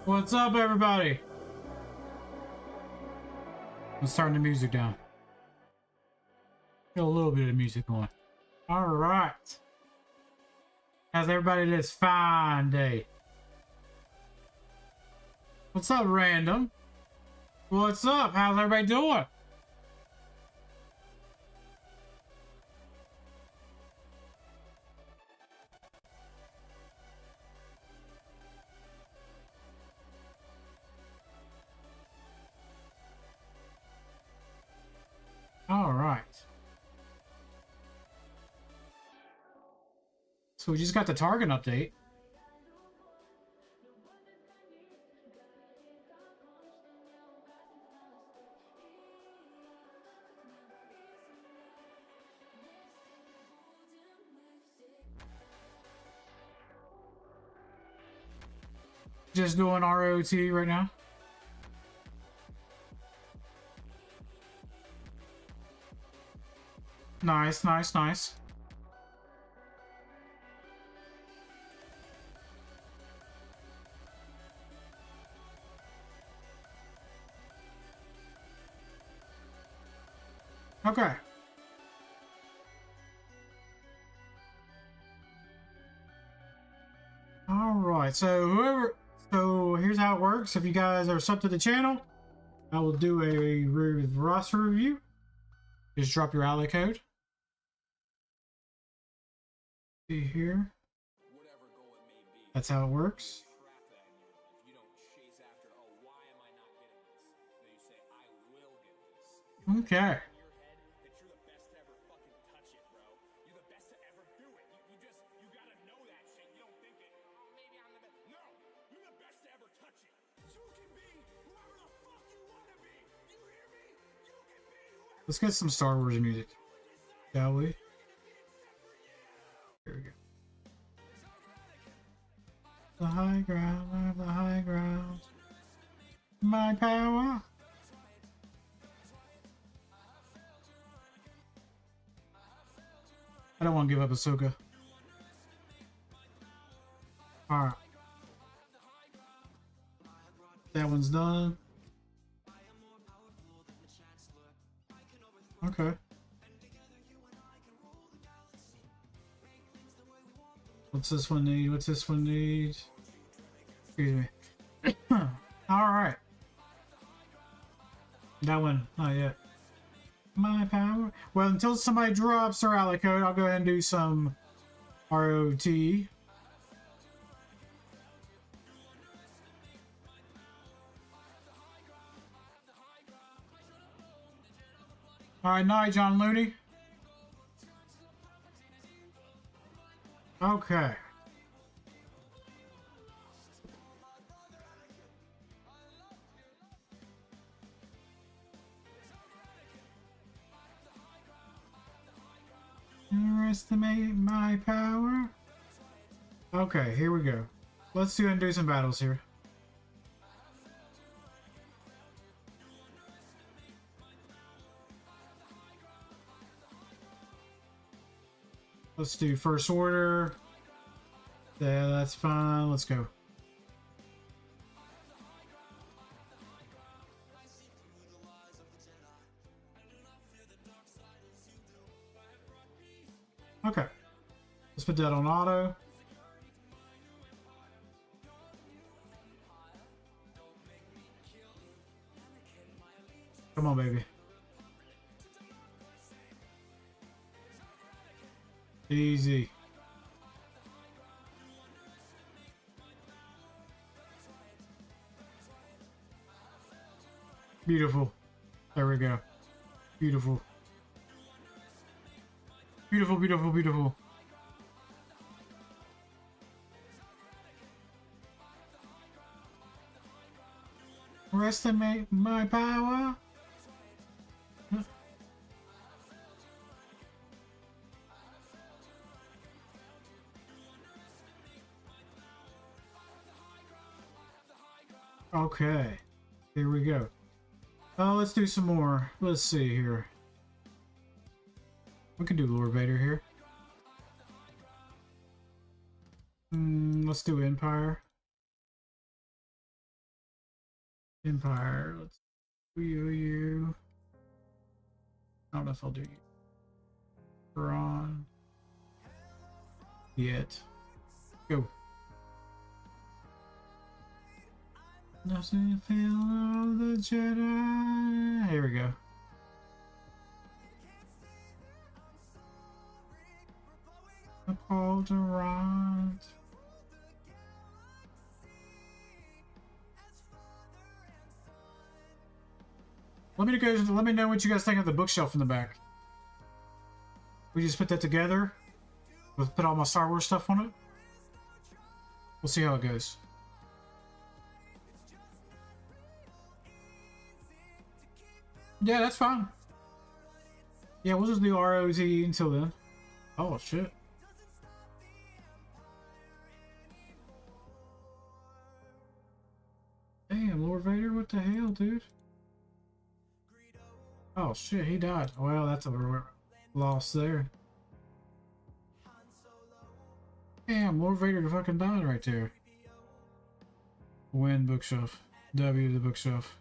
What's up, everybody? Let's turn the music down. Get a little bit of music going. All right. How's everybody this fine day? What's up, Random? What's up? How's everybody doing? All right. So we just got the Target update. Just doing ROT right now. Nice, nice, nice. Okay. All right. So here's how it works. If you guys are sub to the channel, I will do a roster review. Just drop your ally code. See here. That's how it works. Okay. Let's get some Star Wars music, shall we? Here we go. The high ground, I have the high ground. My power. I don't want to give up Ahsoka. Alright. That one's done. Okay. What's this one need? What's this one need? Excuse me. Alright. That one, not yet. My power. Well, until somebody drops their ally code, I'll go ahead and do some ROT. Alright, night, John Looney. Okay. Underestimate my power. Okay, here we go. Let's go and do some battles here. Let's do first order. Yeah, that's fine. Let's go. Okay. Let's put that on auto. Come on, baby. Easy. Beautiful. There we go. Beautiful. Beautiful, beautiful, beautiful. Estimate my power. Okay, here we go. Let's do some more. Let's see here. We can do Lord Vader here. Let's do Empire. Empire. Let's do you. I don't know if I'll do you. Ron. Yet. Go. Nothing feel of the Jedi. Here we go. Paul Durant. Let me know what you guys think of the bookshelf in the back. We just put that together. We'll put all my Star Wars stuff on it. We'll see how it goes. Yeah, that's fine. Yeah, we'll just do ROT until then. Oh, shit. Damn, Lord Vader, what the hell, dude? Oh, shit, he died. Well, that's a loss there. Damn, Lord Vader fucking died right there. Win bookshelf. W the bookshelf.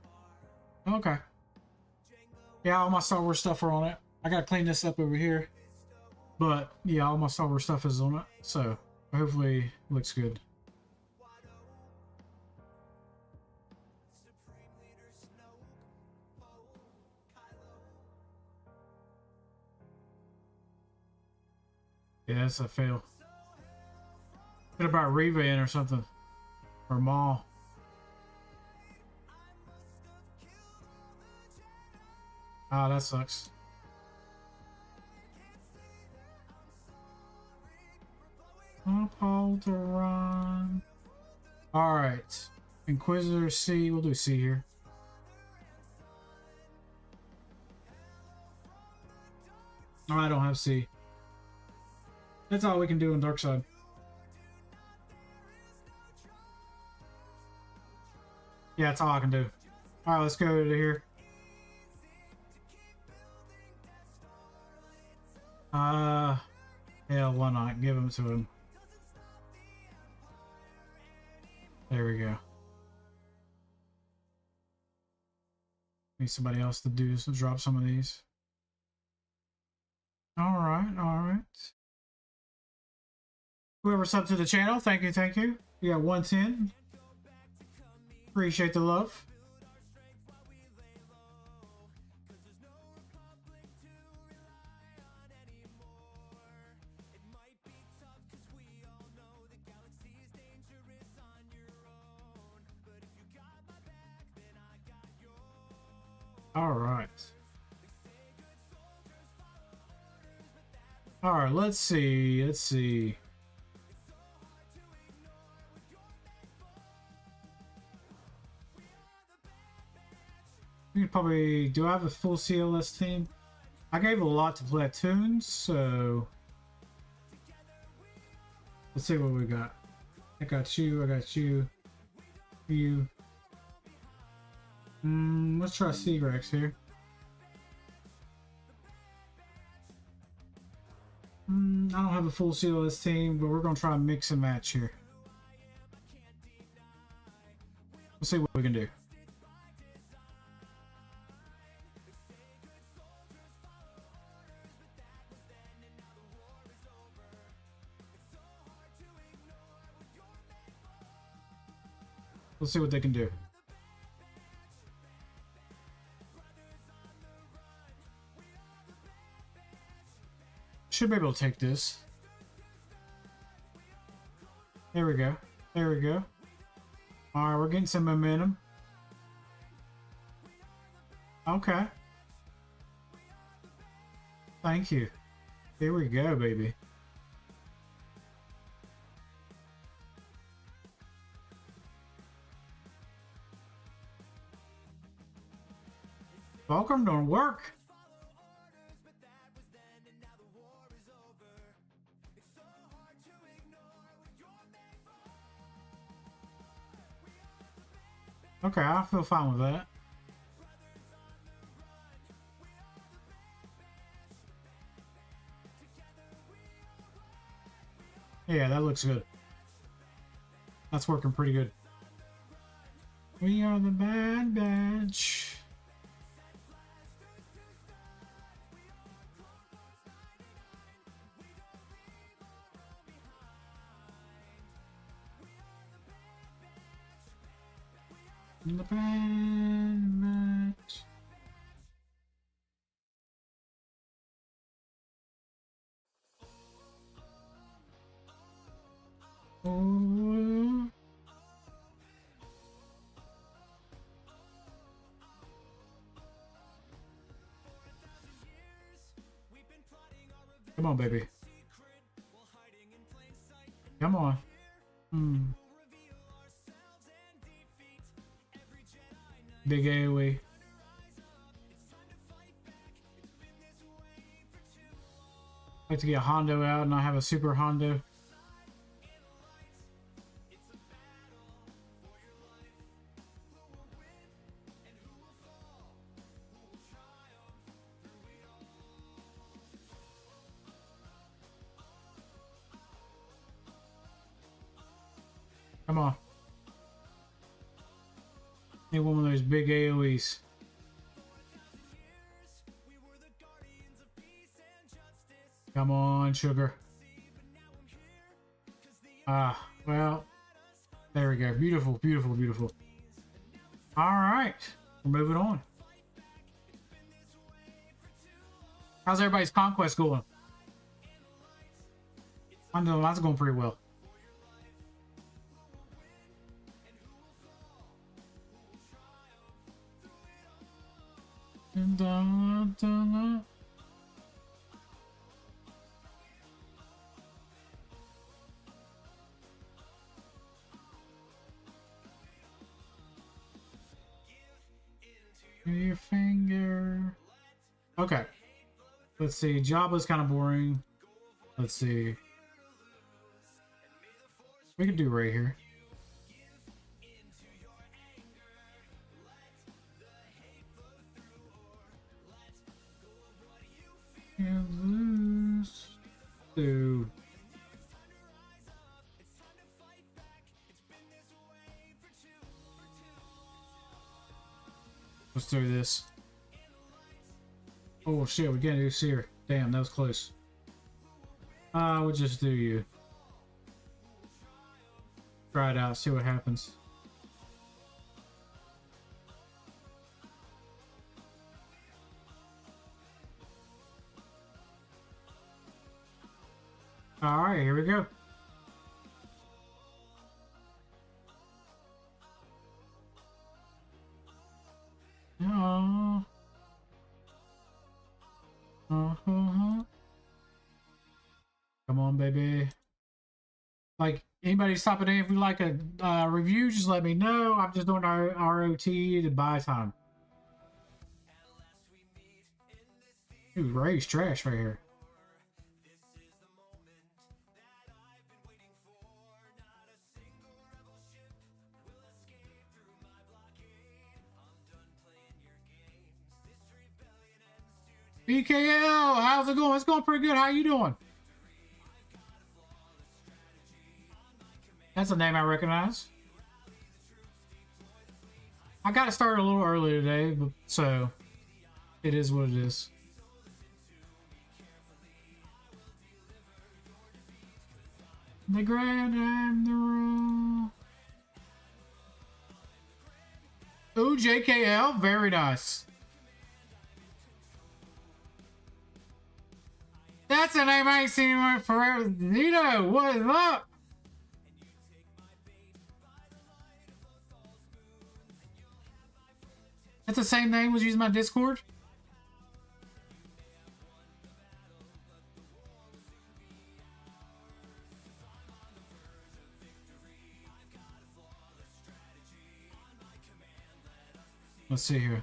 Okay. Yeah, all my Star Wars stuff are on it. I gotta clean this up over here. But, yeah, all my Star Wars stuff is on it. So, hopefully, it looks good. Yeah, that's a fail. What about Reva in or something? Or Maul? Ah, that sucks. Paul Durant. Alright. Inquisitor C. We'll do C here. Oh, I don't have C. That's all we can do on Dark Side. Yeah, that's all I can do. Alright, let's go to here. Hell, why not? Give them to him. There we go. Need somebody else to do some, drop some of these. All right, all right. Whoever subbed to the channel, thank you, thank you. We got 110. Appreciate the love. All right. All right, let's see. Let's see. We can probably... Do I have a full CLS team? I gave a lot to platoons, so... Let's see what we got. I got you, I got you. You. Let's try C-Rex here. I don't have a full CLS team, but we're going to try and mix and match here. Let's see what we can do. Let's see what they can do. Should be able to take this. There we go. There we go. Alright, we're getting some momentum. Okay. Thank you. Here we go, baby. Welcome to work. Okay, I feel fine with that. Yeah, that looks good. That's working pretty good. We are the Bad Batch. The Bad Batch. Oh. Come on, baby. Come on. Big AoE. I like to get a Hondo out and I have a super Hondo. Come on. Need one of those big AoEs. Come on, sugar. Ah, well, there we go. Beautiful, beautiful, beautiful. All right, we're moving on. How's everybody's conquest going? I know that's going pretty well. Your finger. Okay. Let's see. Jabba's kind of boring. Let's see. We could do right here. Dude. Let's do this. Oh shit, we can't do Seer. Damn, that was close. We'll just do you. Try it out, see what happens. Alright, here we go. Oh. Uh-huh. Come on, baby. Like, anybody stopping in, if we like a review, just let me know. I'm just doing our ROT to buy time. Dude, Ray's trash right here. BKL, how's it going? It's going pretty good. How you doing? That's a name I recognize. I got to start a little early today, but so it is what it is. The Grand Admiral. Ooh, JKL, very nice. That's a name I ain't seen in forever. Nito, what is up? That's the same name was using my Discord? Let's see here.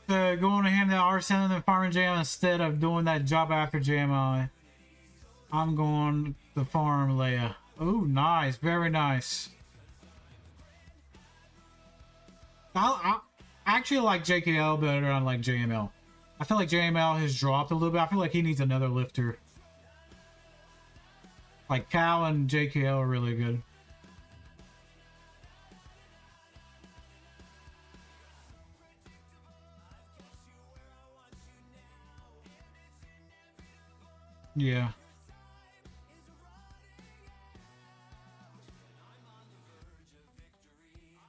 Going to hand the R7 and farming jam instead of doing that job after JMI. I'm going to farm Leia. Oh, nice. Very nice. I actually like JKL better than I like JML. I feel like JML has dropped a little bit. I feel like he needs another lifter. Like Cal and JKL are really good. Yeah.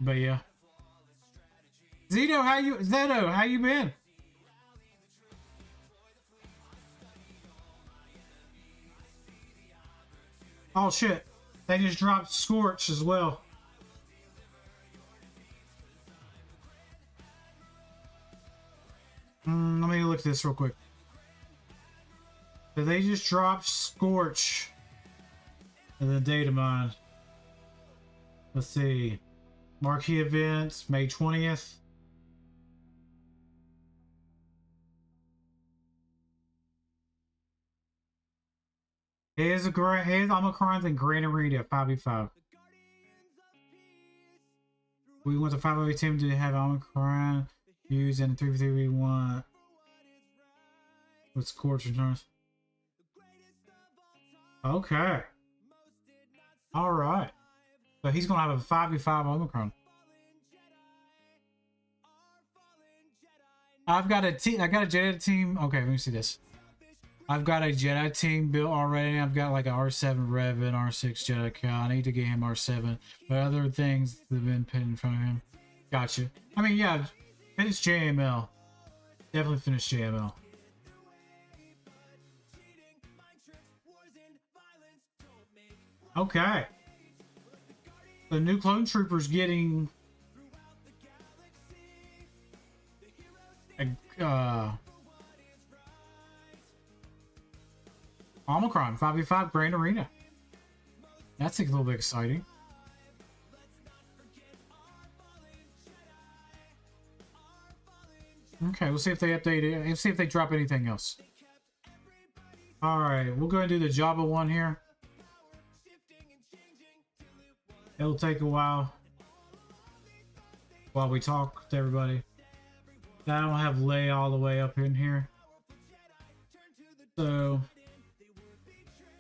But yeah. Zeto, how you been? Oh shit. They just dropped Scorch as well. Let me look at this real quick. So they just dropped Scorch in the data mine. Let's see. Marquee events, May 20th. Here's Omicron's and Grand Arena 5v5. We want the 5v team to have Omicron used in 3v3v1 with Scorch returns. Okay. Alright. So he's gonna have a 5v5 Omicron. I've got a team. I got a Jedi team. Okay, let me see this. I've got a Jedi team built already. I've got like an R7 Revan, R6 Jedi Cal. I need to get him R7, but other things have been put in front of him. Gotcha. I mean, yeah, finish JML. Definitely finish JML. Okay. The new clone trooper's getting Omicron 5v5 Grand Arena. That's a little bit exciting. Okay, we'll see if they update it and see if they drop anything else. Alright, we'll go and do the Jabba one here. It'll take a while we talk to everybody. I don't have Leia all the way up in here, so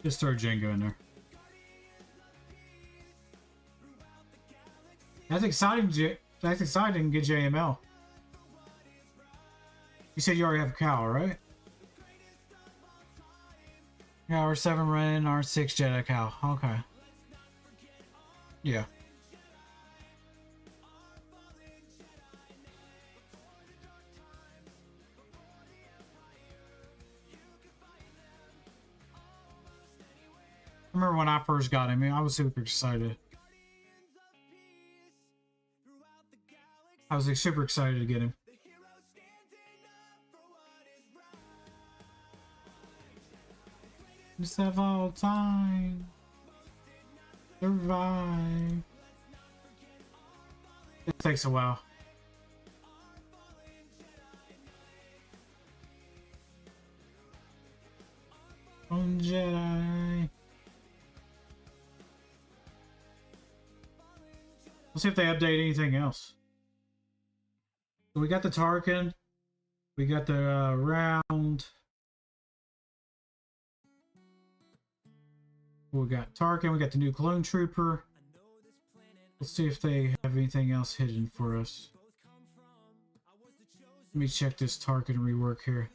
just throw Jango in there. That's exciting. That's exciting. Get JML. You said you already have a cow, right? Yeah, R7 running, R6 Jedi cow. Okay. Yeah. I remember when I first got him, I was super excited. I was like, super excited to get him. Just have all time. Survive. It takes a while. On Jedi. Let's see if they update anything else. So we got the Tarkin. We got the round. We got Tarkin. We got the new clone trooper. Let's see if they have anything else hidden for us. Let me check this Tarkin rework here.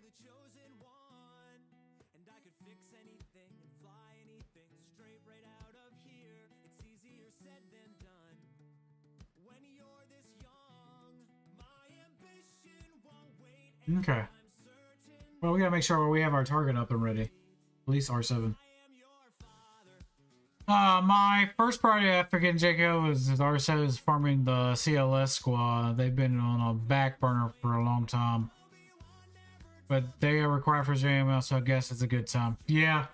Okay. Well, we gotta make sure we have our target up and ready. At least R7. My first priority after getting Jaco was R7 is farming the CLS squad. They've been on a back burner for a long time. But they are required for JML, so I guess it's a good time. Yeah.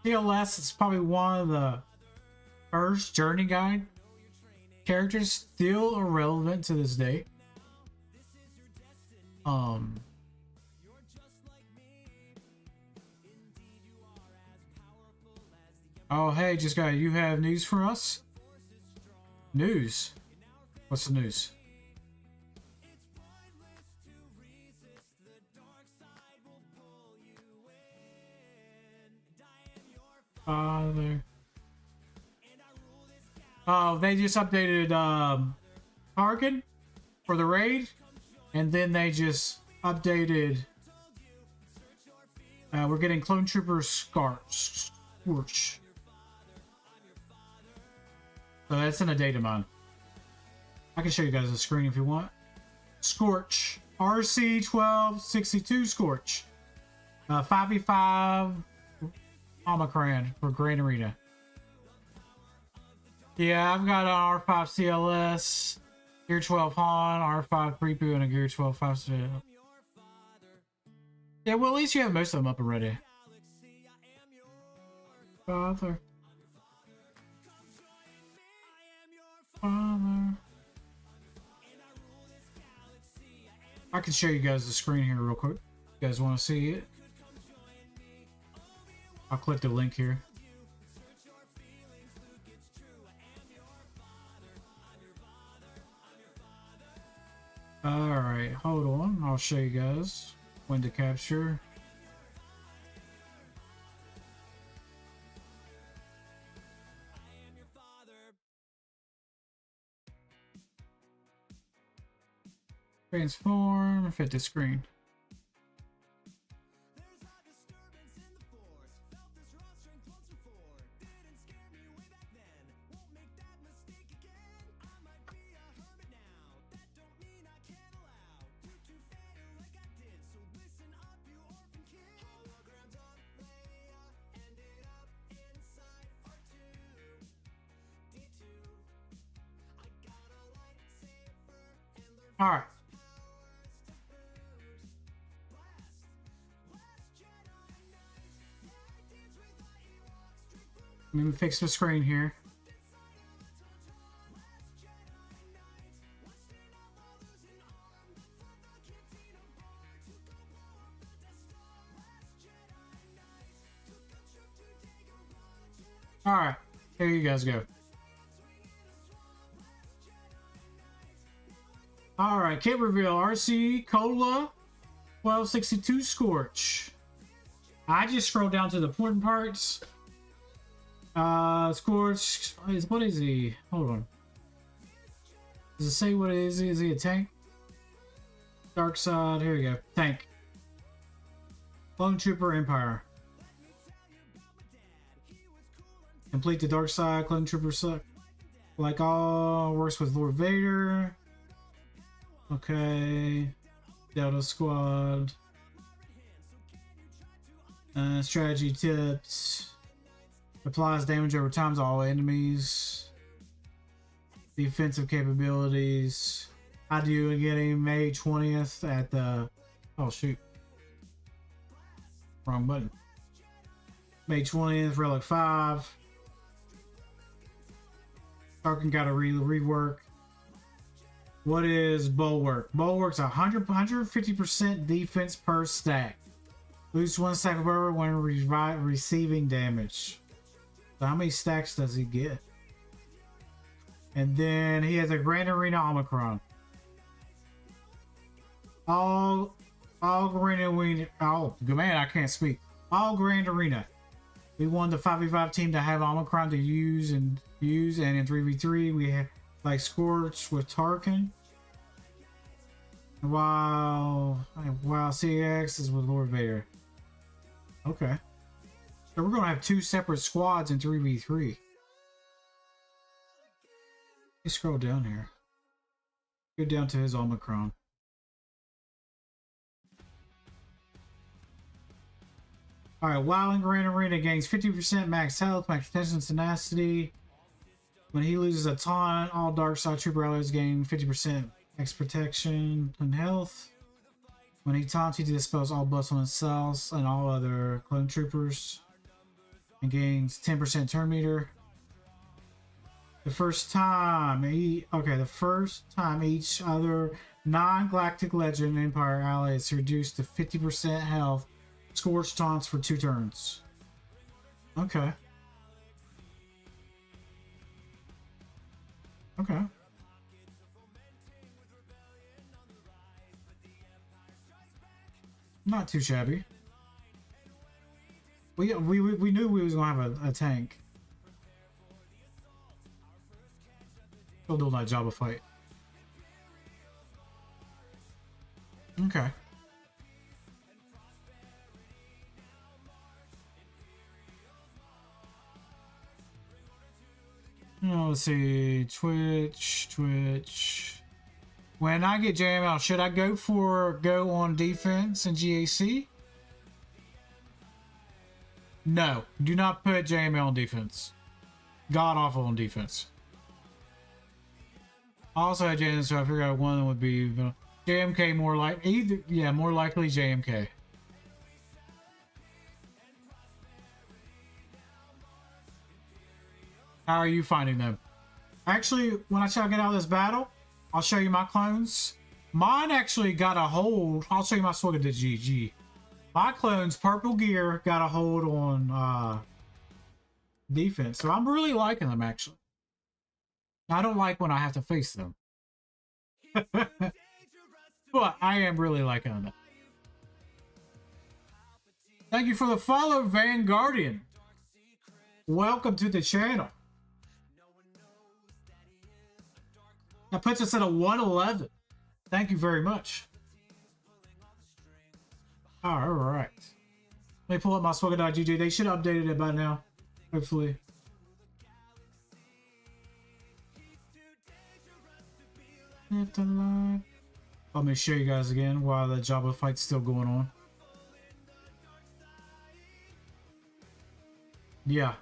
CLS is probably one of the first journey guide characters still irrelevant to this day. Oh, hey, just got you have news for us? News? What's the news? Father. Oh, they just updated Tarkin for the raid, and then they just updated. We're getting Clone Trooper Scorch. So that's in a data mine. I can show you guys the screen if you want. Scorch. RC1262 Scorch. 5v5 Omicron for Grand Arena. Yeah, I've got an R5 CLS, Gear 12 Han, R5 Creepoo, and a Gear 12 5. Yeah, well, at least you have most of them up and ready. Father. Father. I can show you guys the screen here real quick. You guys want to see it? I'll click the link here. Alright, hold on. I'll show you guys when to capture. Transform, fit the screen. All right. Let me fix the screen here. All right, here you guys go. All right, kit reveal RC Cola 1262 Scorch. I just scrolled down to the important parts. Scorch, what is he? Hold on. Does it say what it is? Is he a tank? Dark side. Here we go. Tank. Clone Trooper Empire. Complete the dark side. Clone Trooper suck. Like all works with Lord Vader. Okay. Delta Squad. Strategy tips. Applies damage over time to all enemies. Defensive capabilities. I do getting May 20th at the... Oh shoot. Wrong button. May 20th, Relic 5. Tarkin got a rework. What is Bulwark? Bulwark's 150% defense per stack. Lose 1 stack of armor when receiving damage. So how many stacks does he get? And then he has a Grand Arena Omicron. All Grand Arena. Oh, man, I can't speak. All Grand Arena. We won the 5v5 team to have Omicron to use, and in 3v3 we have like Scorch with Tarkin. While CX is with Lord Vader. Okay. So we're gonna have 2 separate squads in 3v3. Let's scroll down here. Go down to his Omicron. Alright, while in Grand Arena gains 50% max health, max attention, tenacity. When he loses a taunt, all dark side trooper allies gain 50% max protection and health. When he taunts, he dispels all buffs on himself and all other clone troopers. And gains 10% turn meter. The first time each other non-galactic legend Empire ally is reduced to 50% health. Scorch taunts for 2 turns. Okay. Okay. Not too shabby. We knew we was gonna have a tank. Still doing that Jabba fight. Okay. Oh, let's see. Twitch. When I get JML, should I go on defense and GAC? No, do not put JML on defense. God awful on defense. I also had JML, so I figured out one would be JMK more like more likely JMK. How are you finding them? Actually, when I get out of this battle, I'll show you my clones. Mine actually got a hold. I'll show you my SWGoH GG. My clones, purple gear, got a hold on defense. So I'm really liking them, actually. I don't like when I have to face them. But I am really liking them. Thank you for the follow, Vanguardian. Welcome to the channel. That puts us at a 111. Thank you very much. All right. Let me pull up my SWGoH.gg. They should have updated it by now. Hopefully. Let me show you guys again while the Jabba fight's still going on. Yeah.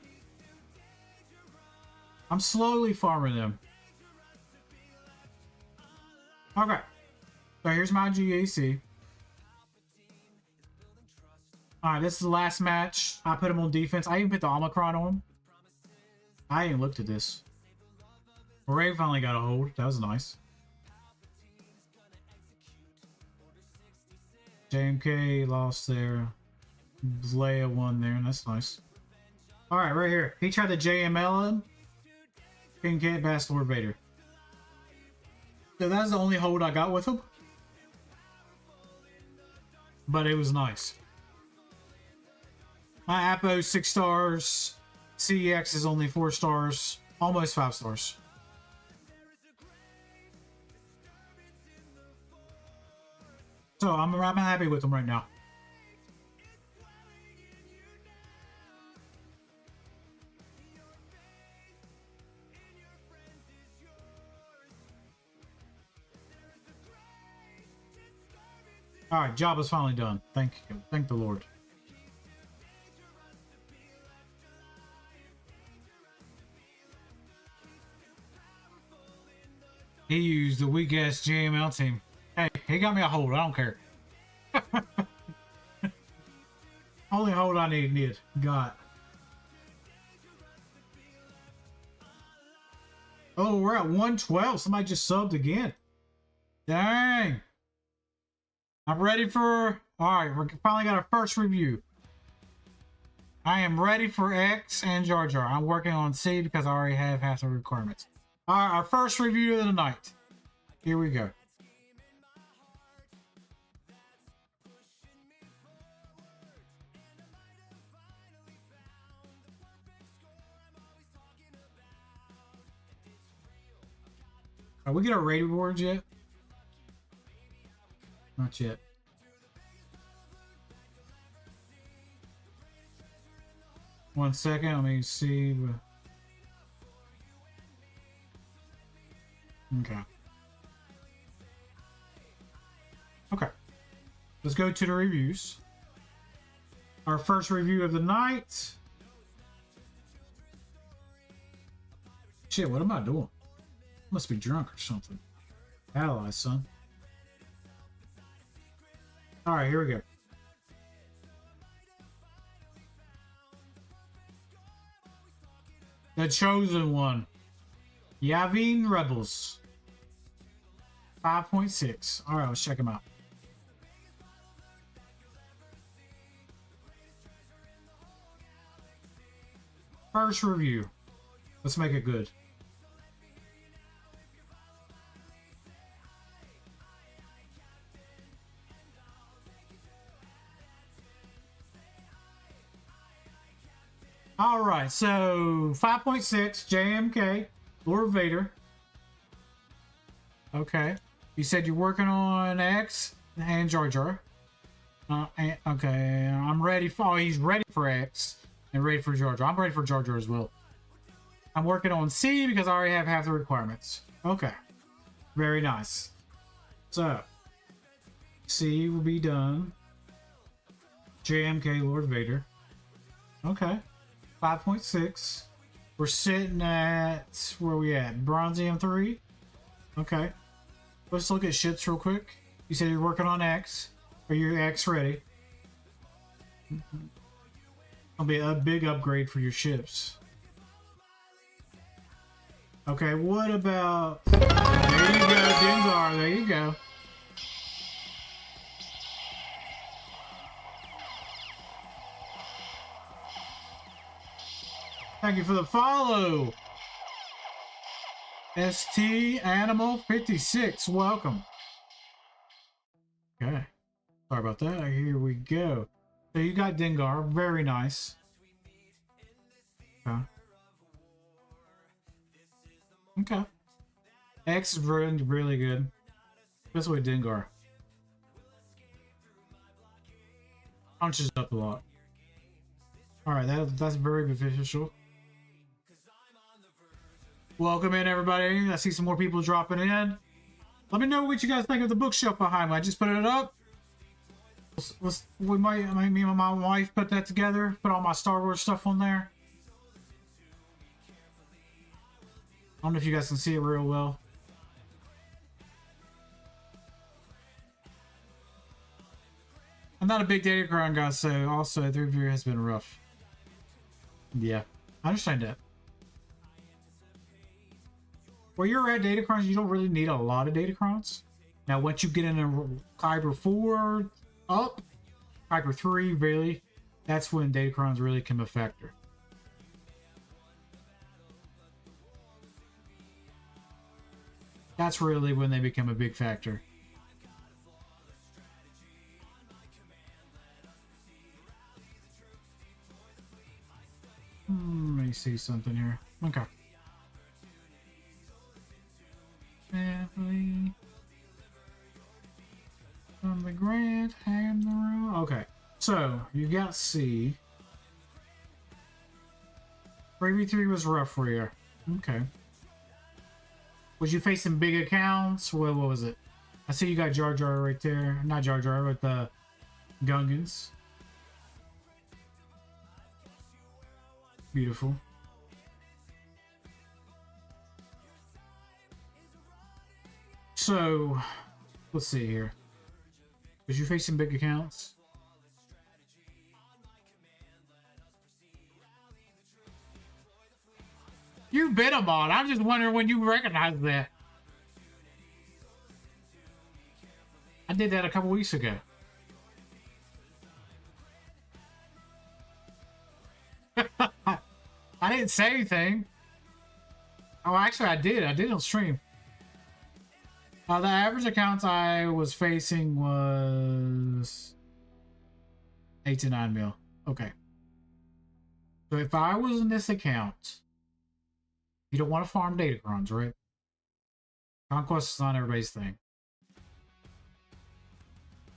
I'm slowly farming them. Okay. So here's my GAC. Alright, this is the last match. I put him on defense. I even put the Omicron on him. I ain't looked at this. Ray finally got a hold. That was nice. JMK lost there. Leia won there. That's nice. Alright, right here. He tried to JML him. Couldn't get past Lord Vader. So that's the only hold I got with him. But it was nice. My Apo 6 stars. CEX is only 4 stars. Almost 5 stars. So I'm happy with them right now. All right, job is finally done. Thank you. Thank the Lord. He used the weak ass JML team. Hey, he got me a hold. I don't care. Only hold I need. Got. Oh, we're at 112. Somebody just subbed again. Dang. I'm ready for... Alright, we finally got our first review. I am ready for X and Jar Jar. I'm working on C because I already have half the requirements. Alright, our first review of the night. Here we go. We get our rating boards yet? Not yet. One second, let me see. Okay. Okay. Let's go to the reviews. Our first review of the night. Shit, what am I doing? Must be drunk or something. Ally, son. Alright, here we go. The Chosen One. Yavin Rebels. 5.6. Alright, let's check them out. First review. Let's make it good. Alright, so 5.6 JMK, Lord Vader. Okay. You said you're working on X and Jar Jar. Okay, I'm ready for... Oh, he's ready for X and ready for Jar Jar. I'm ready for Jar Jar as well. I'm working on C because I already have half the requirements. Okay. Very nice. So, C will be done. JMK, Lord Vader. Okay. 5.6. We're sitting at... Where are we at? Bronzium 3? Okay. Let's look at shits real quick. You said you're working on X. Are you X ready? It'll be a big upgrade for your ships. Okay, what about... There you go, Dengar. There you go. Thank you for the follow. ST Animal 56, welcome. Okay. Sorry about that. Here we go. So you got Dengar, very nice. Okay. Okay. X is really, really good. Especially with Dengar. Punches up a lot. Alright, that's very beneficial. Welcome in, everybody. I see some more people dropping in. Let me know what you guys think of the bookshelf behind me. I just put it up. Me and my wife put that together. Put all my Star Wars stuff on there. I don't know if you guys can see it real well. I'm not a big Datacron guy, so also the review has been rough. Yeah, I understand that. Where you're at Datacrons, you don't really need a lot of Datacrons. Now, once you get in a Kyber 4 up, Kyber 3, really, that's when Datacrons really become a factor. That's really when they become a big factor. Let me see something here. Okay. On the Grand, hang the room. Okay, so you got C. 3v3 was rough for you. Okay. Was you facing big accounts? What was it? I see you got Jar Jar right there. Not Jar Jar, but the Gungans. Beautiful. So, let's see here. Was you facing big accounts? You've been a mod. I'm just wondering when you recognize that. I did that a couple weeks ago. I didn't say anything. Oh, actually, I did. I did on stream. The average accounts I was facing was 8 to 9 mil. Okay. So if I was in this account, you don't want to farm datacrons, right? Conquest is not everybody's thing.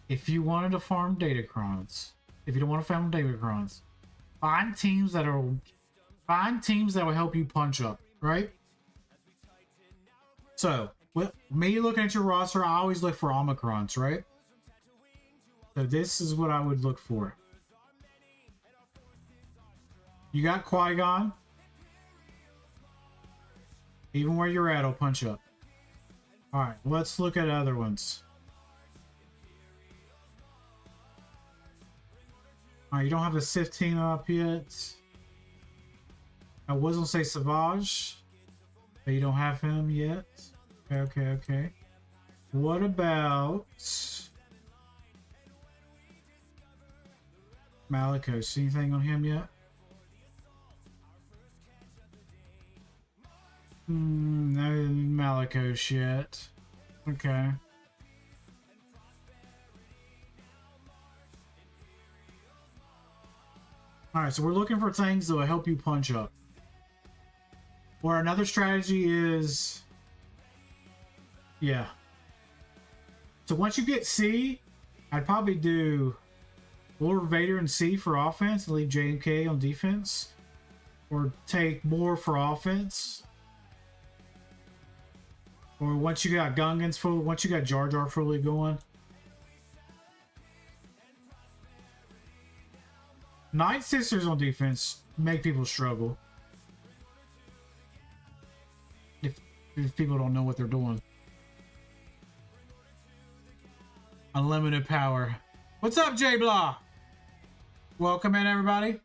If you wanted to farm datacrons, if you don't want to farm datacrons, find teams that will help you punch up, right? So, with me looking at your roster, I always look for Omicrons, right? So this is what I would look for. You got Qui-Gon. Even where you're at, I'll punch up. Alright, let's look at other ones. Alright, you don't have the Sith team up yet. I was gonna say Savage, but you don't have him yet. Okay. What about Malicos? Anything on him yet? No Malicos yet. Okay. Alright, so we're looking for things that will help you punch up. Or another strategy is... yeah. So once you get C, I'd probably do Lord Vader and C for offense and leave JMK on defense. Or take more for offense. Or once you got Gungans full, once you got Jar Jar fully going. Night Sisters on defense make people struggle. If people don't know what they're doing. Unlimited power. What's up, J Blah? Welcome in, everybody.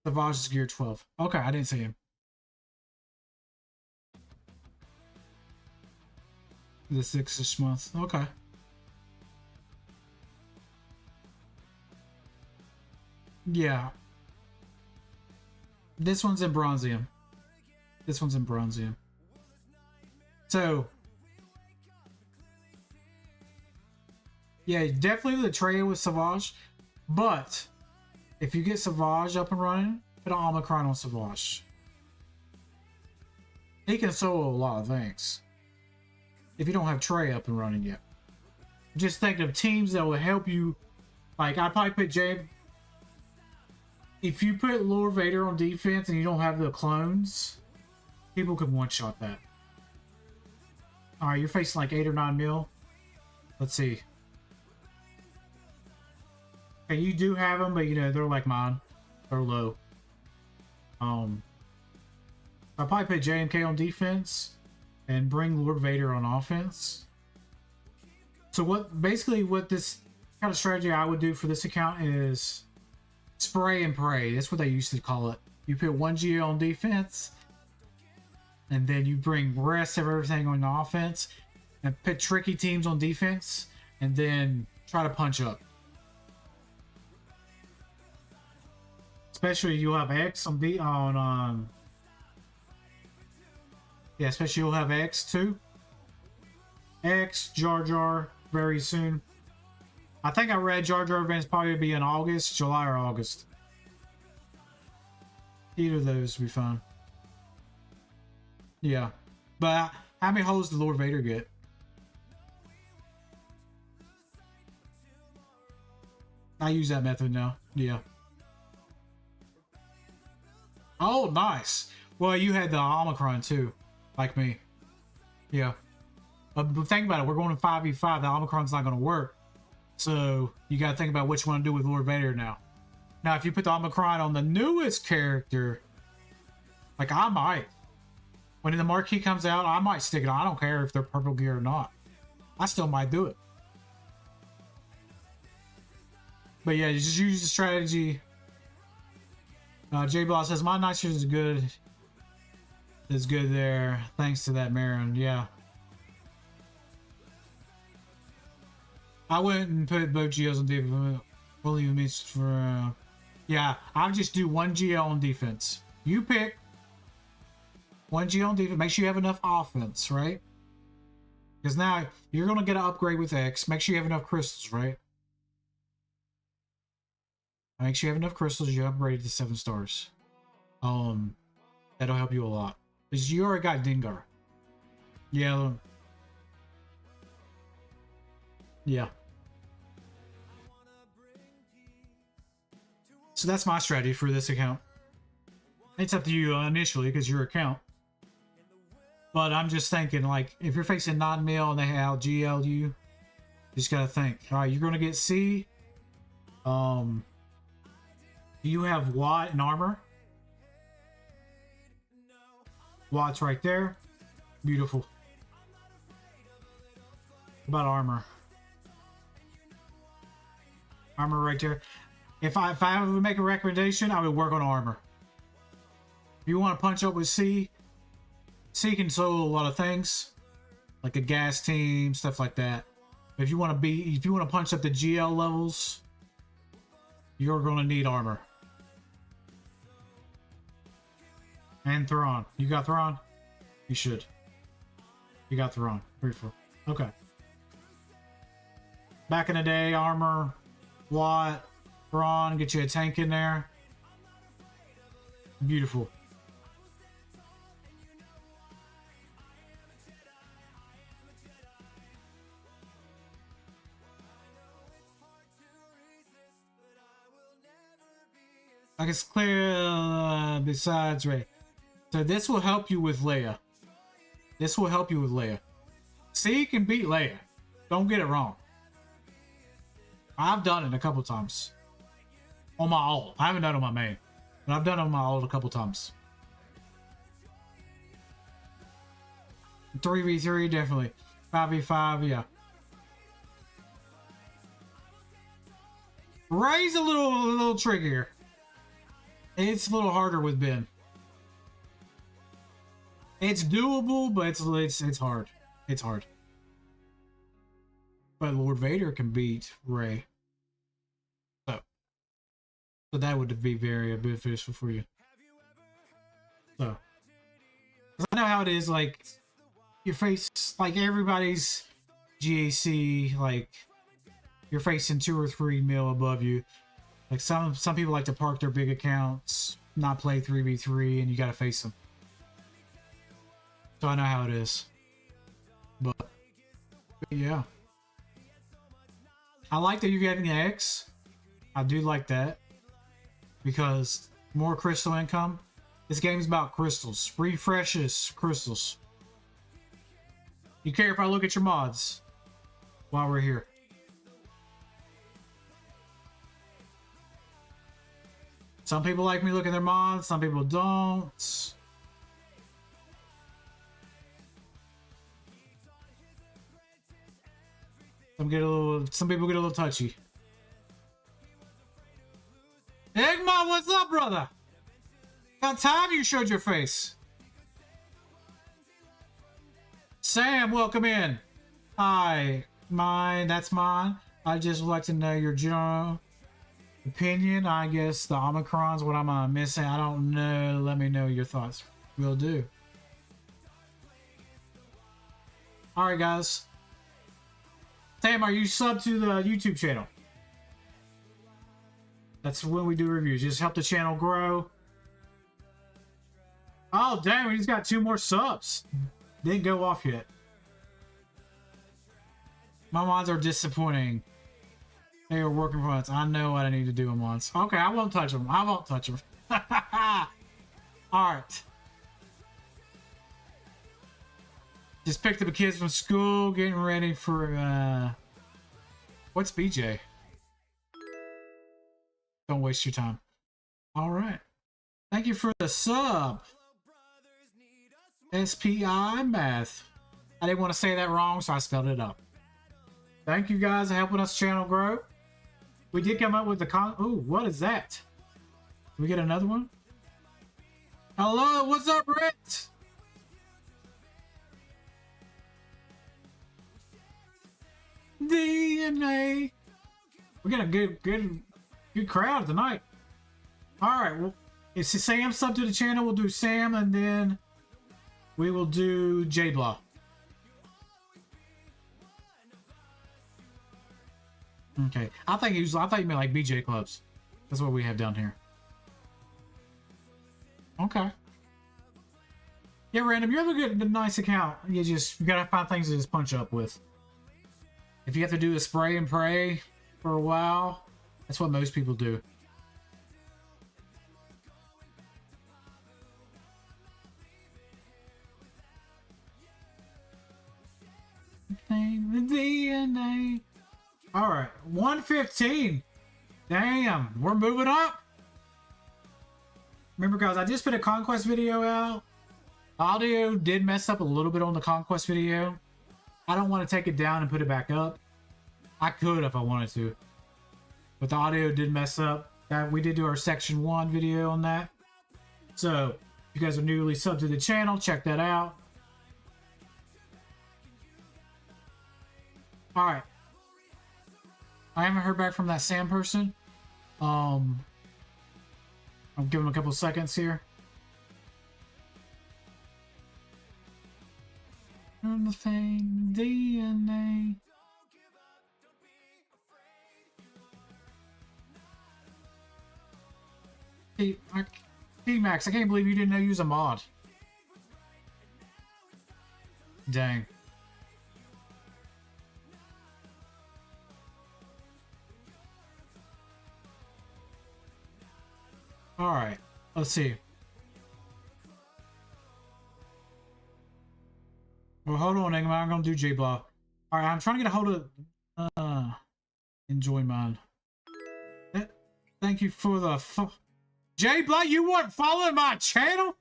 Savage is gear 12. Okay, I didn't see him. The 6th this month. Okay. Yeah. This one's in Bronzium. This one's in Bronzium. So, yeah, definitely the trade with Savage. But if you get Savage up and running, put an Omicron on Savage. He can solo a lot of things. If you don't have Trey up and running yet. Just think of teams that will help you. Like, I'd probably put Jay. If you put Lord Vader on defense and you don't have the clones, people can one-shot that. Alright, you're facing like 8 or 9 mil. Let's see. Okay, you do have them, but you know, they're like mine. They're low. I'll probably put JMK on defense and bring Lord Vader on offense. So what this kind of strategy I would do for this account is spray and pray. That's what they used to call it. You put one GA on defense, and then you bring rest of everything on the offense, and put tricky teams on defense, and then try to punch up. Especially you'll have X on yeah, especially you'll have X too. X, Jar Jar, very soon. I think I read Jar Jar events probably be in August, July or August. Either of those will be fun. Yeah. But how many holes did Lord Vader get? I use that method now. Yeah. Oh, nice. Well, you had the Omicron too, like me. Yeah. But think about it. We're going to 5v5. The Omicron's not going to work. So you got to think about which one to do with Lord Vader now. Now, if you put the Omicron on the newest character, like I might. When the marquee comes out, I might stick it on. I don't care if they're purple gear or not. I still might do it. But yeah, you just use the strategy. J Ball says my night shirt is good. It's good there. Thanks to that Marin. Yeah. I went and put both GLs on defense. Only means for yeah, I'll just do one GL on defense. You pick one GL on defense. Make sure you have enough offense, right? Because now you're gonna get an upgrade with X. Make sure you have enough crystals, right? Make sure you have enough crystals. You upgrade to 7 stars. That'll help you a lot. Because you already got Dengar. Yeah. Yeah. So that's my strategy for this account. It's up to you initially because your account. But I'm just thinking, like, if you're facing non-mill and they have GL you just gotta think. All right, you're gonna get C. You have Watt and armor. Watt's right there. Beautiful. What about armor? Armor right there. If I would make a recommendation, I would work on armor. If you want to punch up with C, C can solo a lot of things, like a gas team, stuff like that. But if you want to punch up the GL levels, you're going to need armor. And Thrawn. You got Thrawn? You should. You got Thrawn. Briefly. Okay. Back in the day, armor, Watt, Thrawn, get you a tank in there. Beautiful. Like it's clear besides Rey. So this will help you with Leia. This will help you with Leia. C can beat Leia. Don't get it wrong. I've done it a couple times. On my ult. I haven't done it on my main. But I've done it on my ult a couple times. 3v3, definitely. 5v5, yeah. Rey's a little trickier. It's a little harder with Ben. It's doable, but it's hard. It's hard. But Lord Vader can beat Rey. So that would be very beneficial for you. So I know how it is, like your face, like everybody's GAC, like you're facing 2 or 3 mil above you. Like some people like to park their big accounts, not play 3v3, and you gotta face them. So I know how it is. But yeah. I like that you're getting X. I do like that. Because more crystal income. This game's about crystals. Refreshes crystals. You care if I look at your mods while we're here? Some people like me looking at their mods, some people don't. Some people get a little touchy. Egma, what's up, brother? About time you showed your face. Sam, welcome in. Hi, that's mine. I just would like to know your general opinion. I guess the Omicron's what I'm missing. I don't know. Let me know your thoughts. Will do. All right, guys. Sam, are you subbed to the YouTube channel? That's when we do reviews. Just help the channel grow. Oh, dang, he's got 2 more subs. Didn't go off yet. My mods are disappointing. They are working for once. I know what I need to do them once. Okay, I won't touch them. I won't touch them. Alright. Just picked up the kids from school, getting ready for, what's BJ? Don't waste your time. Alright. Thank you for the sub. SPI Math. I didn't want to say that wrong, so I spelled it up. Thank you guys for helping us channel grow. We did come up with the Ooh, what is that? Can we get another one? Hello, what's up, Brett? DNA. We got a good crowd tonight. All right, well, if Sam sub to the channel, we'll do Sam, and then we will do J-Blah. Okay, I thought you meant like BJ clubs. That's what we have down here. Okay. Yeah, Random, you have a nice account. You gotta find things to just punch up with. If you have to do a spray and pray for a while, that's what most people do. The DNA. All right, 115. Damn, we're moving up. Remember, guys, I just put a Conquest video out. Audio did mess up a little bit on the Conquest video. I don't want to take it down and put it back up. I could if I wanted to, but the audio did mess up. We did do our section 1 video on that. So, if you guys are newly subbed to the channel, check that out. All right. I haven't heard back from that Sam person. I'll give him a couple seconds here. On the thing, DNA. T-Max, I can't believe you didn't know you was a mod. Dang. Alright, let's see. Well, hold on, Enigma. I'm gonna do J-Blah. Alright, I'm trying to get a hold of... enjoy mine. Thank you for the... J-Blah, you weren't following my channel?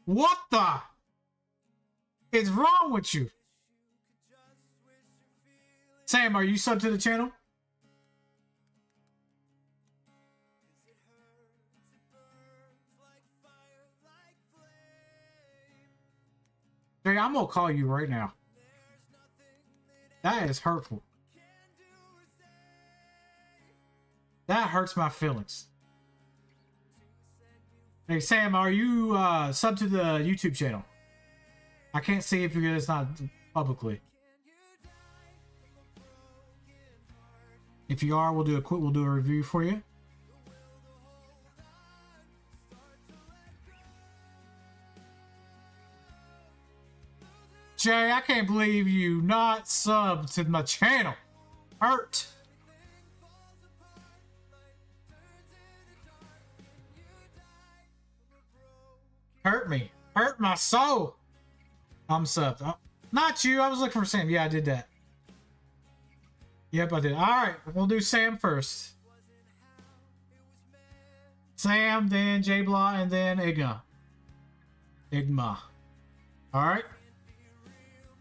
What the... is wrong with you? Sam, are you subbed to the channel? Jay, I'm gonna call you right now. That is hurtful. That hurts my feelings. Hey, Sam, are you subbed to the YouTube channel? I can't see if it's not publicly. If you are, we'll do a review for you. Jay, I can't believe you not subbed to my channel. Hurt. Hurt me. Hurt my soul. I'm subbed. Oh, not you. I was looking for Sam. Yeah, I did that. Yep, I did. Alright, we'll do Sam first. Sam, then J-Blah, and then Igma. Alright.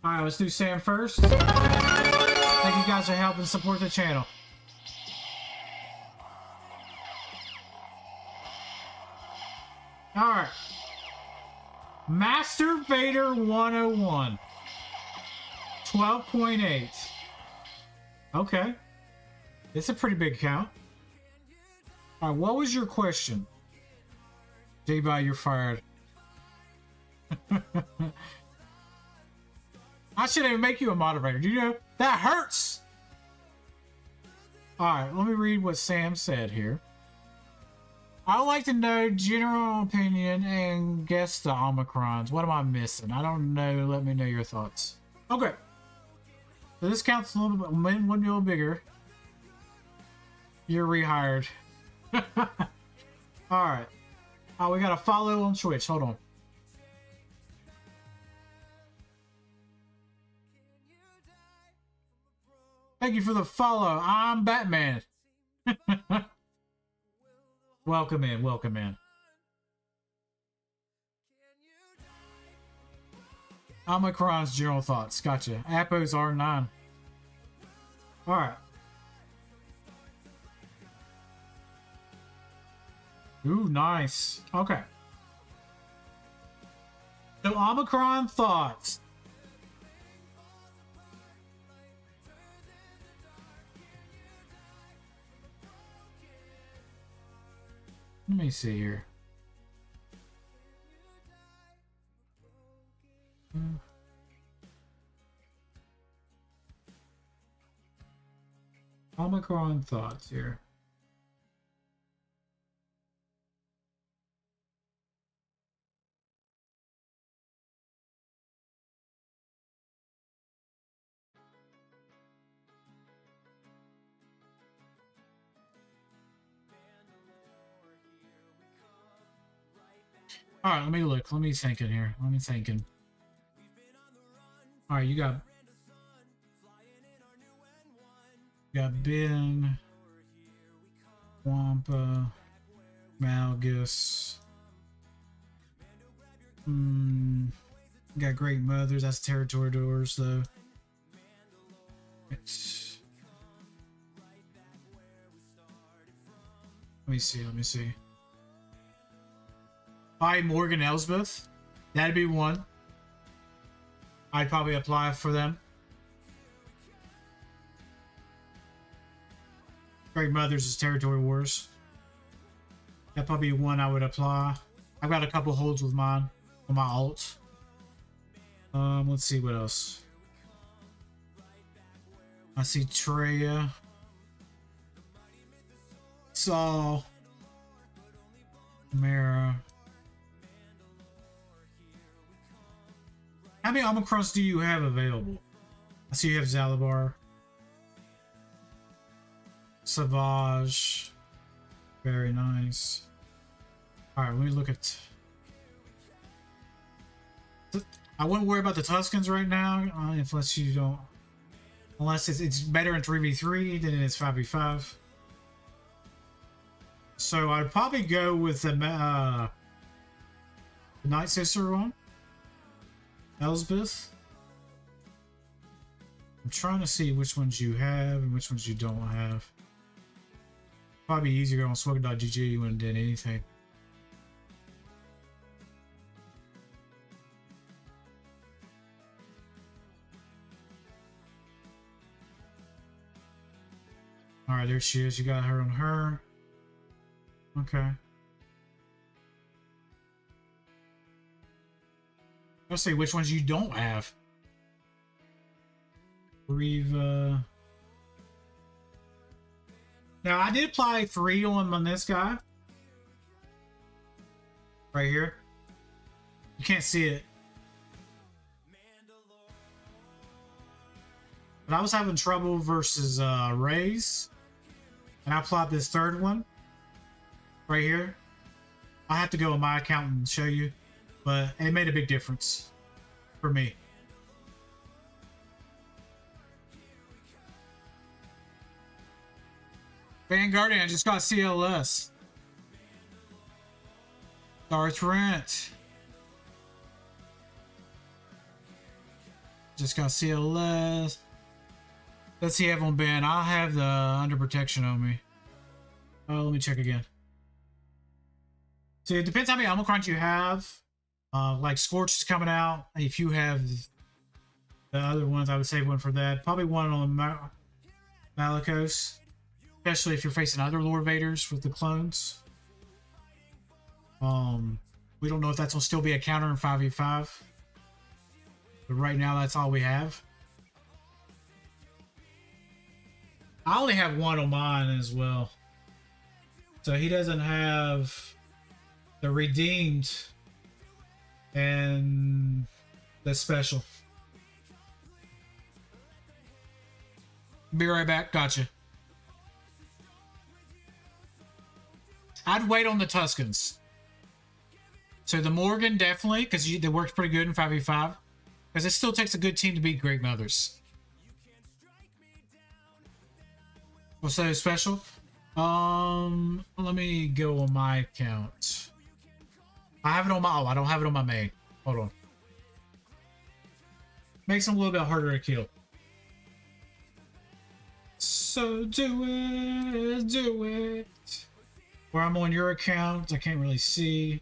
Alright, let's do Sam first. Thank you guys for helping support the channel. Alright. Master Vader 101. 12.8. Okay. It's a pretty big count. Alright, what was your question? J-Blah, you're fired. I shouldn't even make you a moderator. Do you know? That hurts! Alright, let me read what Sam said here. I would like to know general opinion and guess the Omicrons. What am I missing? I don't know. Let me know your thoughts. Okay. So this counts a little bit, one little bigger. You're rehired. Alright. Oh, we got a follow on Twitch. Hold on. Thank you for the follow. I'm Batman. Welcome in. Welcome in. Omicron's general thoughts. Gotcha. Appos R9. Alright. Ooh, nice. Okay. So, Omicron thoughts. Let me see here. Omicron thoughts here. All right, let me look. Let me think in here. Let me think in. All right, you got Ben, Wampa, Malgus. Got Great Mothers. That's territory doors, though. It's... Let me see. Let me see. Morgan Elsbeth. That'd be one. I'd probably apply for them. Great Mothers is Territory Wars. That'd probably be one I would apply. I've got a couple holds with mine on my alt. Let's see what else. I see Treya. Saul. Mara. How many Omicrons do you have available? I see you have Zalabar. Savage. Very nice. Alright, let me look at... I wouldn't worry about the Tuskens right now, unless you don't... Unless it's better in 3v3 than it is 5v5. So I'd probably go with the Night Sister one. Elsbeth. I'm trying to see which ones you have and which ones you don't have. Probably easier on SWGoH when did anything. Alright, there she is. You got her on her. Okay. Let's see which ones you don't have. Riva. Now, I did apply 3 on this guy. Right here. You can't see it. But I was having trouble versus Rays. And I applied this third one. Right here. I have to go on my account and show you. But it made a big difference. For me. Vanguardian, I just got CLS. Darth Rent. Just got CLS. Let's see, have on Ben. I'll have the under protection on me. Oh, let me check again. So it depends how many Omicrons you have. Like Scorch is coming out. If you have the other ones, I would save one for that. Probably one on Malicos. Especially if you're facing other Lord Vaders with the clones. We don't know if that's will still be a counter in 5v5. But right now, that's all we have. I only have one on mine as well. So he doesn't have the Redeemed and the special. Be right back. Gotcha. I'd wait on the Tuscans. So the Morgan, definitely, because they worked pretty good in 5v5. Because it still takes a good team to beat Great Mothers. What's that special? Let me go on my account. I have it on my... Oh, I don't have it on my main. Hold on. Makes them a little bit harder to kill. So do it, do it. Where I'm on your account, I can't really see.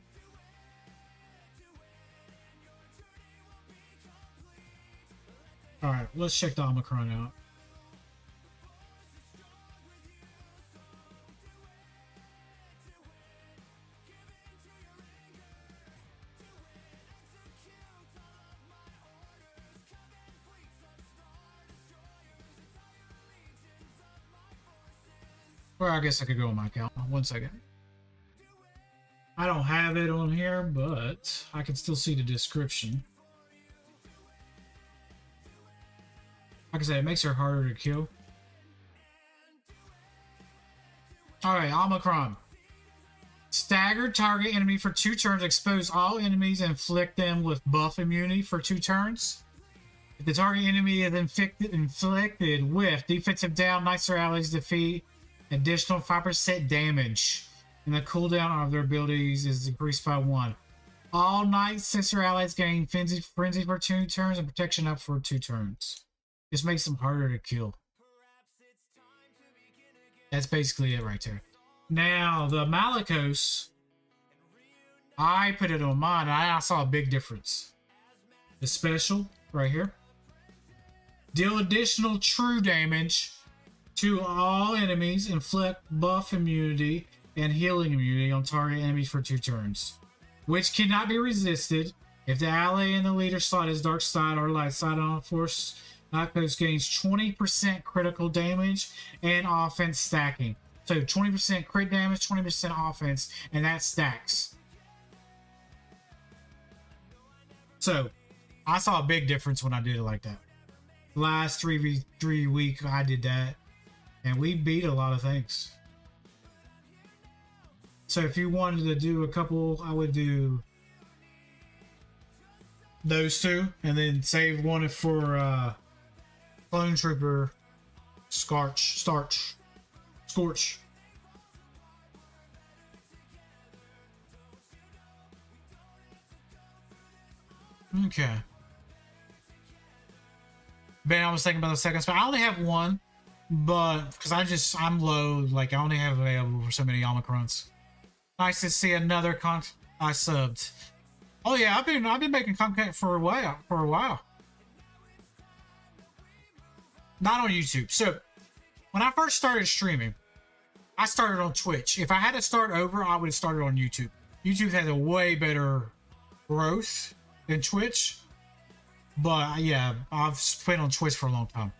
Alright, let's check the Omicron out. Or I guess I could go on my account. 1 second. I don't have it on here, but I can still see the description. Like I said, it makes her harder to kill. Alright, Omicron. Stagger target enemy for 2 turns. Expose all enemies and inflict them with buff immunity for 2 turns. If the target enemy is inflicted with defensive down, knights or allies defeat additional 5% damage. And the cooldown of their abilities is increased by 1. All knights, sister allies gain frenzy for 2 turns and protection up for 2 turns. This makes them harder to kill. That's basically it right there. Now, the Malicos, I put it on mine, and I saw a big difference. The special, right here. Deal additional true damage to all enemies, inflict buff immunity and healing immunity on target enemies for 2 turns, which cannot be resisted if the ally in the leader slot is dark side or light side on force. Outpost gains 20% critical damage and offense stacking. So 20% crit damage, 20% offense, and that stacks. So I saw a big difference when I did it like that. Last 3 week I did that, and we beat a lot of things. So if you wanted to do a couple, I would do those 2, and then save one for Clone Trooper Scorch. Okay. Ben, I was thinking about the second spot. I only have 1, but because I'm low, like I only have available for so many Omicrons. Nice to see another I subbed. Oh yeah, I've been making content for a while. Not on YouTube. So when I first started streaming, I started on Twitch. If I had to start over, I would have started on YouTube. YouTube has a way better growth than Twitch. But yeah, I've played on Twitch for a long time.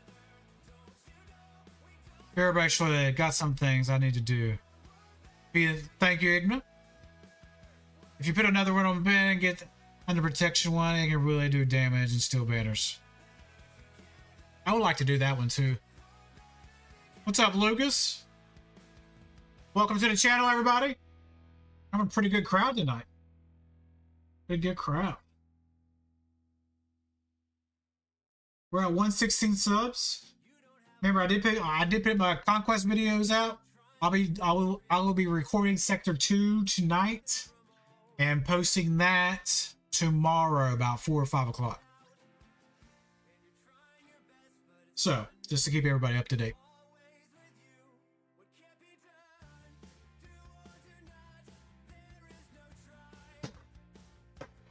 Everybody actually got some things I need to do. Thank you, Igna. If you put another one on Ben and get under protection one, it can really do damage and steal banners. I would like to do that one too. What's up, Lucas? Welcome to the channel, everybody. I'm a pretty good crowd tonight. Pretty good crowd. We're at 116 subs. Remember, I did put my conquest videos out. I will be recording Sector 2 tonight and posting that tomorrow about 4 or 5 o'clock. So, just to keep everybody up to date.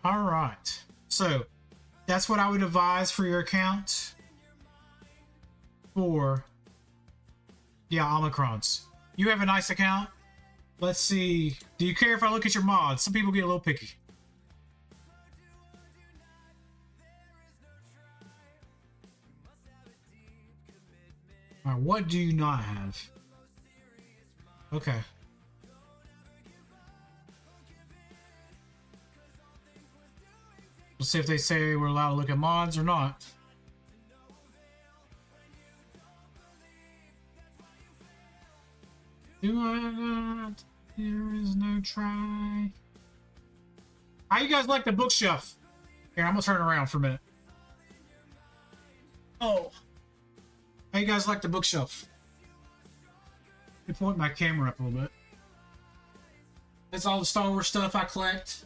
All right. So, that's what I would advise for your account for, yeah, Omicrons. You have a nice account. Let's see. Do you care if I look at your mods? Some people get a little picky. All right, what do you not have? Okay. Let's see if they say we're allowed to look at mods or not. Do I not? There is no try. How you guys like the bookshelf? Here, I'm gonna turn around for a minute. Oh. How you guys like the bookshelf? Let me point my camera up a little bit. That's all the Star Wars stuff I collect.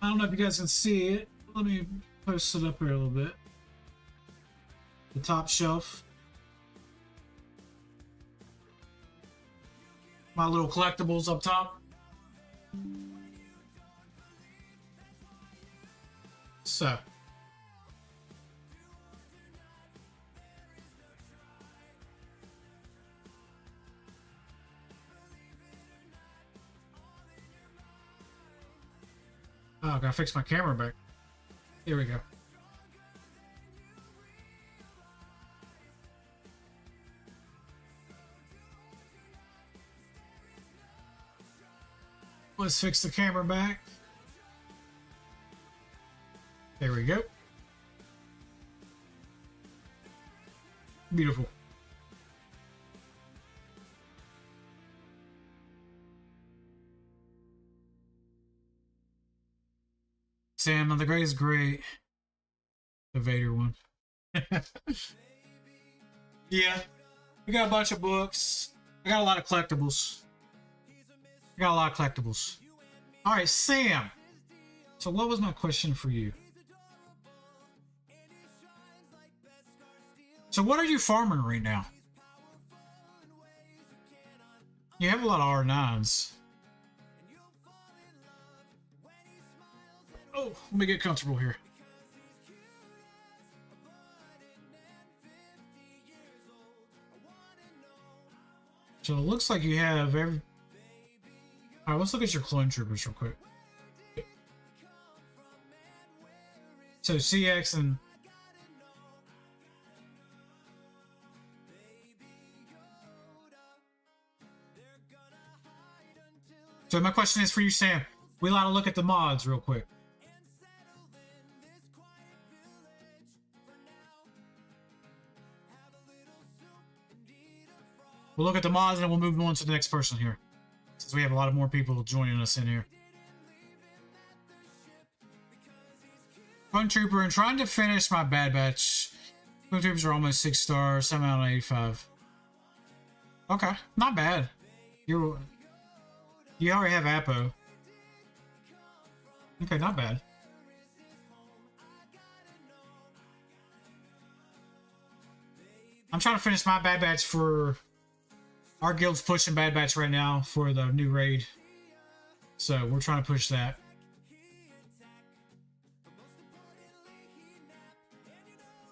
I don't know if you guys can see it. Let me post it up here a little bit. The top shelf. My little collectibles up top. So. Oh, I gotta fix my camera back. Here we go. Let's fix the camera back. There we go. Beautiful. Sam, the gray is great. The Vader one. Yeah. We got a bunch of books. I got a lot of collectibles. Alright, Sam. So what was my question for you? So what are you farming right now? You have a lot of R9s. Oh, let me get comfortable here. So it looks like you have every... Alright, let's look at your clone troopers real quick. So CX and... So my question is for you, Sam. We ought to look at the mods real quick. We'll look at the mods and we'll move on to the next person here, since we have a lot of more people joining us in here. Clone Trooper, and trying to finish my Bad Batch. Clone Troopers are almost 6 stars, 7 out of 85. Okay, not bad. You already have Apo. Okay, not bad. I'm trying to finish my Bad Batch for... Our guild's pushing Bad Batch right now for the new raid. So we're trying to push that.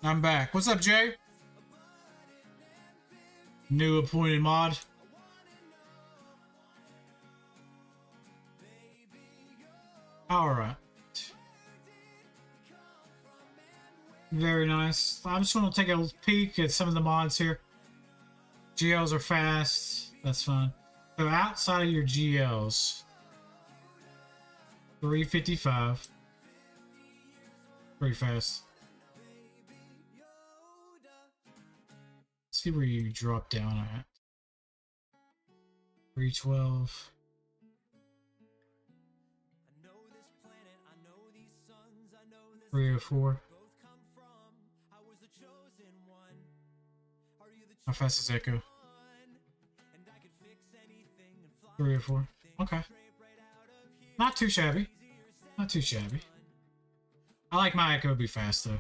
I'm back. What's up, Jay? New appointed mod. Alright. Very nice. I'm just going to take a peek at some of the mods here. GLs are fast. That's fun. So outside of your GLs, 355. Pretty fast. Let's see where you drop down at. 312. Three or four. How fast is Echo? 3 or 4. Okay. Not too shabby. Not too shabby. I like my Echo to be fast though.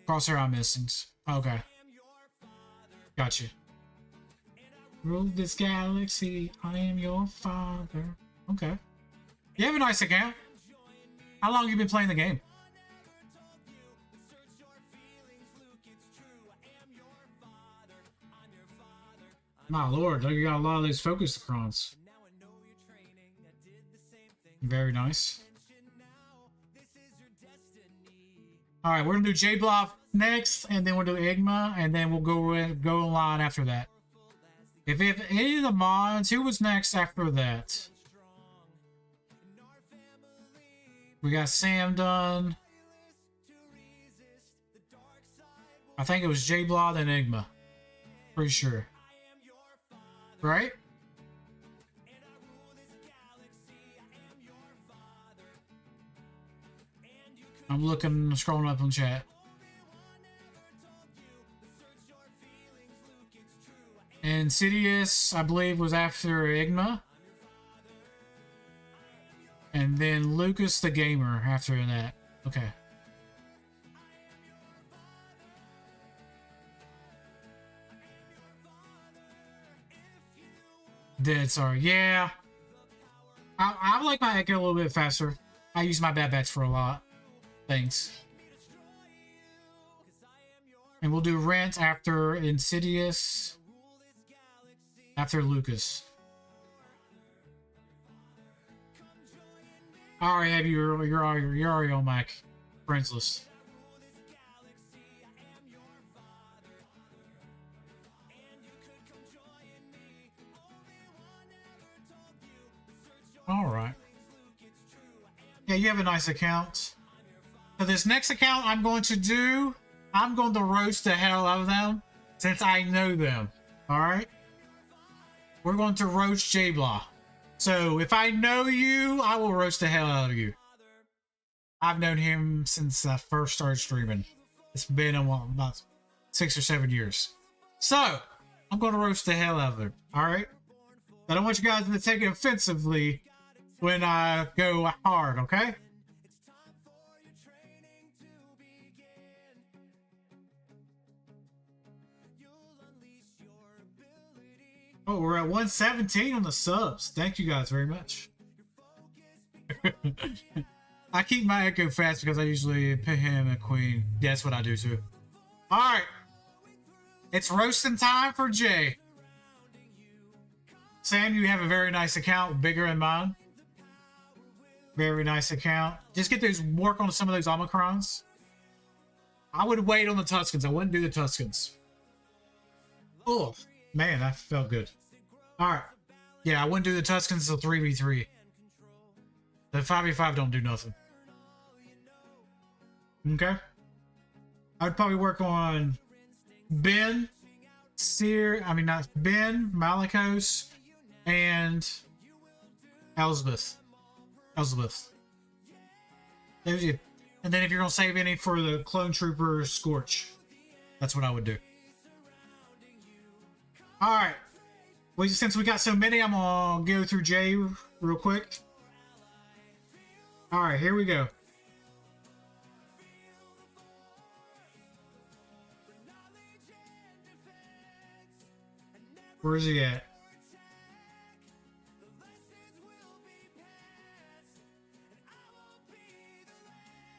Crosshair on missings. Okay. Gotcha. Rule this galaxy. I am your father. Okay. You have a nice account. How long have you been playing the game? My lord, you got a lot of these focus crons. Very nice. Alright, we're gonna do J-Blob next, and then we'll do Igma, and then we'll go in line after that. If any of the mods, who was next after that? We got Sam done. I think it was J Blood and Enigma. Pretty sure. Right? I'm looking, scrolling up on chat. And Sidious, I believe, was after Enigma. And then Lucas the Gamer after that. Okay. Dead, sorry. Yeah. I like my Echo a little bit faster. I use my Bad Batch for a lot. Thanks. And we'll do Rent after Insidious. After Lucas. I already have you're already on my friends list. Alright. Yeah, you have a nice account. So this next account I'm going to roast the hell out of them since I know them. Alright? We're going to roast J-Blah. So if I know you, I will roast the hell out of you. I've known him since I first started streaming. It's been about 6 or 7 years. So I'm going to roast the hell out of him. Alright? I don't want you guys to take it offensively when I go hard, okay? Oh, we're at 117 on the subs. Thank you guys very much. I keep my Echo fast because I usually put him a queen. Yeah, that's what I do too. Alright. It's roasting time for Jay. Sam, you have a very nice account, bigger than mine. Very nice account. Just get those, work on some of those Omicrons. I would wait on the Tuscans. I wouldn't do the Tuscans. Oh, man, that felt good. Alright. Yeah, I wouldn't do the Tuscans until 3v3. The 5v5 don't do nothing. Okay. I would probably work on Ben, not Ben, Malikos, and Elizabeth. And then if you're gonna save any for the Clone Trooper Scorch, that's what I would do. Alright. Well, since we got so many, I'm gonna go through Jay real quick. Alright, here we go. Where is he at?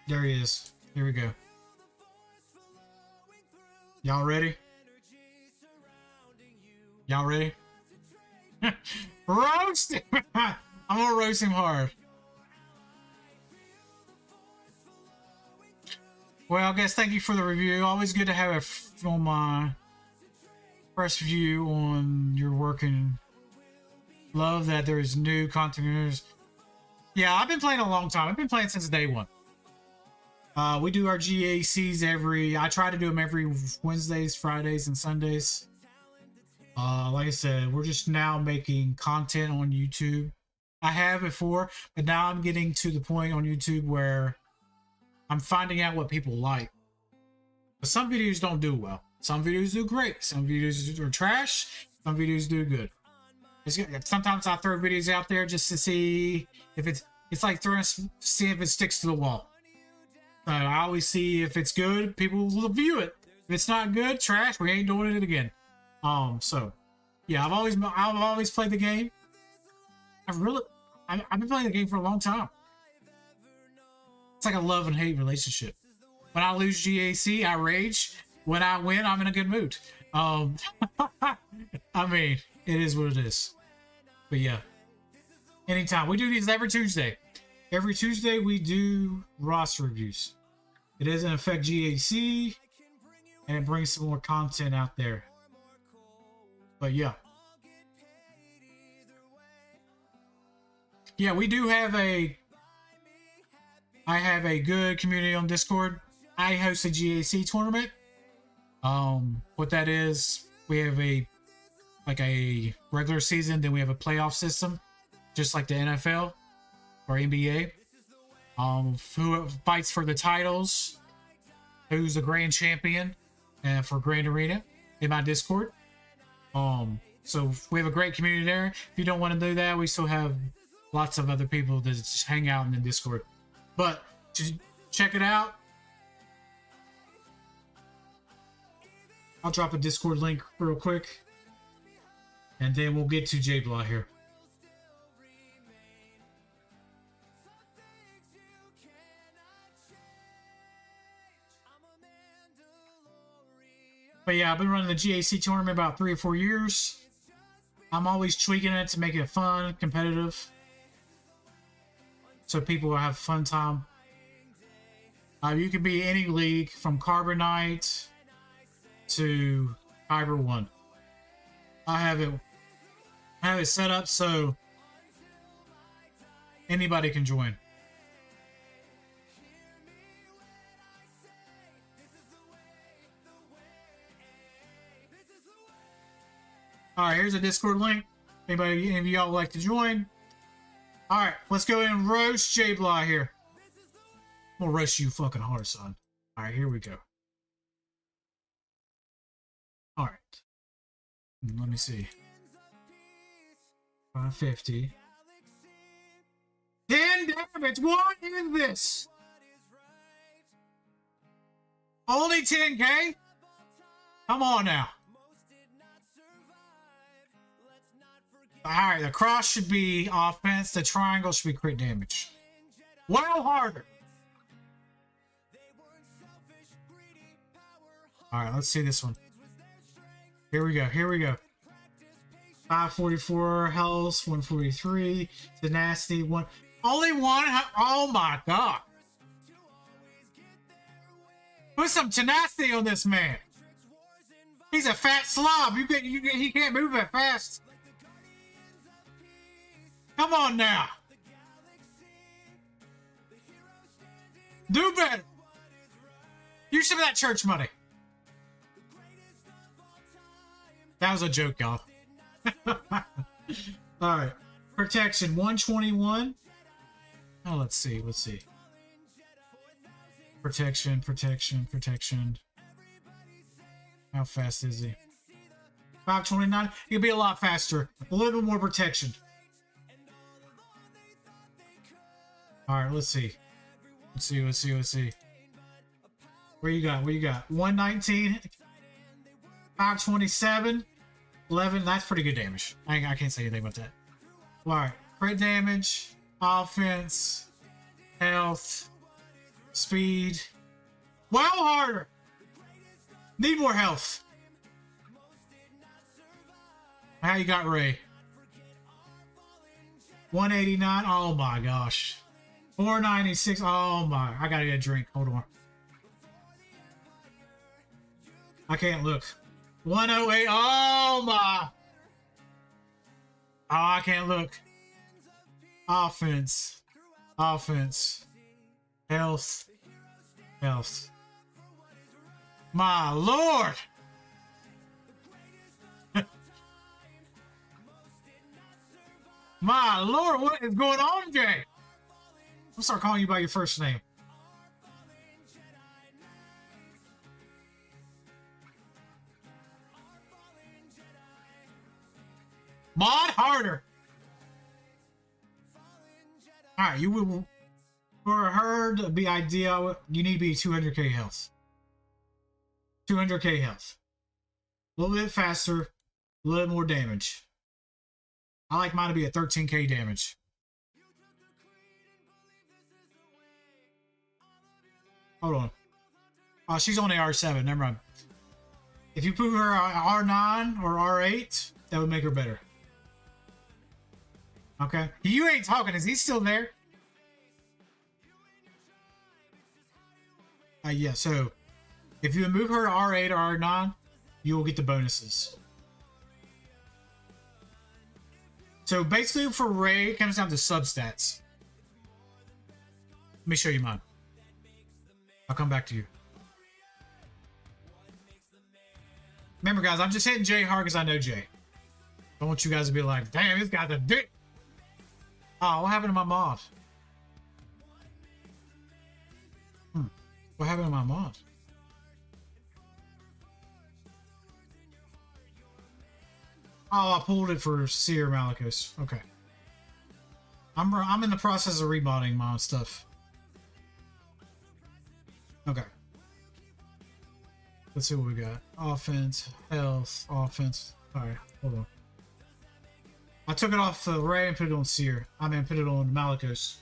There he is. Here we go. Y'all ready? Y'all ready? Roast him! I'm gonna roast him hard. Well, guys, thank you for the review. Always good to have a on my fresh view on your work, and love that there's new content. Yeah, I've been playing a long time. I've been playing since day one. We do our GACs I try to do them every Wednesdays, Fridays, and Sundays. Like I said, we're just now making content on YouTube. I have before, but now I'm getting to the point on YouTube where I'm finding out what people like. But some videos don't do well. Some videos do great. Some videos are trash. Some videos do good. Sometimes I throw videos out there just to see if it's like see if it sticks to the wall. I always see if it's good, people will view it. If it's not good, trash, we ain't doing it again. So yeah, I've always played the game. I've been playing the game for a long time. It's like a love and hate relationship. When I lose GAC, I rage. When I win, I'm in a good mood. I mean, it is what it is. But yeah, anytime. We do these every Tuesday. Every Tuesday we do roster reviews. It doesn't affect GAC, and it brings some more content out there. But yeah, Yeah, we do have I have a good community on Discord. I host a GAC tournament. What that is, we have a regular season, then we have a playoff system, just like the NFL or NBA. Who fights for the titles, who's the grand champion, and for Grand Arena in my Discord. So we have a great community there. If you don't want to do that, we still have lots of other people that just hang out in the Discord. But to check it out, I'll drop a Discord link real quick, and then we'll get to JBlaw here. But yeah, I've been running the GAC tournament about 3 or 4 years. I'm always tweaking it to make it fun, competitive, so people will have a fun time. You can be any league from Carbonite to Kyber 1. I have it set up so anybody can join. All right, here's a Discord link. Any of y'all would like to join? All right, let's go and roast JBlaw here. I'm gonna roast you fucking hard, son. All right, here we go. All right, let me see. 550. 10 damage. What is this? Only 10k? Come on now. Alright, the cross should be offense, the triangle should be crit damage. Well harder. Alright, let's see this one. Here we go, here we go. 544 health, 143, tenacity, one. Only one? Oh my god. Put some tenacity on this man. He's a fat slob. He can't move that fast. Come on now. Do better. Use some of that church money. That was a joke, y'all. Alright. Protection 121. Oh, let's see. Let's see. Protection, protection, protection. How fast is he? 529. He'll be a lot faster. A little bit more protection. Alright, let's see. Let's see, let's see, let's see. Where you got? What you got? 119. 527. 11. That's pretty good damage. I can't say anything about that. Alright. Crit damage. Offense. Health. Speed. Wow, harder. Need more health. How you got Ray? 189. Oh my gosh. 496. Oh my. I gotta get a drink. Hold on. I can't look. 108. Oh my. Oh, I can't look. Offense. Offense. Health. Health. My lord. My lord, what is going on, Jay? I'll start calling you by your first name. Mod harder. Alright, you will. For her to be ideal, you need to be 200k health. 200k health. A little bit faster, a little more damage. I like mine to be at 13k damage. Hold on. Oh, she's only R7. Never mind. If you put her R9 or R8, that would make her better. Okay. You ain't talking. Is he still there? Yeah, so if you move her to R8 or R9, you will get the bonuses. So basically for Rey, it comes down to substats. Let me show you mine. I'll come back to you. Remember, guys, I'm just hitting Jay hard because I know Jay. I want you guys to be like, damn, this guy's a dick. Oh, what happened to my mod? What happened to my mod? Oh, I pulled it for Seer Malicos. Okay. I'm in the process of remodding my stuff. Okay. Let's see what we got. Offense, health, offense. Alright, hold on. I took it off the Rey and put it on Seer. I mean, put it on Malicos.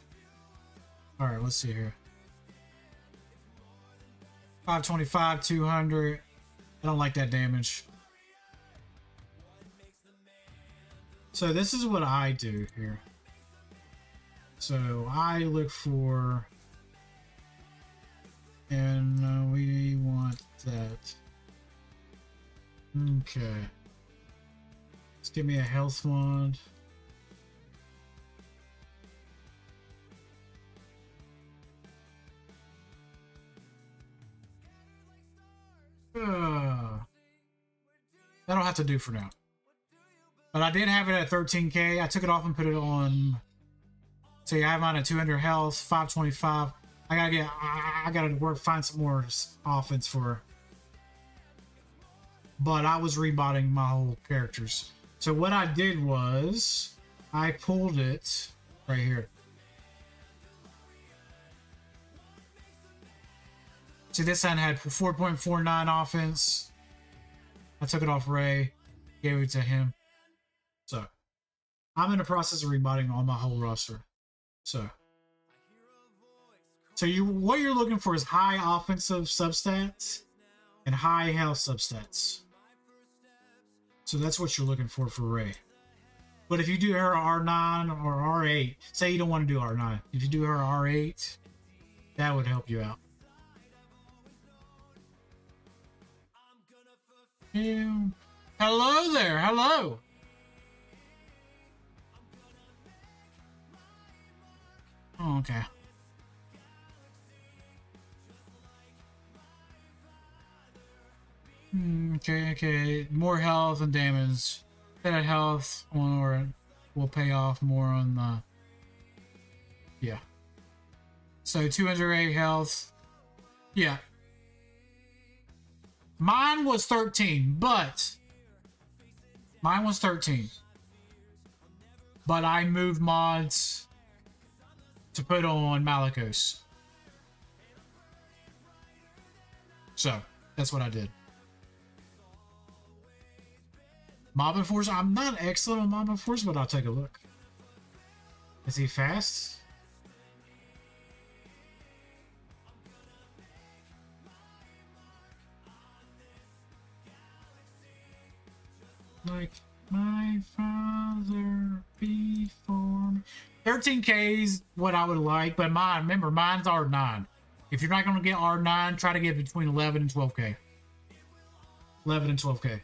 Alright, let's see here. 525, 200. I don't like that damage. So this is what I do here. So I look for, and we want that. Okay. Let's give me a health wand. That'll have to do for now. But I did have it at 13k. I took it off and put it on. So yeah, I have mine at 200 health, 525. I gotta find some more offense for her. But I was rebotting my whole characters. So what I did was I pulled it right here. See, this one had 4.49 offense. I took it off Rey, gave it to him. So I'm in the process of rebotting on my whole roster. So what you're looking for is high offensive substats and high health substats. So that's what you're looking for Rey. But if you do her R9 or R8, say you don't want to do R9, if you do her R8, that would help you out. Yeah. Hello there, hello. Oh, okay. Okay. More health and damage. That health or will pay off more on the. Yeah. So 208 health. Yeah. Mine was 13, but I moved mods to put on Malicos. So that's what I did. Mob Enforcer. I'm not excellent on Mob Enforcer, but I'll take a look. Is he fast? Like my father before me. 13k is what I would like, but remember, mine's R9. If you're not going to get R9, try to get between 11 and 12k. 11 and 12k.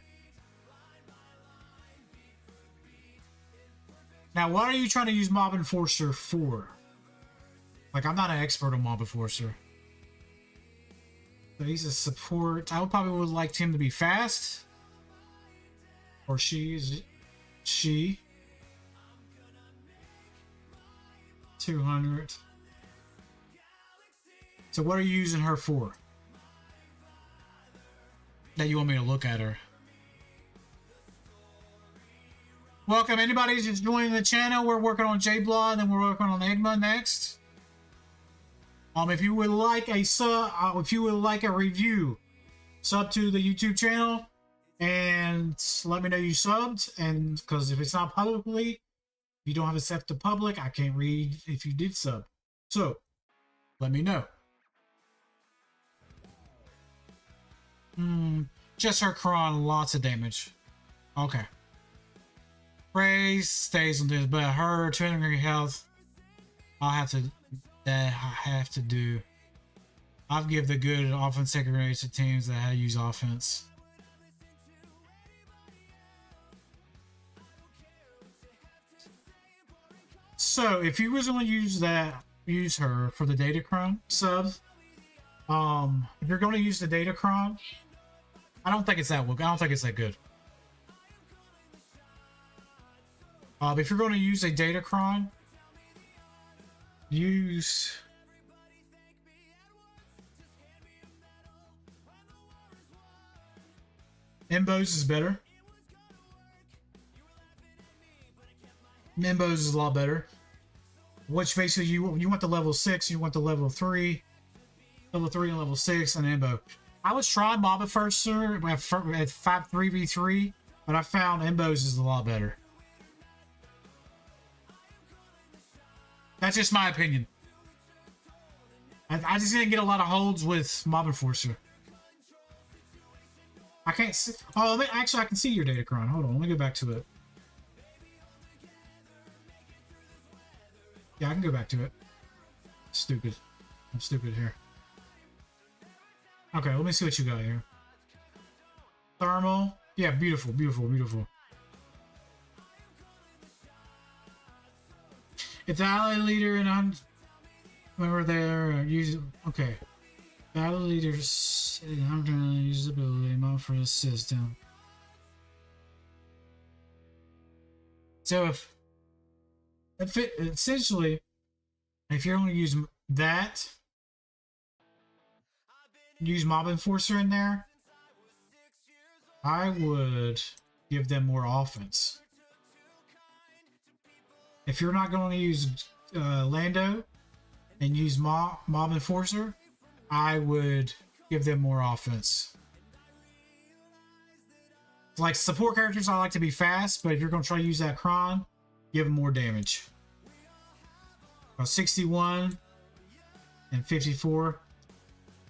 Now, what are you trying to use Mob Enforcer for? Like, I'm not an expert on Mob Enforcer. So he's a support. I probably would like him to be fast. Or she. 200. So what are you using her for? That you want me to look at her? Welcome, anybody who's just joining the channel. We're working on J-Blood, and then we're working on Enigma next. If you would like a review, sub to the YouTube channel and let me know you subbed. And because if it's not publicly, if you don't have it set to public, I can't read if you did sub. So let me know. Just her Kron, lots of damage. Okay. Rey stays on this, but her 200 health, I'll have to do. I'll give the good offense secondary to teams that use offense. So if you was going to use her for the Datacron sub, if you're going to use the Datacron, I don't think it's that good. If you're going to use a Datacron, use Mbos is better. Mbos is a lot better. Which basically you want the level 6, you want the level 3 and level 6 and Mbo. I was trying Mob Enforcer at 3v3, but I found Mbos is a lot better. That's just my opinion. I just didn't get a lot of holds with Mob Enforcer. I can't see. Oh, actually, I can see your Datacron. Hold on, let me go back to it. Yeah, I can go back to it. Stupid. I'm stupid here. Okay, let me see what you got here. Thermal. Yeah, beautiful, beautiful, beautiful. If the ally leader and remember there, use okay. Battle leaders, I'm trying to use the ability mode for the system. So if it essentially, if you're going to use that, use Mob Enforcer in there, I would give them more offense. If you're not going to use Lando and use Mob Enforcer, I would give them more offense. Like support characters, I like to be fast, but if you're going to try to use that Kron, give them more damage. 61 and 54.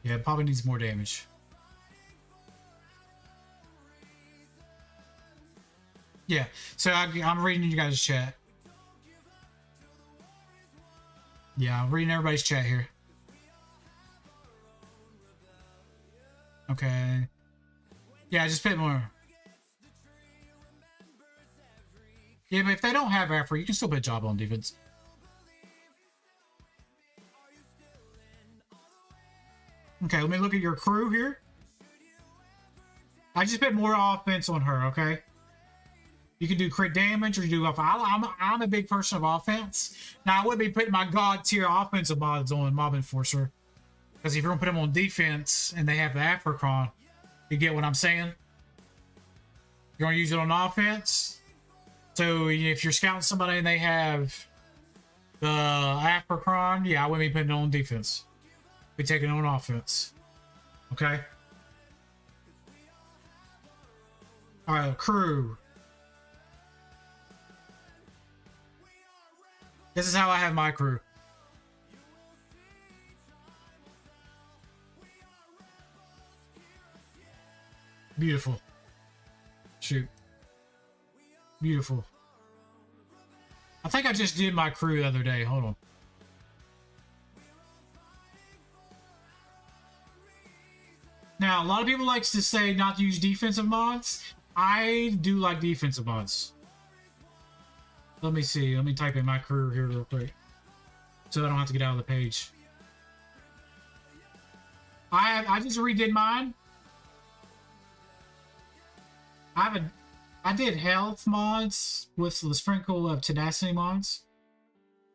Yeah, it probably needs more damage. Yeah, so I'm reading you guys' chat. Yeah, I'm reading everybody's chat here. Okay. Yeah, just put more. Yeah, but if they don't have Afro, you can still put Job on defense. Okay, let me look at your crew here. I just put more offense on her, okay? You can do crit damage or you do I'm a big person of offense. Now, I wouldn't be putting my god tier offensive mods on Mob Enforcer. Because if you're going to put them on defense and they have the Africron, you get what I'm saying? You're going to use it on offense. So if you're scouting somebody and they have the Africron, yeah, I wouldn't be putting it on defense. Be taking it on offense. Okay? Alright, crew. This is how I have my crew. Beautiful. Shoot. Beautiful. I think I just did my crew the other day. Hold on. Now, a lot of people likes to say not to use defensive mods. I do like defensive mods. Let me see. Let me type in my crew here real quick, so I don't have to get out of the page. I just redid mine. I did health mods with the sprinkle of tenacity mods.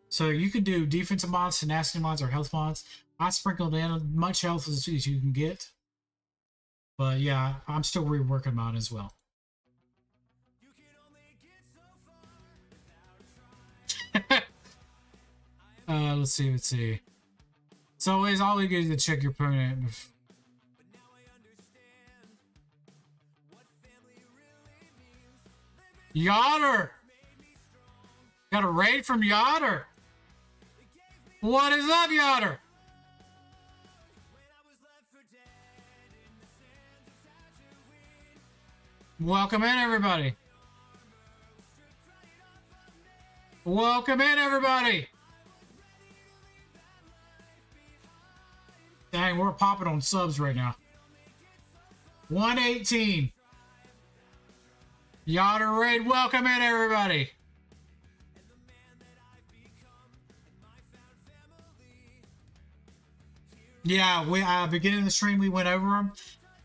So you can do defensive mods, tenacity mods, or health mods. I sprinkled in as much health as you can get. But yeah, I'm still reworking mine as well. Let's see. So it's always good to check your opponent. Yoder! Got a raid from Yoder! What is up, Yoder? Welcome in, everybody. Welcome in, everybody. Dang, we're popping on subs right now. 118. Yoder raid, welcome in, everybody. Yeah, we beginning of the stream we went over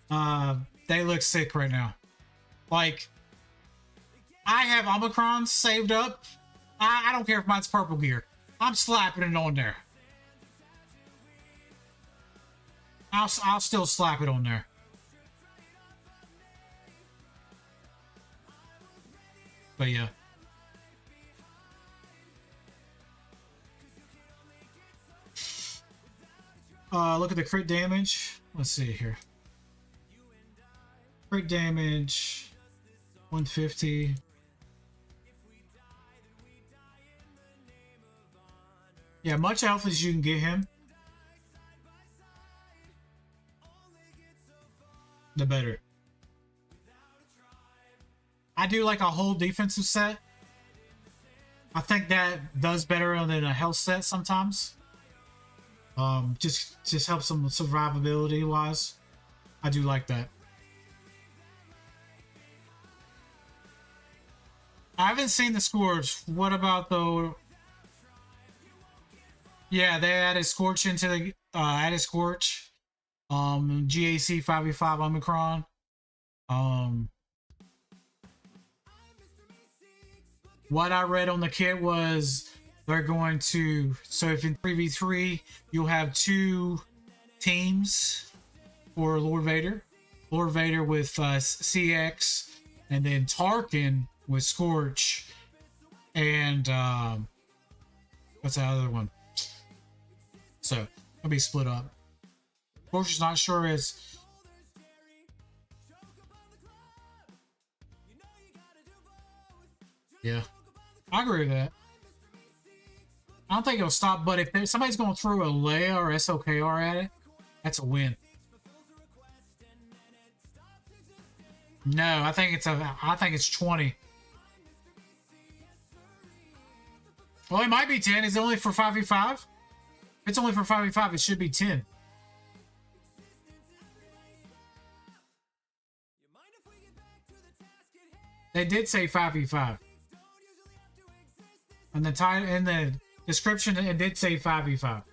them. They look sick right now. Like, I have Omicron saved up. I don't care if mine's purple gear. I'm slapping it on there. I'll still slap it on there. But yeah. Look at the crit damage. Let's see here. Crit damage 150. Yeah, much health as you can get him, the better. I do like a whole defensive set. I think that does better than a health set sometimes. Just helps them survivability wise. I do like that. I haven't seen the scores. What about the? Yeah, they added Scorch into the added Scorch. GAC 5v5 Omicron. What I read on the kit was they're going to, so if in 3v3 you'll have 2 teams for Lord Vader. Lord Vader with CX, and then Tarkin with Scorch, and what's that other one? So it'll be split up. Scorch is not sure as yeah. I agree with that. I don't think it'll stop, but if somebody's going to throw a Leia or SOKR at it, that's a win. No, I think it's 20. Well, it might be 10. Is it only for 5v5? If it's only for 5v5, it should be 10. They did say 5v5. And the title in the description, it did say 5v5.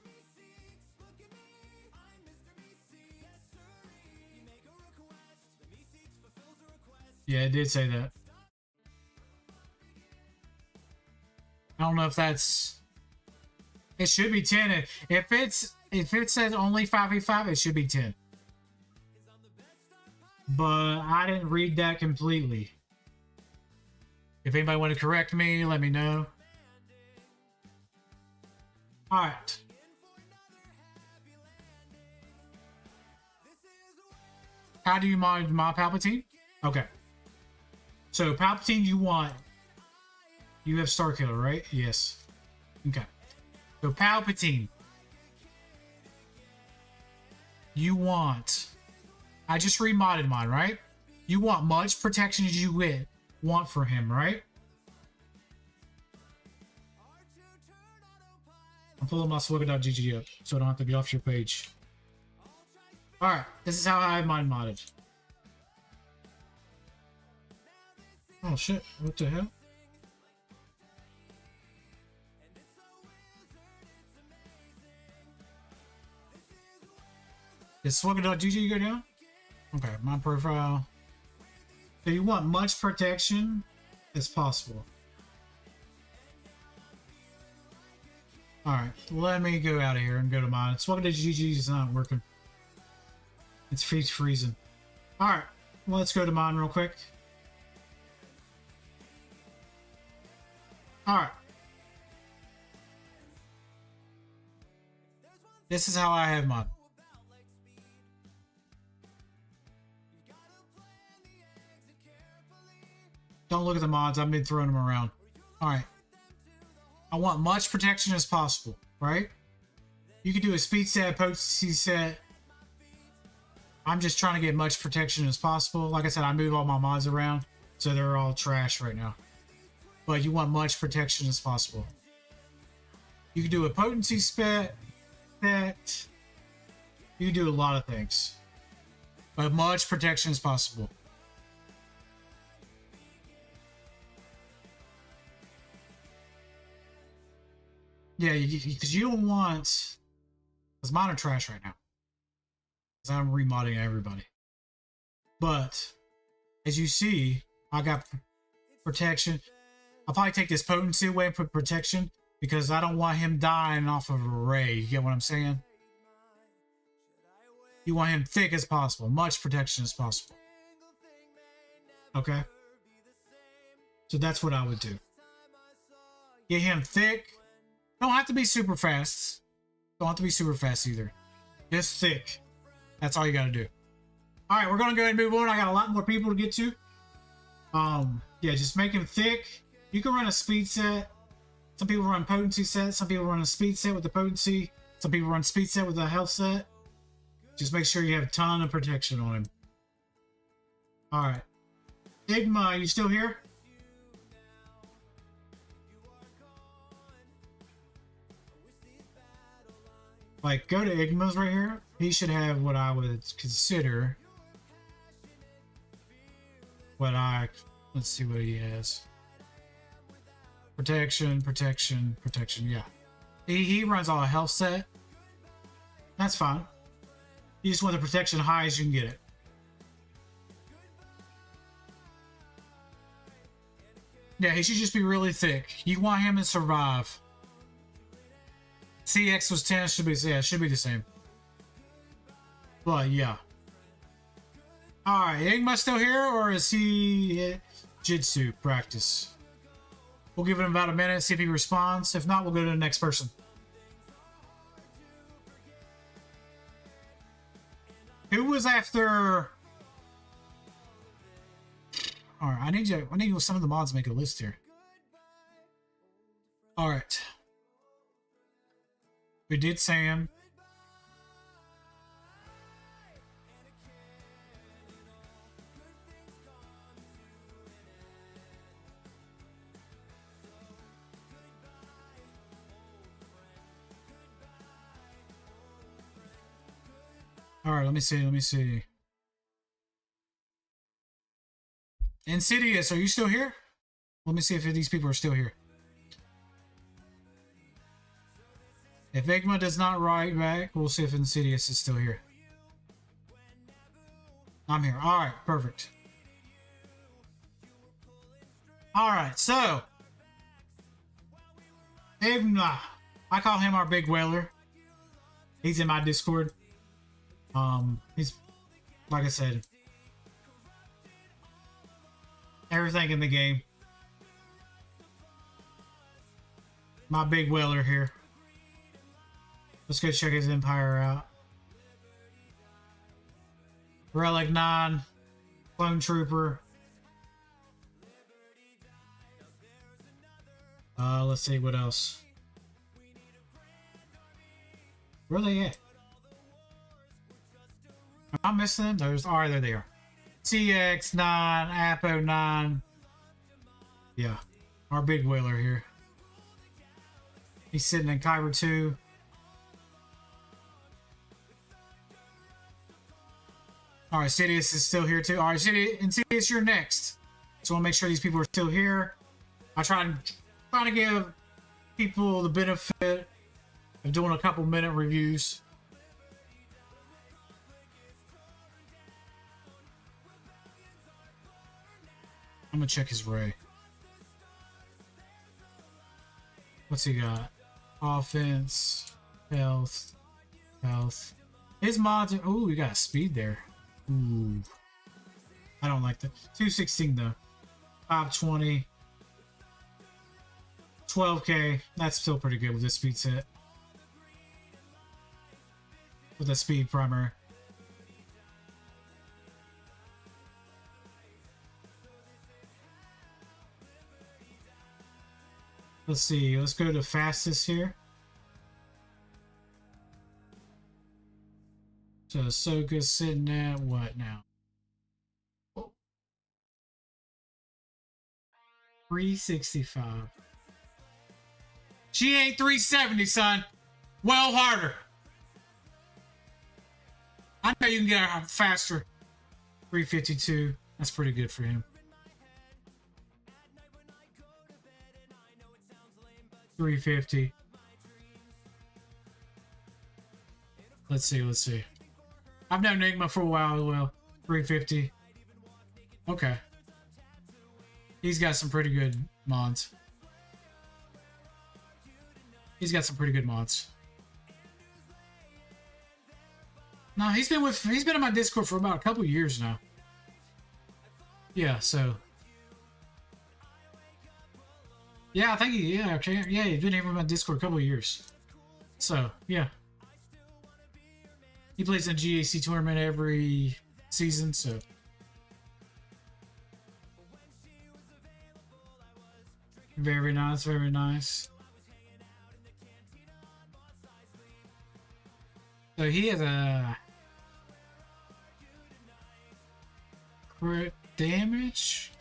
Yeah, it did say that. I don't know if that's. It should be 10. If it says only 5v5, it should be 10. But I didn't read that completely. If anybody want to correct me, let me know. All right. How do you mod Palpatine? Okay. So Palpatine, you have Starkiller, right? Yes. Okay. So Palpatine, you want. I just remodded mine, right? You want much protection as you want for him, right? I'm pulling my SWGoH up, so I don't have to get off your page. Alright, this is how I have mine modded. Oh shit, what the hell? Did SWGoH go down? Okay, my profile. So you want much protection as possible. Alright, let me go out of here and go to mine. SWGoH is not working. It's freezing. Alright, well, let's go to mine real quick. Alright. This is how I have mine. Don't look at the mods. I've been throwing them around. Alright. I want much protection as possible, right? You can do a speed set, potency set. I'm just trying to get much protection as possible. Like I said, I move all my mods around, so they're all trash right now. But you want much protection as possible. You can do a potency set. You can do a lot of things. But much protection as possible. Yeah, because you don't want... Because mine are trash right now. because I'm remodding everybody. But as you see, I got protection. I'll probably take this potency away and put protection because I don't want him dying off of a ray. You get what I'm saying? You want him thick as possible, much protection as possible. Okay? So that's what I would do. Get him thick. Don't have to be super fast. Don't have to be super fast either. Just thick. That's all you gotta do. Alright, we're gonna go ahead and move on. I got a lot more people to get to. Yeah, just make him thick. You can run a speed set. Some people run potency set. Some people run a speed set with the potency. Some people run speed set with a health set. Just make sure you have a ton of protection on him. Alright. Igma, you still here? Like, go to Igma's right here. He should have what I would consider let's see what he has. Protection, protection, protection, yeah. He runs all a health set. That's fine. You just want the protection high as you can get it. Yeah, he should just be really thick. You want him to survive. CX was 10, should be, yeah, it should be the same. But yeah. Alright, Igma still here, or is he Jitsu practice? We'll give him about a minute, see if he responds. If not, we'll go to the next person. Who was after? Alright, I need some of the mods to make a list here. Alright. We did Sam. Alright, let me see. Insidious, are you still here? Let me see if these people are still here. If Igma does not write back, we'll see if Insidious is still here. I'm here. Alright, perfect. Alright, so Igma, I call him our big whaler. He's in my Discord. He's, like I said, everything in the game. My big whaler here. Let's go check his empire out. Relic 9, Clone Trooper. Let's see what else. Where are they at? Am I missing them? There's, alright, there they are. CX 9, Apo 9. Yeah, our big whaler here. He's sitting in Kyber 2. Alright, Sidious is still here too. Alright, Sidious, you're next. So I want to make sure these people are still here. I try to give people the benefit of doing a couple minute reviews. I'm gonna check his Ray. What's he got? Offense, health. His mods are, ooh, we got a speed there. Ooh. I don't like that. 216 though. 520. 12k. That's still pretty good with this speed set. With a speed primary. Let's see. Let's go to fastest here. So Ahsoka's sitting at what now? 365. She ain't 370, son. Well harder. I know you can get her faster. 352. That's pretty good for him. 350. Let's see. I've known Enigma for a while as well. 350. Okay. He's got some pretty good mods. He's got some pretty good mods. No, he's been in my Discord for about a couple years now. Yeah, so. Yeah, I think he's been here in my Discord a couple of years. So, yeah. He plays in a GAC tournament every season, so. Very nice, very nice. So he has a crit damage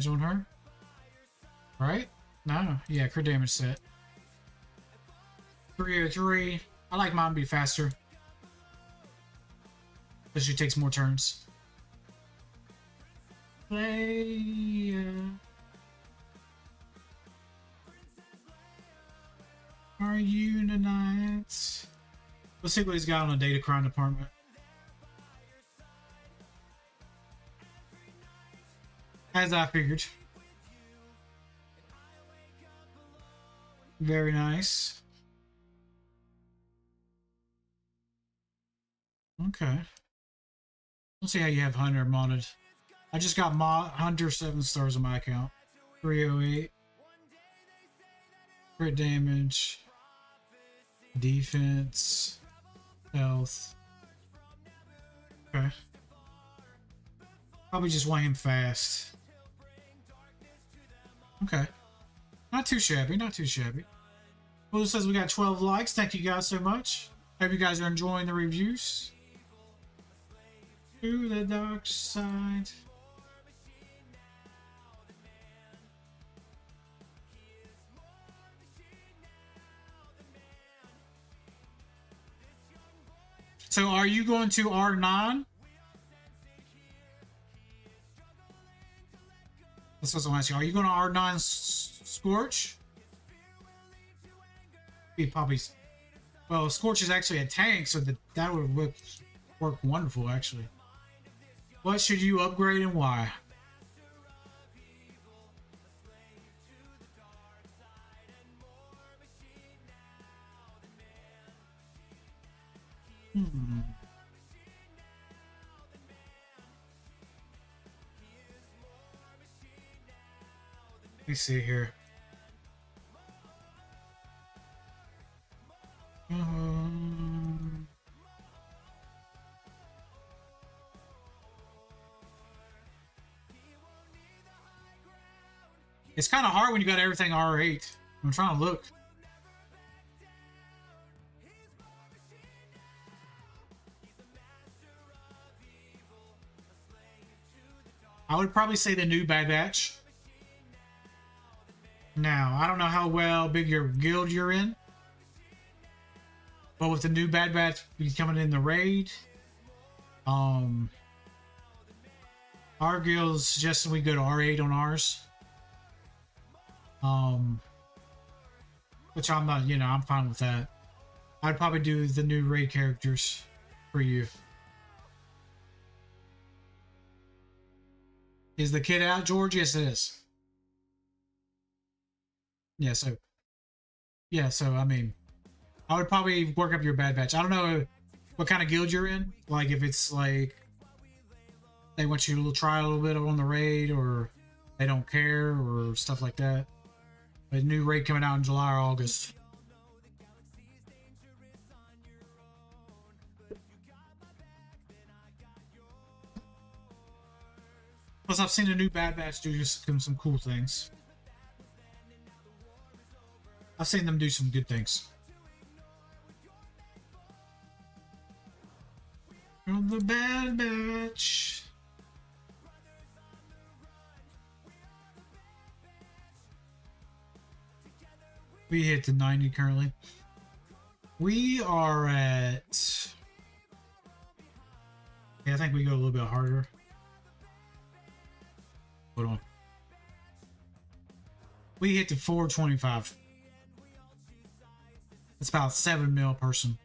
on her, right? No, yeah, crit damage set. 303. I like mine to be faster, because she takes more turns. Play. Are you tonight? Let's see what he's got on the data crime department. As I figured. Very nice. Okay. Let's see how you have Hunter modded. I just got Hunter 7 stars on my account. 308. Crit damage. Defense. Health. Okay. Probably just want him fast. Okay. Not too shabby, not too shabby. Well, it says we got 12 likes. Thank you guys so much. Hope you guys are enjoying the reviews. To the dark side. So are you going to R9? That's what I'm asking. Are you going to R9 Scorch? He probably... Well, Scorch is actually a tank, so that would work wonderful, actually. What should you upgrade and why? Let me see here. It's kind of hard when you got everything R8. I'm trying to look. I would probably say the new Bad Batch. Now, I don't know how big your guild you're in. But with the new Bad Batch coming in the raid, our guild suggested we go to R8 on ours. Which I'm not, I'm fine with that. I'd probably do the new raid characters for you. Is the kid out, George? Yes, it is. Yeah, so I mean, I would probably work up your Bad Batch. I don't know what kind of guild you're in. Like, if it's like they want you to try a little bit on the raid, or they don't care, or stuff like that. A new raid coming out in July or August. Plus, I've seen a new Bad Batch do some cool things. I've seen them do some good things. From the Bad Batch. We hit the 90 currently. We are at... Yeah, I think we go a little bit harder. Hold on. We hit the 425. That's about 7 mil a person.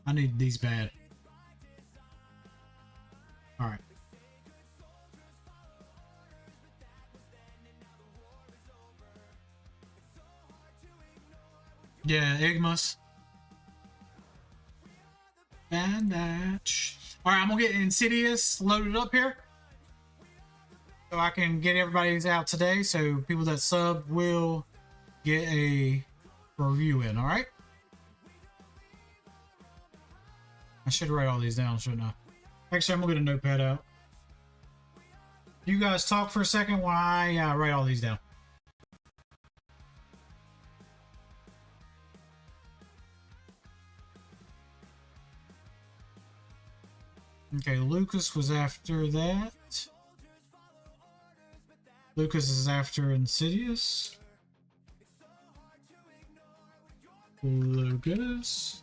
I need these bad. All right. Yeah, Igmas. Bad Batch. All right, I'm gonna get Insidious loaded up here, so I can get everybody's out today. So people that sub will get a review in. All right. I should write all these down, shouldn't I? Actually, I'm gonna get a notepad out. You guys talk for a second while I write all these down. Okay, Lucas was after that. Lucas is after Insidious. Lucas.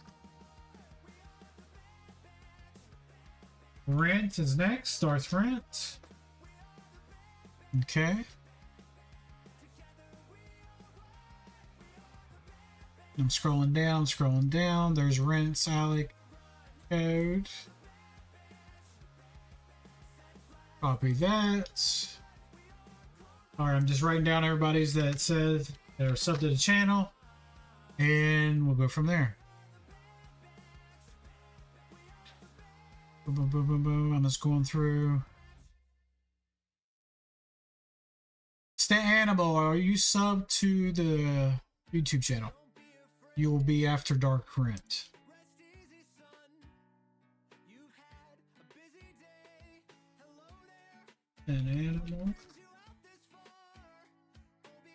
Rent is next. Darth Rent. Okay. I'm scrolling down. There's Rent's Alec code. Copy that. Alright, I'm just writing down everybody's that said they're subbed to the channel. And we'll go from there. Boom, boom, boom, boom, boom. I'm just going through. Stay Animal, are you subbed to the YouTube channel? You will be after Dark Rent. An Animal.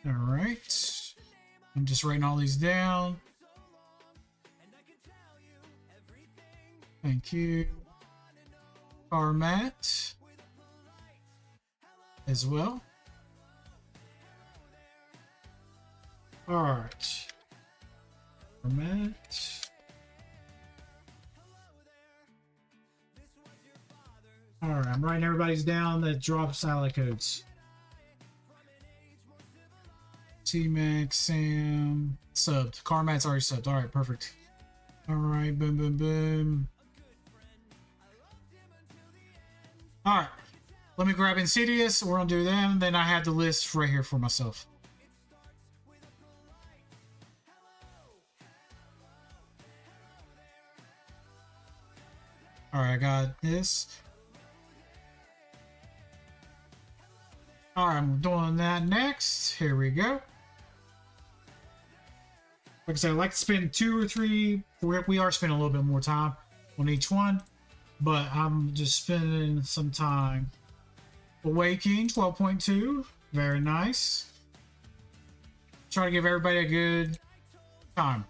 Alright. I'm just writing all these down. Thank you. Carmat as well. Alright. Carmat. Alright, I'm writing everybody's down that drops salad codes. T-Max, Sam, subbed. Carmat's already subbed. Alright, perfect. Alright, boom, boom, boom. Alright, let me grab Insidious. We're gonna do them. Then I have the list right here for myself. Alright, I got this. Alright, I'm doing that next. Here we go. Like I said, I like to spend 2 or 3. We are spending a little bit more time on each one. But I'm just spending some time. Awakening 12.2. Very nice. Try to give everybody a good time.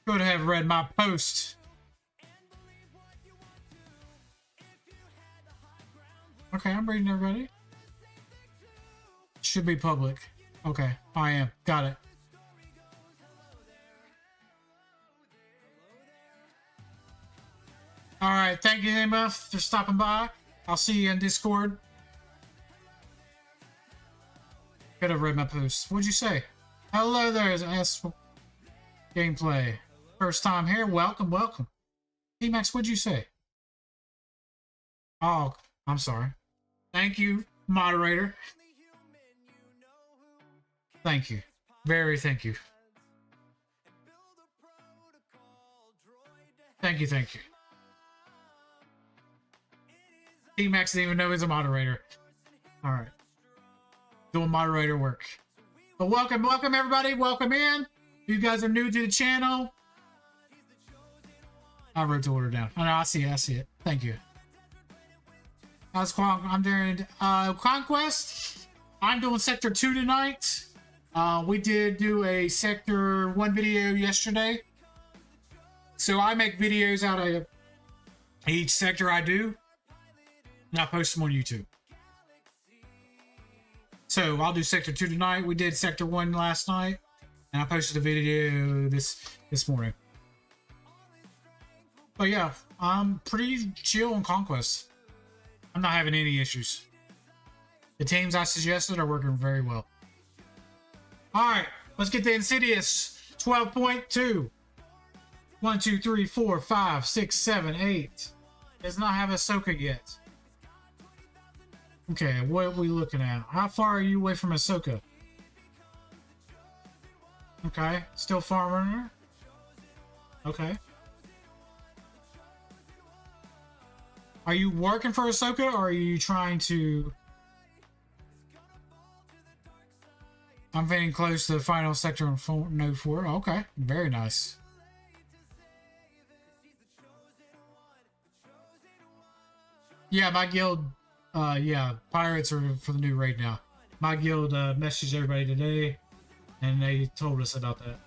Could have read my post. Okay, I'm reading everybody. Should be public. Okay, I am. Got it. Alright, thank you, Emma, for stopping by. I'll see you in Discord. Could have read my post. What'd you say? Hello there, S Gameplay. First time here. Welcome, welcome. T-Max, what'd you say? Oh, I'm sorry. Thank you, moderator. Thank you. Very thank you. Thank you, thank you. T-Max didn't even know he's a moderator. Alright. Doing moderator work. But welcome, welcome everybody. Welcome in. You guys are new to the channel. I wrote the order down. Oh, no, I see it. I see it. Thank you. I'm doing Conquest. I'm doing Sector 2 tonight. We did do a Sector 1 video yesterday. So I make videos out of each sector I do. And I post them on YouTube. So I'll do Sector 2 tonight. We did Sector 1 last night. And I posted a video this morning. But yeah, I'm pretty chill on Conquest. I'm not having any issues. The teams I suggested are working very well. Alright, let's get to Insidious 12.2. 1, 2, 3, 4, 5, 6, 7, 8. Does not have Ahsoka yet. Okay, what are we looking at? How far are you away from Ahsoka? Okay, still farming her. Okay. Are you working for Ahsoka, or are you trying to... I'm getting close to the final sector on Node 4. Okay, very nice. Yeah, my guild... yeah, pirates are for the new raid now. My guild messaged everybody today, and they told us about that.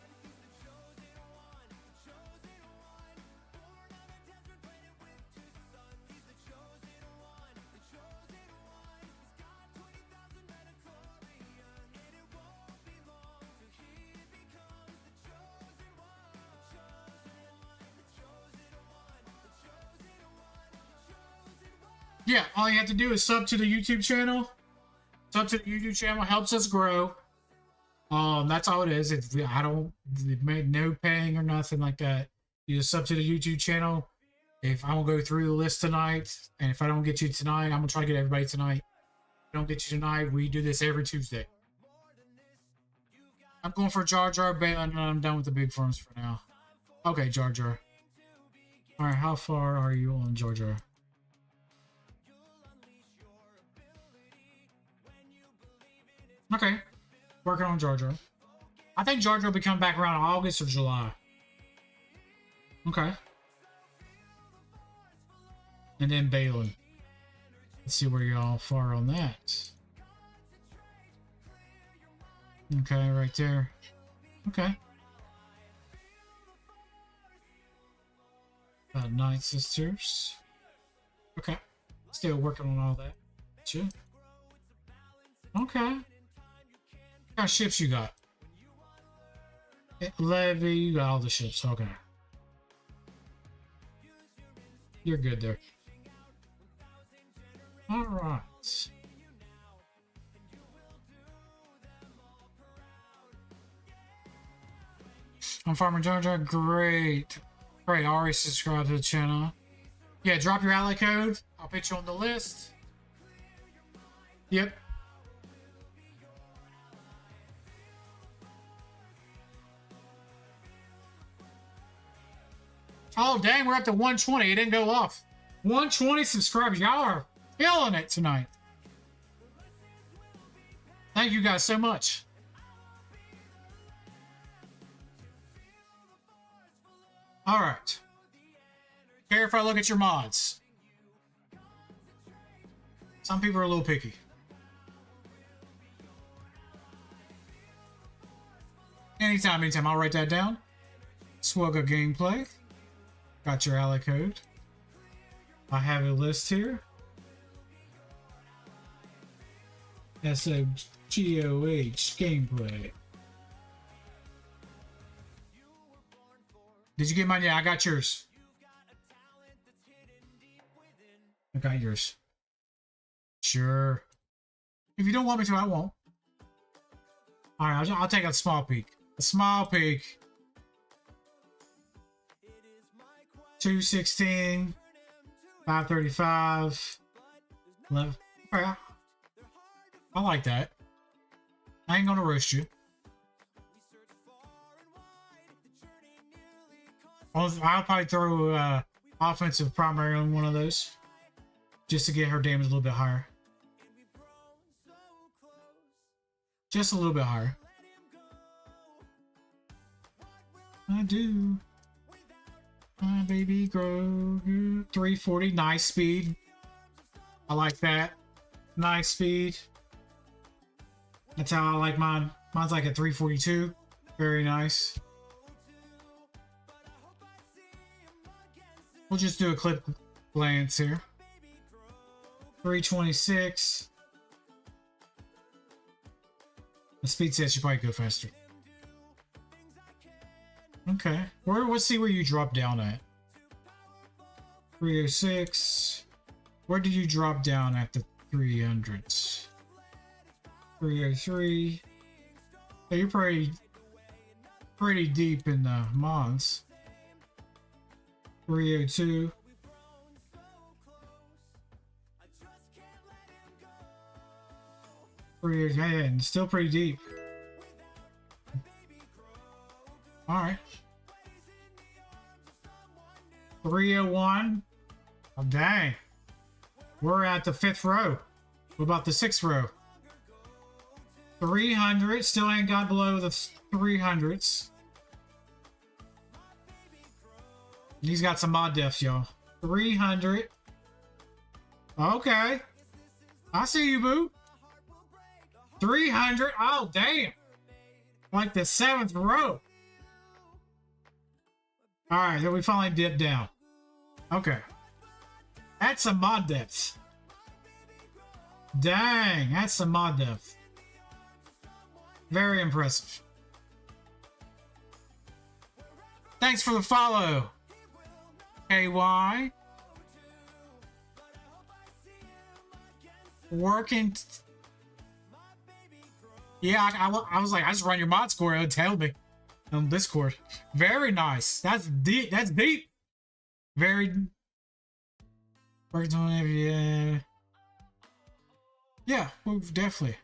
Yeah, all you have to do is sub to the YouTube channel. Sub to the YouTube channel helps us grow. That's all it is. I don't make no paying or nothing like that. You just sub to the YouTube channel. If I don't go through the list tonight, and if I don't get you tonight, I'm gonna try to get everybody tonight. If I don't get you tonight, we do this every Tuesday. I'm going for Jar Jar, and I'm done with the big farms for now. Okay, Jar Jar. All right, how far are you on Jar Jar? Okay, working on Jar Jar. I think Jar Jar will be coming back around August or July. Okay. And then Balin. Let's see where y'all far on that. Okay, right there. Okay. Night Sisters. Okay. Still working on all that. Sure. Okay. What kind of ships you got? Levy, you got all the ships. Okay. You're good there. Alright. I'm Farmer Jar Jar. Great. Great. Already subscribe to the channel. Yeah, drop your ally code. I'll put you on the list. Yep. Oh, dang, we're up to 120. It didn't go off. 120 subscribers. Y'all are killing it tonight. Thank you guys so much. All right. Care if I look at your mods. Some people are a little picky. Anytime. I'll write that down. SWGoH gameplay. Got your ally code. I have a list here. SWGoH gameplay. Did you get mine? Yeah, I got yours. I got yours. Sure. If you don't want me to, I won't. Alright, I'll take a small peek. A small peek. 216, 535, 11. Okay. I like that. I ain't gonna roast you. I'll probably throw offensive primary on one of those just to get her damage a little bit higher. Just a little bit higher. I do. My baby grow. 340. Nice speed. I like that. Nice speed. That's how I like mine. Mine's like a 342. Very nice. We'll just do a quick glance here. 326. The speed set should probably go faster. Okay. Let's see where you drop down at. 306. Where did you drop down at the 300s? 303. So you're pretty deep in the mods. 302. And still pretty deep. All right. 301. Oh, dang. We're at the 5th row. What about the 6th row? 300. Still ain't got below the 300s. He's got some mod defs, y'all. 300. Okay. I see you, boo. 300. Oh, damn. Like the 7th row. Alright, then we finally dipped down. Okay. That's some mod depth. Dang, that's some mod depth. Very impressive. Thanks for the follow. KY. Working. Yeah, I was like, I just run your mod score. It would tell me on Discord. Very nice. That's deep. That's deep. Very. Working on every. Yeah, well, definitely.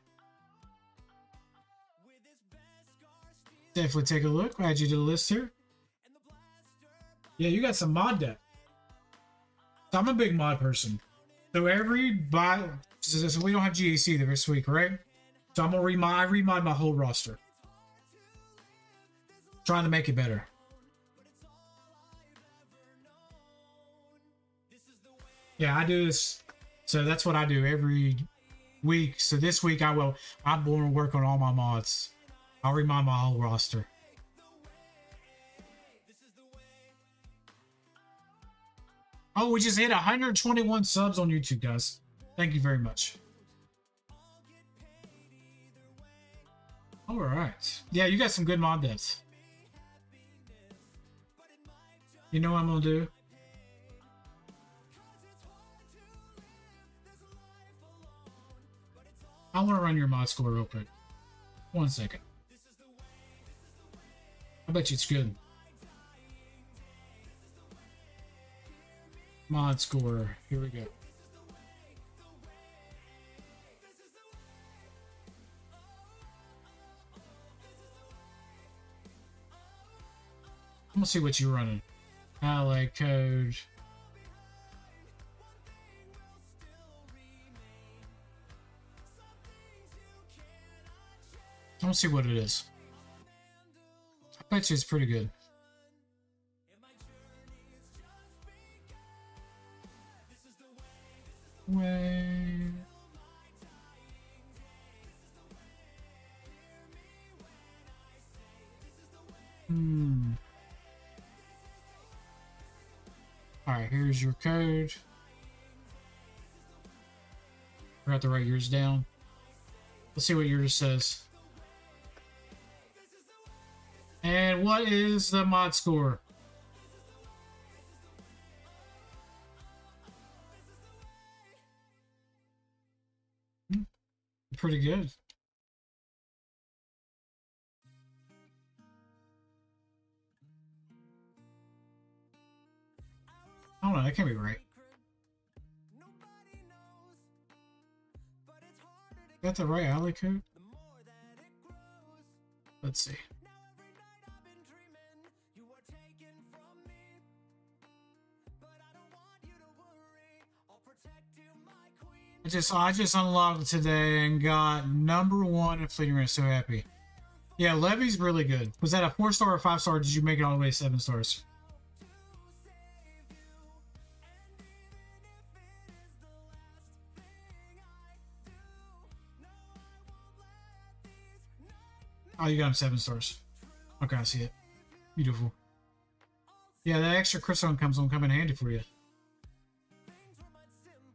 Definitely take a look. Add you to the list here. Yeah, you got some mod depth. So I'm a big mod person. So so we don't have GAC this week, right? So I'm gonna remod my whole roster. Trying to make it better. Yeah, I do this. So that's what I do every week. So this week I'm going to work on all my mods. I'll remod my whole roster. Oh, we just hit 121 subs on YouTube, guys. Thank you very much. All right. Yeah, you got some good mod devs. You know what I'm going to do? I want to run your mod score real quick. 1 second. I bet you it's good. Mod score. Here we go. I'm gonna see what you're running. Ally code. I'm gonna see what it is. I bet you it's pretty good. Wait. Alright, here's your code. Forgot to write yours down. Let's see what yours says. And what is the mod score? Pretty good. I don't know, that can't be right. Got the right alley code? Let's see. I just unlocked it today and got #1 in Fleeting Ring. So happy. Yeah, Levy's really good. Was that a 4-star or 5-star? Did you make it all the way to 7 stars? Oh, you got him 7 stars. Okay, I see it. Beautiful. Yeah, that extra crystal comes in handy for you.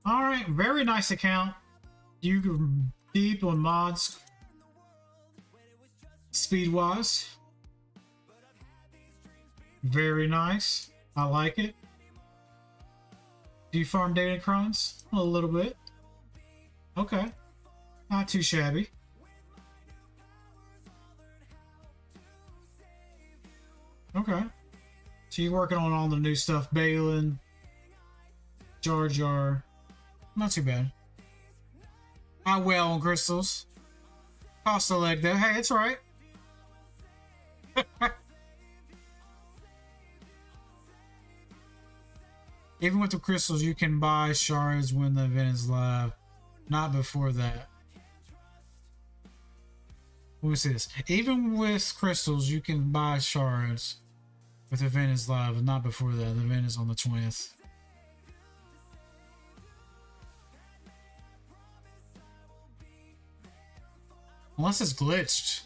All right, very nice account. You go deep on mods, speed-wise. Very nice. I like it. Do you farm Datacrons? A little bit. Okay. Not too shabby. Okay. So you're working on all the new stuff. Balin, Jar Jar. Not too bad. I well on crystals. Cost a leg though. Hey, it's alright. Even with the crystals, you can buy shards when the event is live. Not before that. Let me see this. Even with crystals, you can buy shards with the event is live, not before that. The event is on the 20th. Unless it's glitched.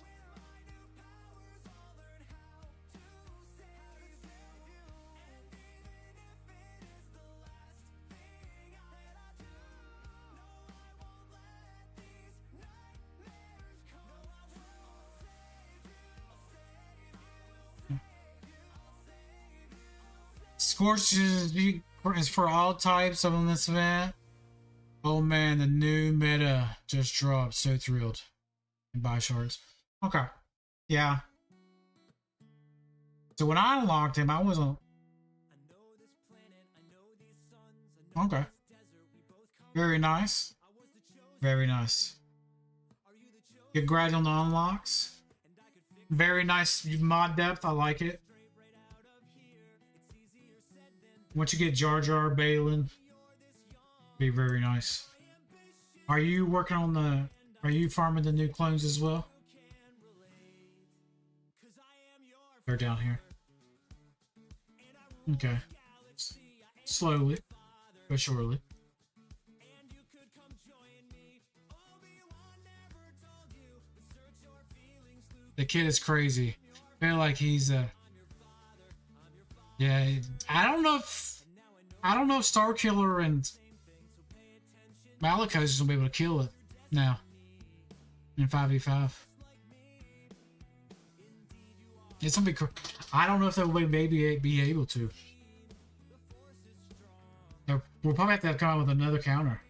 Scorch is for all types of this event. Oh man, the new meta just dropped. So thrilled. And buy shards. Okay. Yeah. So when I unlocked him, I wasn't. Okay. Very nice. Very nice. Get grad on the unlocks. Very nice mod depth. I like it. Once you get Jar Jar, Balin, be very nice. Are you working on the? Are you farming the new clones as well? They're down here. Okay. Slowly, but surely. The kid is crazy. I feel like he's yeah, I don't know if Starkiller and Malachite is gonna be able to kill it now in 5v5. It's gonna be. I don't know if they'll maybe be able to. We'll probably have to come out with another counter.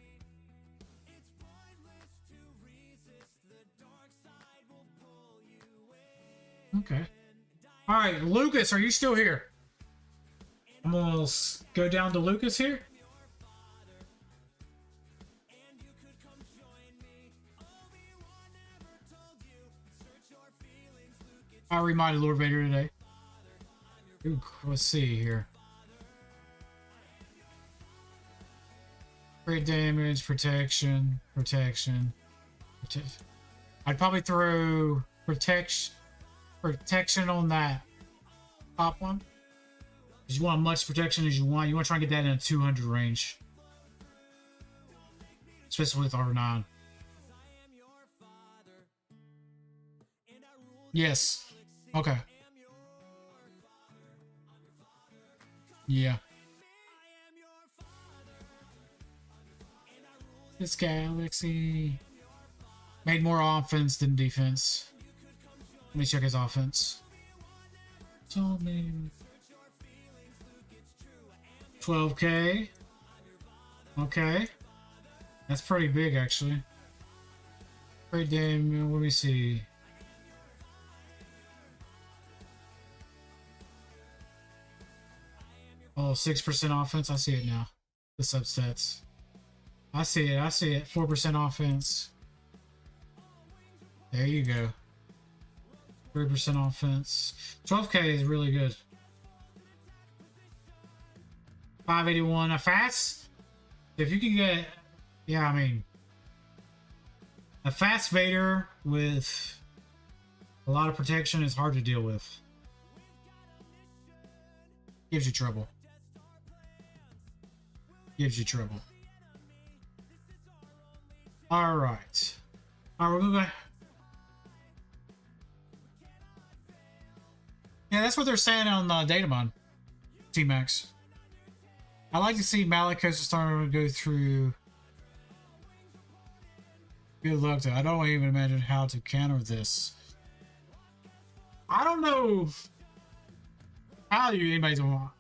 Okay. All right, Lucas, are you still here? I'm gonna go down to Lucas here. I reminded Lord Vader today. Ooh, let's see here. Great damage, protection. I'd probably throw protection on that top one. You want as much protection as you want. You want to try and get that in a 200 range. Especially with R9. Yes. Okay. Yeah. This galaxy made more offense than defense. Let me check his offense. Told me 12K. Okay. That's pretty big, actually. Great damn. Let me see. Oh, 6% offense. I see it now. The substats. I see it. 4% offense. There you go. 3% offense. 12K is really good. 581. A fast? If you can get... Yeah, I mean... A fast Vader with a lot of protection is hard to deal with. Gives you trouble. Gives you trouble. Alright. Alright, we're moving. Yeah, that's what they're saying on Datamon. T-Max. I like to see Malicos starting to go through. Good luck to. I don't even imagine how to counter this. I don't know how anybody's gonna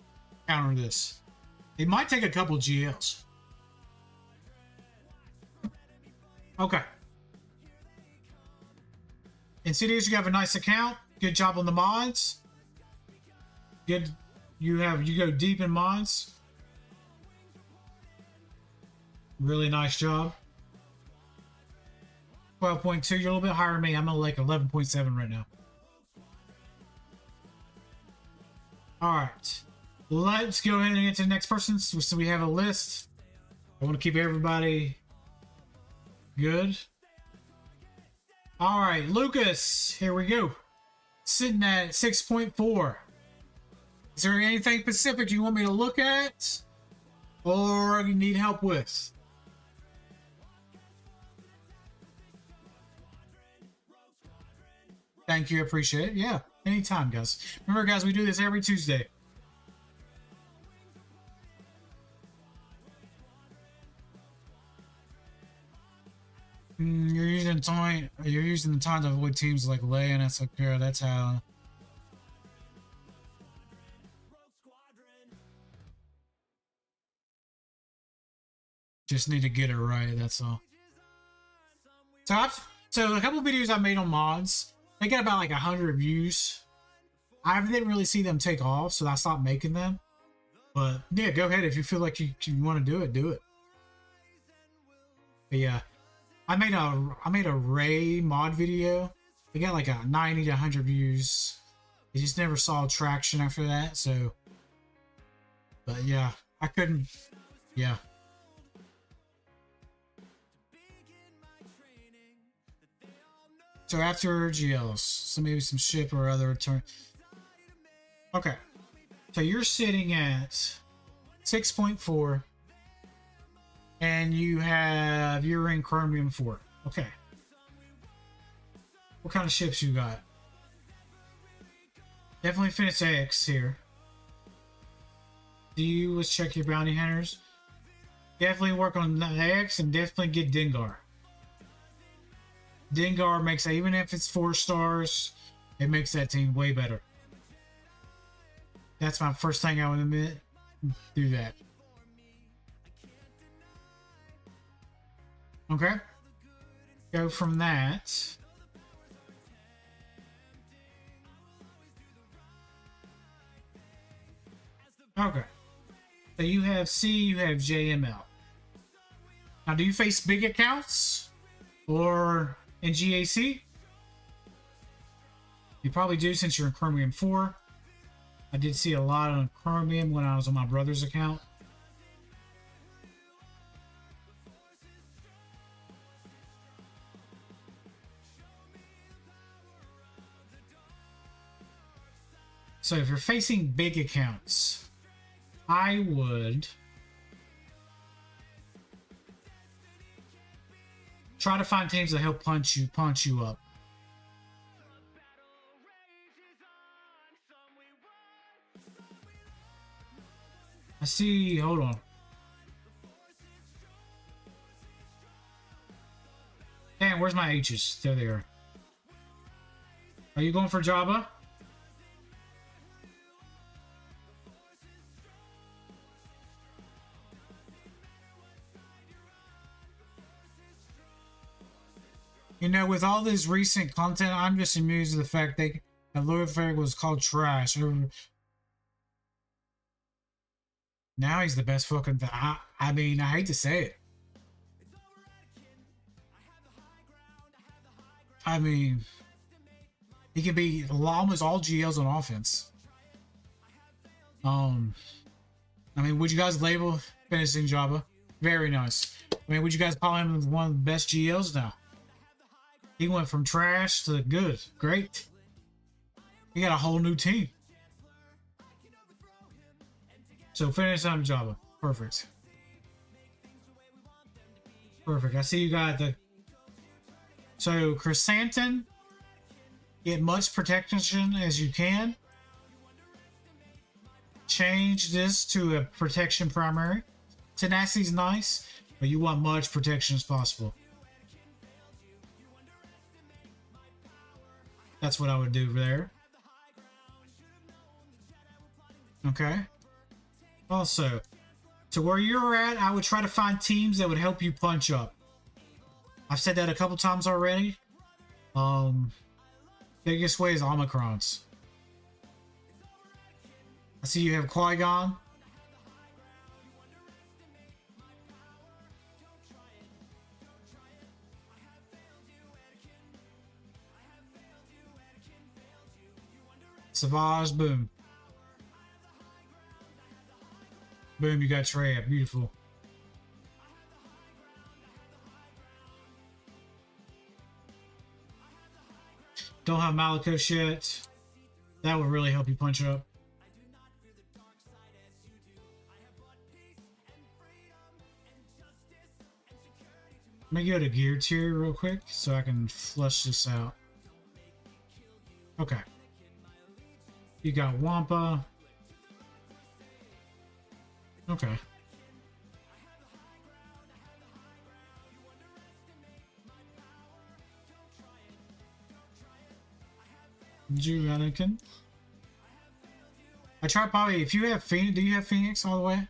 counter this. It might take a couple GLs. Okay. Insidious, you have a nice account. Good job on the mods. Good You go deep in mods. Really nice job. 12.2, you're a little bit higher than me. I'm at like 11.7 right now. Alright. Let's go ahead and get to the next person. So we have a list. I want to keep everybody good. Alright, Lucas. Here we go. Sitting at 6.4. Is there anything specific you want me to look at? Or you need help with? Thank you, appreciate it. Yeah, anytime, guys. Remember, guys, we do this every Tuesday. You're using the time to avoid teams like Lay and SWGoH. That's how. Just need to get it right. That's all. So a couple videos I made on mods. They got about like 100 views. I didn't really see them take off, so I stopped making them. But yeah, go ahead if you feel like you want to do it, do it. But yeah, I made a Ray mod video. It got like a 90 to 100 views. It just never saw traction after that. So, but yeah, I couldn't. Yeah. So after GLs, so maybe some ship or other return. Okay. So you're sitting at 6.4. And you're in Chromium 4. Okay. What kind of ships you got? Definitely finish X here. Let's check your bounty hunters. Definitely work on the X and definitely get Dengar. Dengar makes that, even if it's 4 stars, it makes that team way better. That's my first thing I would admit. Do that. Okay. Go from that. Okay. So you have C, you have JML. Now, do you face big accounts? Or in GAC? You probably do since you're in Chromium 4. I did see a lot on Chromium when I was on my brother's account. So if you're facing big accounts, I would try to find teams that help punch you up. I see, hold on. Damn, where's my H's? There they are. Are you going for Jabba? You know, with all this recent content, I'm just amused at the fact that Lord Farragut was called trash. Now he's the best fucking thing. I mean, I hate to say it. I mean, he can be almost all GLs on offense. I mean, would you guys label finishing Jabba? Very nice. I mean, would you guys call him one of the best GLs now? He went from trash to good. Great. He got a whole new team. So finish on Jabba. Perfect. Perfect. I see you got the... So Chrysanthemum. Get much protection as you can. Change this to a protection primary. Tenacity's nice, but you want much protection as possible. That's what I would do there. Okay. Also, to where you're at, I would try to find teams that would help you punch up. I've said that a couple times already. Biggest way is Omicrons. I see you have Qui-Gon. Savage, boom. Boom, you got Trey. Beautiful. Don't have Malicos yet. That would really help you punch up. Let me go to gear tier real quick so I can flush this out. Okay. You got Wampa. Okay. Anakin. I try probably if you have Phoenix. Do you have Phoenix all the way?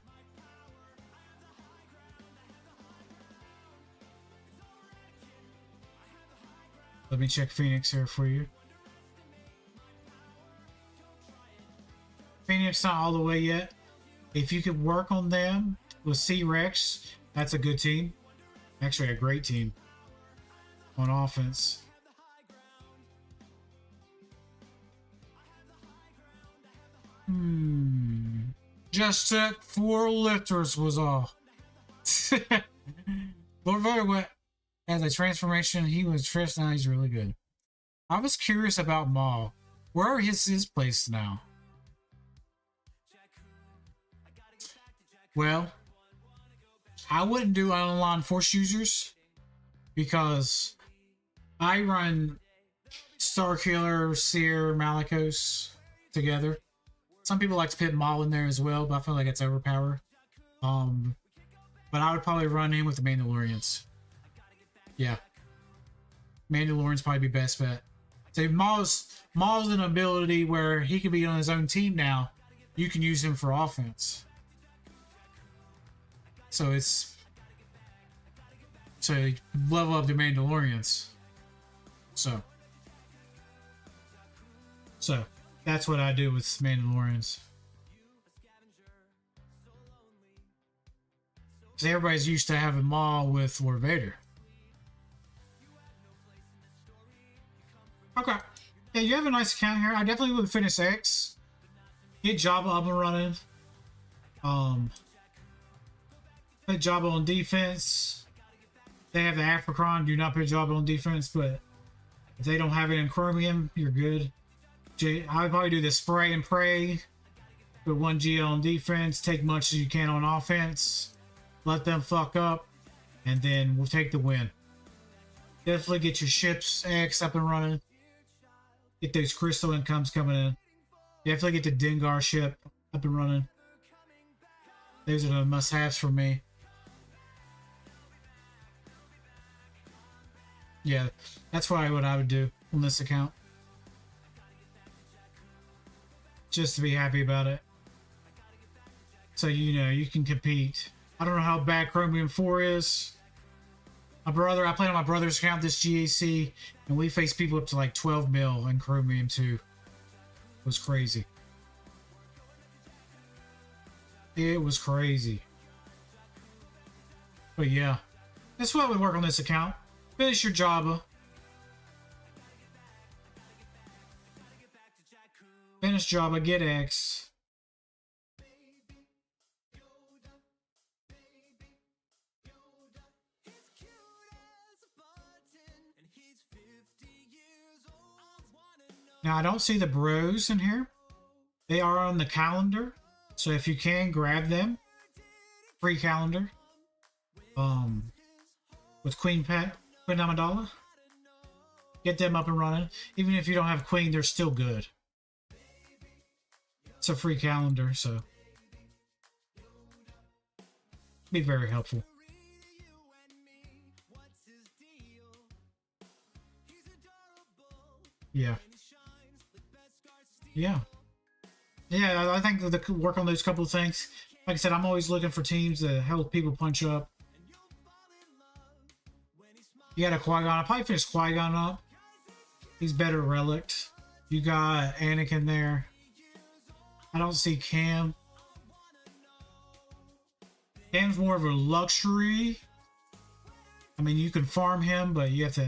Let me check Phoenix here for you. Phoenix not all the way yet. If you could work on them with C-Rex, that's a good team. Actually, a great team on offense. Just took 4 lifters was all. Lord Vader went as a transformation. He was fresh. Now he's really good. I was curious about Maul. Where is his place now? Well, I wouldn't do online Force users because I run Starkiller, Seer, Malicos together. Some people like to put Maul in there as well, but I feel like it's overpowered. But I would probably run in with the Mandalorians. Yeah. Mandalorians probably be best bet. So Maul's an ability where he can be on his own team now. You can use him for offense. So it's to level up the Mandalorians. So that's what I do with Mandalorians. Because everybody's used to having Maul with Lord Vader. Okay. Yeah, you have a nice account here. I definitely would finish X. Get Jabba up and running. Put Jabba on defense. They have the Africron. Do not put Jabba on defense, but if they don't have it in Chromium, you're good. I would probably do the spray and pray. Put 1 G on defense. Take much as you can on offense. Let them fuck up. And then we'll take the win. Definitely get your ships X up and running. Get those crystal incomes coming in. Definitely get the Dengar ship up and running. Those are the must-haves for me. Yeah, that's probably what I would do on this account. Just to be happy about it. So, you know, you can compete. I don't know how bad Chromium 4 is. I played on my brother's account this GAC, and we faced people up to like 12 mil in Chromium 2. It was crazy. It was crazy. But yeah, that's what would work on this account. Finish your Jabba. Finish Jabba, get X. Now, I don't see the bros in here. They are on the calendar. So if you can, grab them. Free calendar. With Queen Amidala. Get them up and running. Even if you don't have Queen, they're still good. It's a free calendar, so. Be very helpful. Yeah. Yeah. Yeah, I think the work on those couple of things. Like I said, I'm always looking for teams that help people punch up. You got a Qui-Gon. I'll probably finish Qui-Gon up. He's better relict. You got Anakin there. I don't see Cam. Cam's more of a luxury. I mean, you can farm him, but you have to.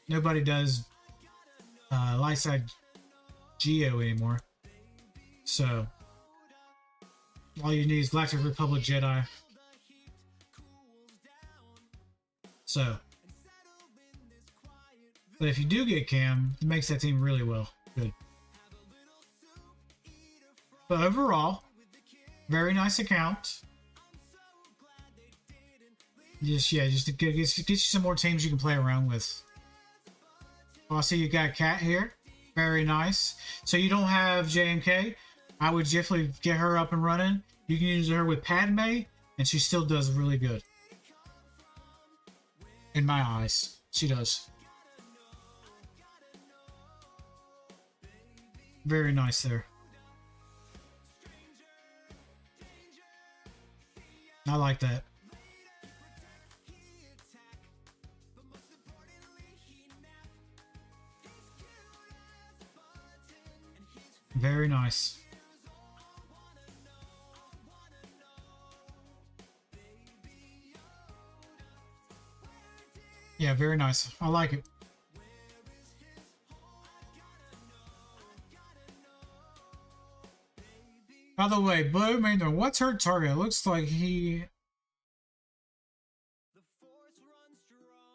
Nobody does light side Geo anymore. So all you need is Galactic Republic Jedi. So, but if you do get Cam, it makes that team really well. Good. But overall, very nice account. Just to get you some more teams you can play around with. Oh, I see you got Cat here. Very nice. So you don't have JMK. I would definitely get her up and running. You can use her with Padme, and she still does really good. In my eyes, she does. Very nice there. I like that. Very nice. Yeah, very nice. I like it. By the way, Blue Mander, what's her target? It looks like he...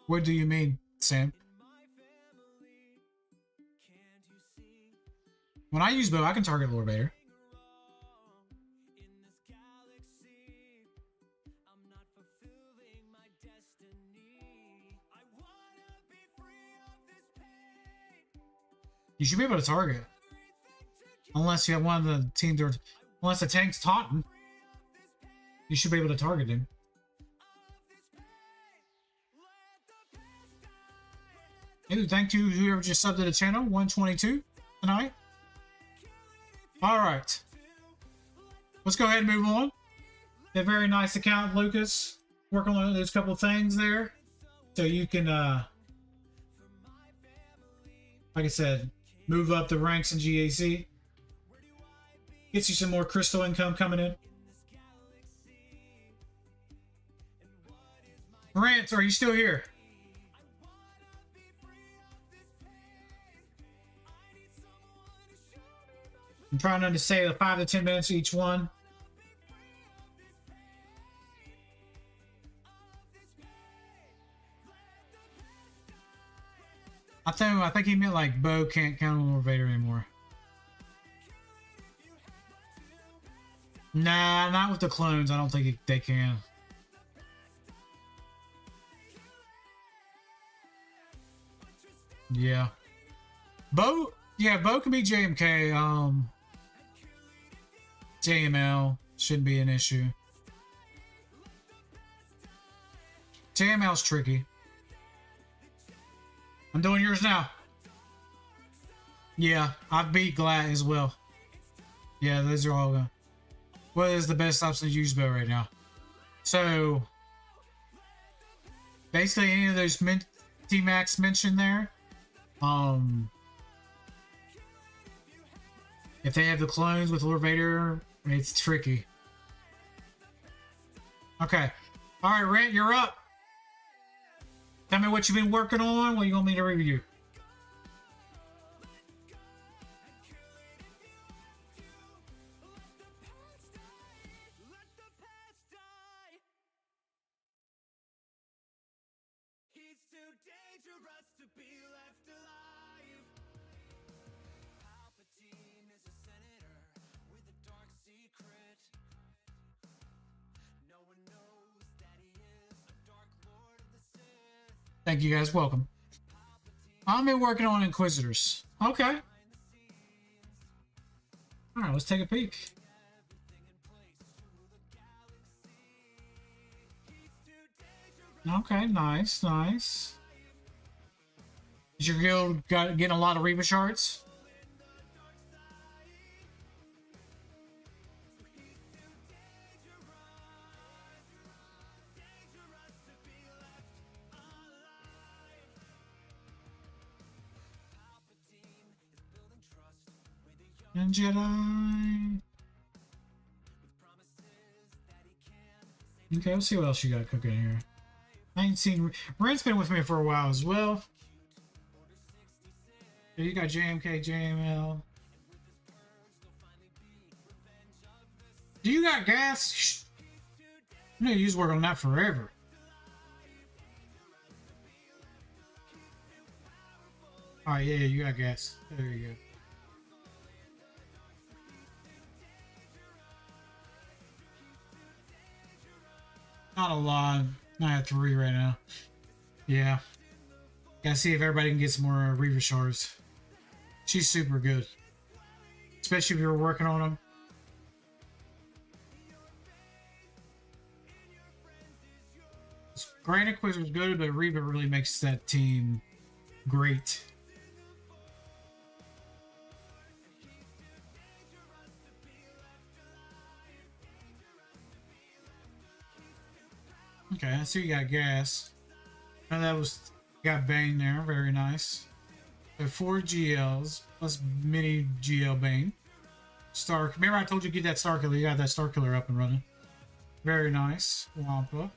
What do you mean, Sam? When I use bow, I can target Lord Vader. You should be able to target. Unless you have one of the teams, unless the tank's taunting, you should be able to target him. Hey, thank you, whoever just subbed to the channel, 122 tonight. Alright. Let's go ahead and move on. A very nice account, Lucas. Working on those couple things there. So you can, like I said, move up the ranks in GAC. Gets you some more crystal income coming in. Rants, are you still here? I'm trying to say 5 to 10 minutes each one. I think he meant like Bo can't count on Lord Vader anymore. Nah, not with the clones. I don't think they can. Yeah. Bo can be JMK. JML shouldn't be an issue. JML's tricky. I'm doing yours now. Yeah, I beat Glad as well. Yeah, those are all good. What is the best option to use bow right now? So, basically any of those T-Max mentioned there, if they have the clones with Lord Vader, it's tricky. Okay. Alright, Rant, you're up. Tell me what you've been working on. What you want me to review? Thank you guys. Welcome. I've been working on Inquisitors. Okay. Alright, let's take a peek. Okay, nice, nice. Is your guild getting a lot of Reva shards? And Jedi. Okay, let's see what else you got cooking here. I ain't seen... Ren's been with me for a while as well. You got JMK, JML. Do you got gas? I know you was working on that forever. Oh, yeah, you got gas. There you go. Not a lot. I have 3 right now. Yeah. Gotta see if everybody can get some more Reaver shards. She's super good. Especially if you were working on them. Grand Inquisitor is good, but Reaver really makes that team great. Okay, I see you got gas. Now that was got Bane there, very nice. So 4 GLs plus mini GL Bane. Star. Remember I told you to get that Star Killer. You got that Star Killer up and running. Very nice, Wampa.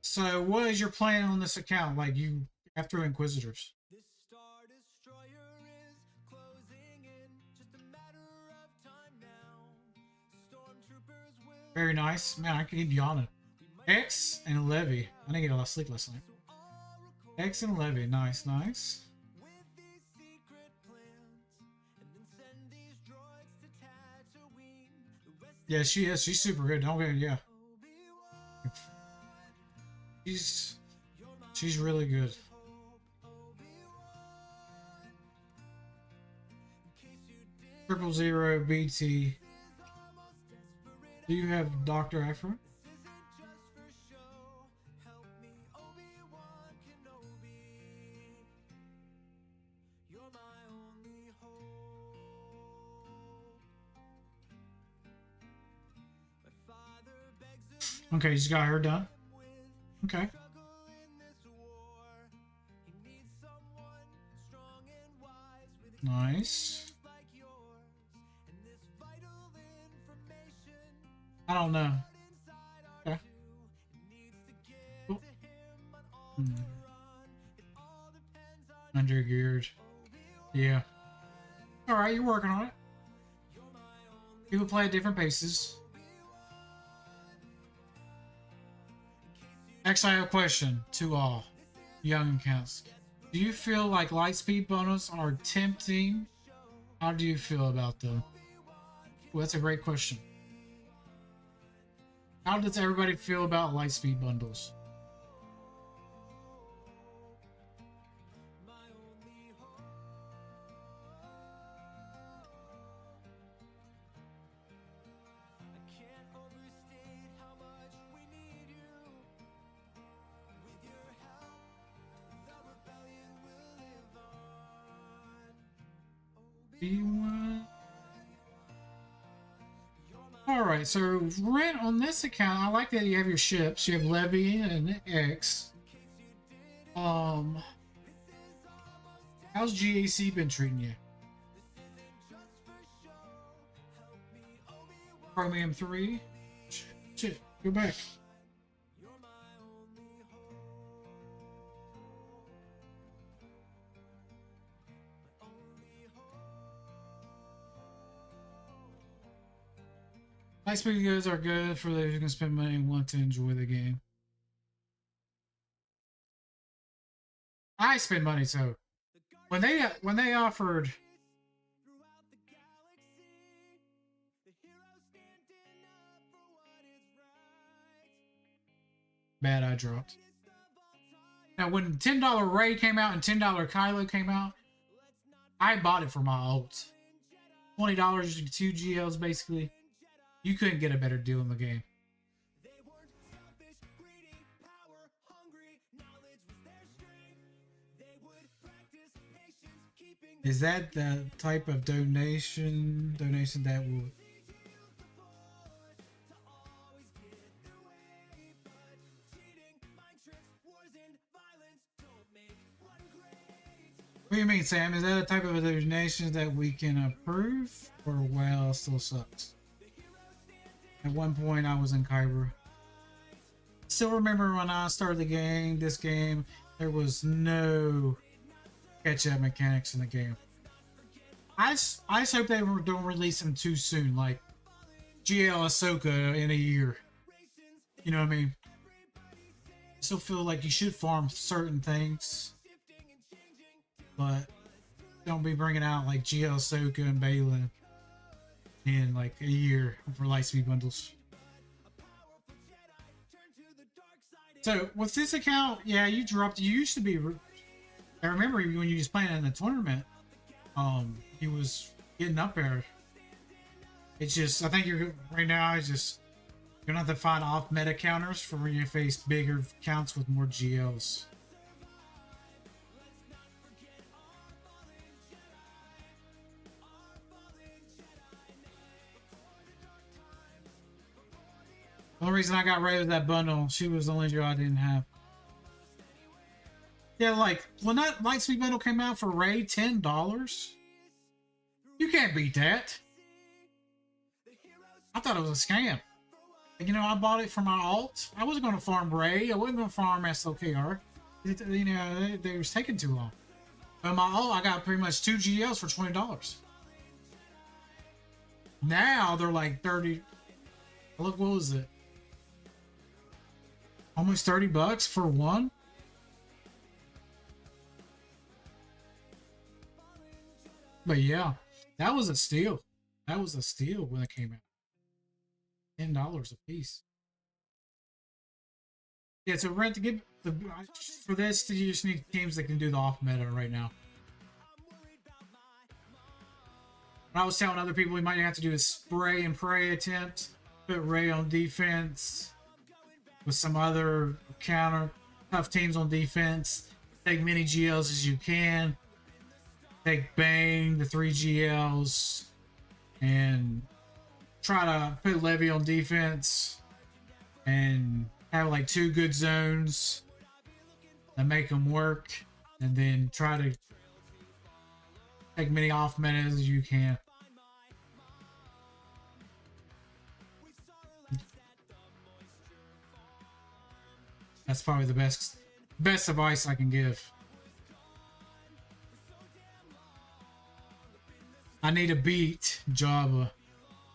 So what is your plan on this account? Like you after Inquisitors? Very nice. Man, I can keep yawning. X and Levy. I didn't get a lot of sleep last night. X and Levy. Nice, nice. Yeah, she is. She's super good. Don't get yeah. She's really good. Triple Zero BT. Do you have Dr. Afro? Okay, she's got her done. Okay. Nice. I don't know. Okay. Cool. Under geared. Yeah. Alright, you're working on it. People play at different paces. Actually, I have a question to all young accounts. Do you feel like Lightspeed bonus are tempting? How do you feel about them? Well, that's a great question. How does everybody feel about Lightspeed bundles? Alright, so rent on this account, I like that you have your ships. You have Levy and X. How's GAC been treating you? Chromium 3? Shit, go back. Lightspeed goods are good for those who can spend money and want to enjoy the game. I spend money, so when they offered bad, I dropped. Now when $10 Ray came out and $10 Kylo came out, I bought it for my ults. $20, 2 GLs basically. You couldn't get a better deal in the game. Is that the type of donation that will... What do you mean, Sam? Is that a type of donation that we can approve? Or, well, it still sucks. At one point, I was in Kyber. Still remember when I started this game, there was no catch-up mechanics in the game. I just hope they don't release them too soon, like GL Ahsoka in a year. You know what I mean? I still feel like you should farm certain things, but don't be bringing out like GL Ahsoka and Balin in like a year for Lightspeed bundles. So with this account, yeah, you used to be. I remember when you was playing in the tournament. He was getting up there. It's just, I think you're right now. It's just you're gonna have to find off meta counters for when you face bigger counts with more GLs. The only reason I got rid of that bundle, she was the only girl I didn't have. Yeah, like when that Lightspeed bundle came out for Ray, $10. You can't beat that. I thought it was a scam. You know, I bought it for my alt. I wasn't going to farm Ray. I wasn't going to farm SWGoH. You know, they was taking too long. But my alt, I got pretty much 2 GLs for $20. Now they're like 30. Look, what was it? Almost $30 for one. But yeah, that was a steal. That was a steal when it came out. $10 a piece. Yeah, so rent to get the for this, you just need teams that can do the off meta right now. What I was telling other people we might have to do a spray and pray attempt, put Ray on defense with some other counter tough teams on defense. Take many GLs as you can. Take Bane, the 3 GLs, and try to put Levy on defense and have like 2 good zones that make them work, and then try to take many off metas as you can. That's probably the best advice I can give. I need to beat Jabba.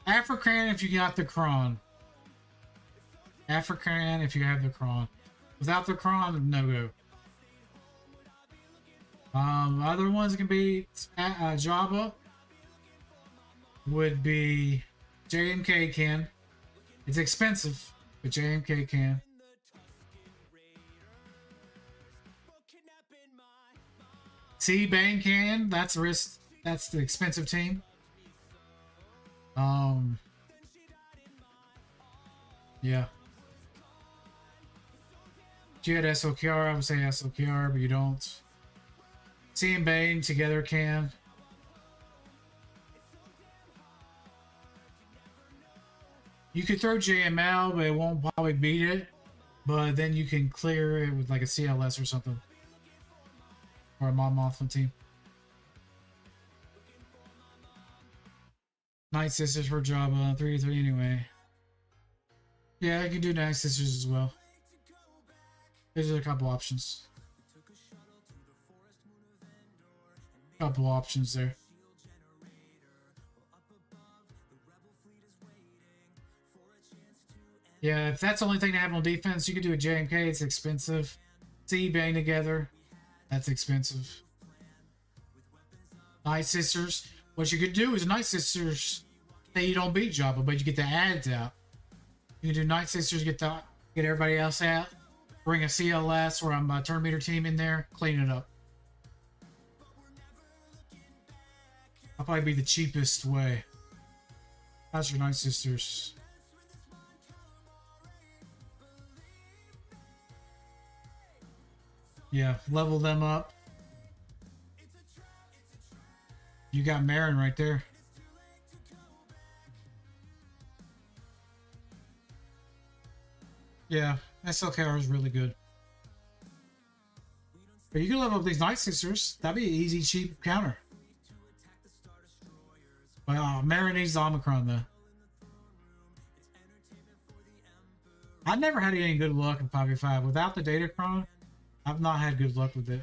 African if you got the Kron. African if you have the Kron. Without the Kron, no go. Other ones can be Jabba. Would be JMK can. It's expensive, but JMK can. C Bane can. That's risk. That's the expensive team. Yeah. If you had SWGoH, I would say SWGoH, but you don't. C and Bane together can. You could throw JML, but it won't probably beat it. But then you can clear it with like a CLS or something. Or a Mon Mothma team. Night Sisters for Jabba, 3-3 anyway. Yeah, I can do Night Sisters as well. There's a couple options. Couple options there. Yeah, if that's the only thing to have on defense, you could do a JMK, it's expensive. C Bang together, that's expensive. Night Sisters. What you could do is Night Sisters, say you don't beat Jabba, but you get the ads out. You can do Night Sisters, get everybody else out, bring a CLS or a turn meter team in there, clean it up. That'll probably be the cheapest way. How's your Night Sisters? Yeah, level them up. You got Marin right there. Yeah, SLKR is really good. But you can level up these Night Sisters. That'd be an easy, cheap counter. But Mary needs the Omicron, though. I've never had any good luck in 5v5. Without the Datacron, I've not had good luck with it.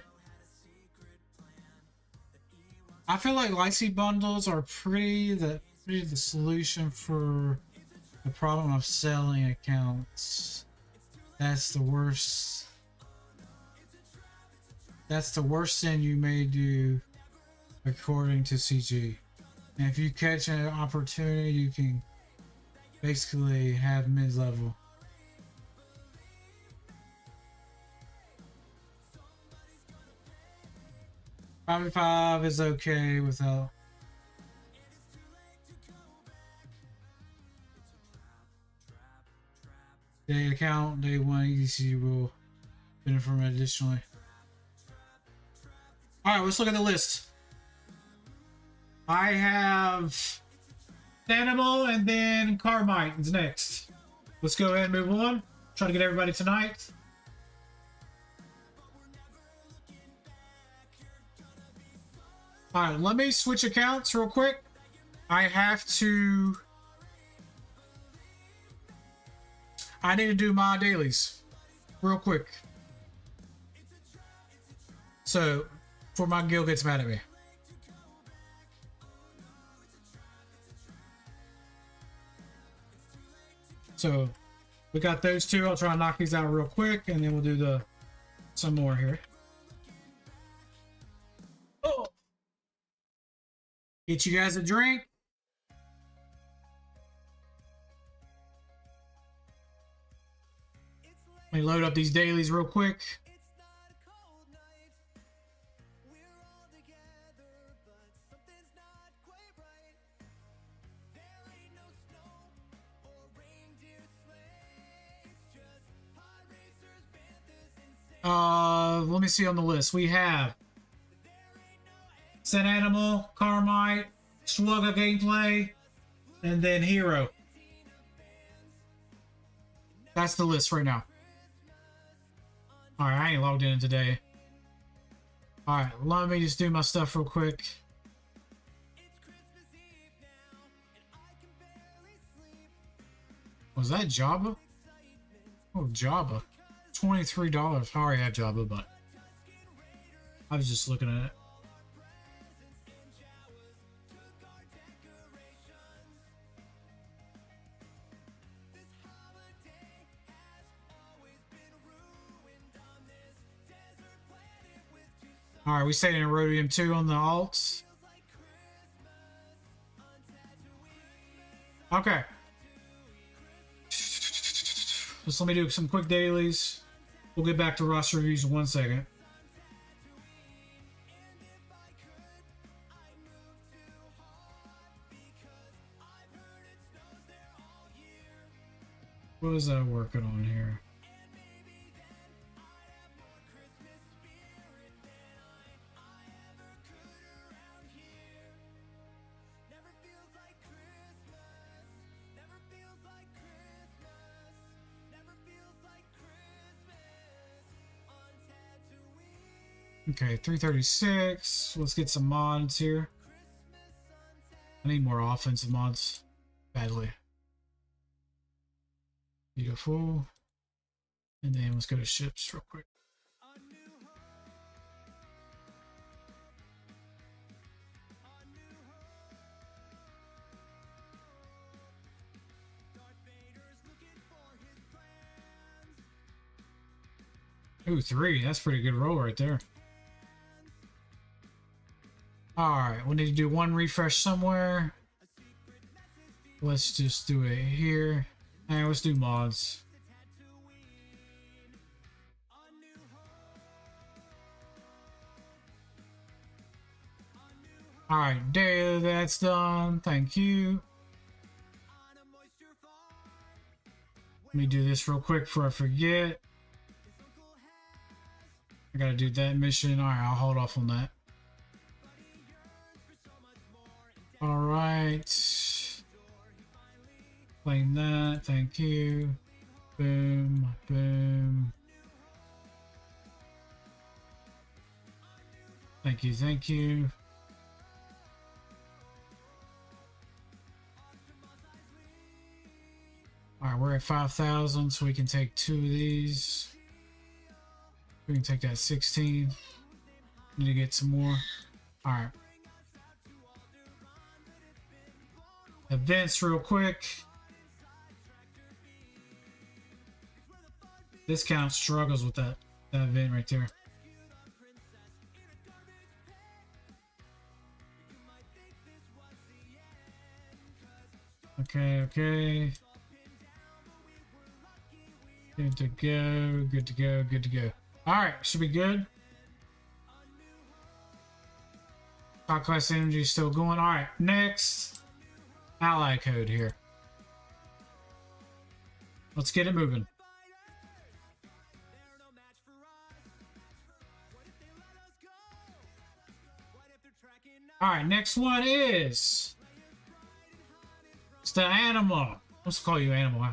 I feel like Lycee bundles are pretty the solution for the problem of selling accounts. That's the worst. That's the worst thing you may do, according to CG. And if you catch an opportunity, you can basically have mid-level. Probably 5 is okay without. Day account, day 1 EDC will benefit from it additionally. Alright, let's look at the list. I have Animal and then Carmite is next. Let's go ahead and move on. Try to get everybody tonight. Alright, let me switch accounts real quick. I need to do my dailies real quick. So, before my guild gets mad at me. So, we got those two. I'll try to knock these out real quick, and then we'll do some more here. Oh! Get you guys a drink. Let me load up these dailies real quick. Let me see on the list. We have Set Animal, Carmite, SWGoH gameplay, and then Hero. That's the list right now. Alright, I ain't logged in today. Alright, let me just do my stuff real quick. Was that Jabba? Oh, Jabba. $23. I already have Jabba, but I was just looking at it. Alright, we stayed in Rhodium 2 on the alts. Okay. Just let me do some quick dailies. We'll get back to roster reviews in 1 second. What is that working on here? Okay, 336. Let's get some mods here. I need more offensive mods badly. Beautiful. And then let's go to ships real quick. Ooh, 3. That's a pretty good roll right there. Alright, we need to do 1 refresh somewhere. Let's just do it here. And let's do mods. Alright, there, that's done. Thank you. Let me do this real quick before I forget. I gotta do that mission. Alright, I'll hold off on that. Alright. Claim that. Thank you. Boom. Boom. Thank you, thank you. Alright, we're at 5,000, so we can take 2 of these. We can take that 16. Need to get some more. Alright. Events real quick. Discount struggles with that event right there. Okay, okay. Good to go, good to go, good to go. Alright, should be good. Top class energy is still going. Alright, next. Ally code here. Let's get it moving. Alright, next one is... It's the animal. Let's call you animal.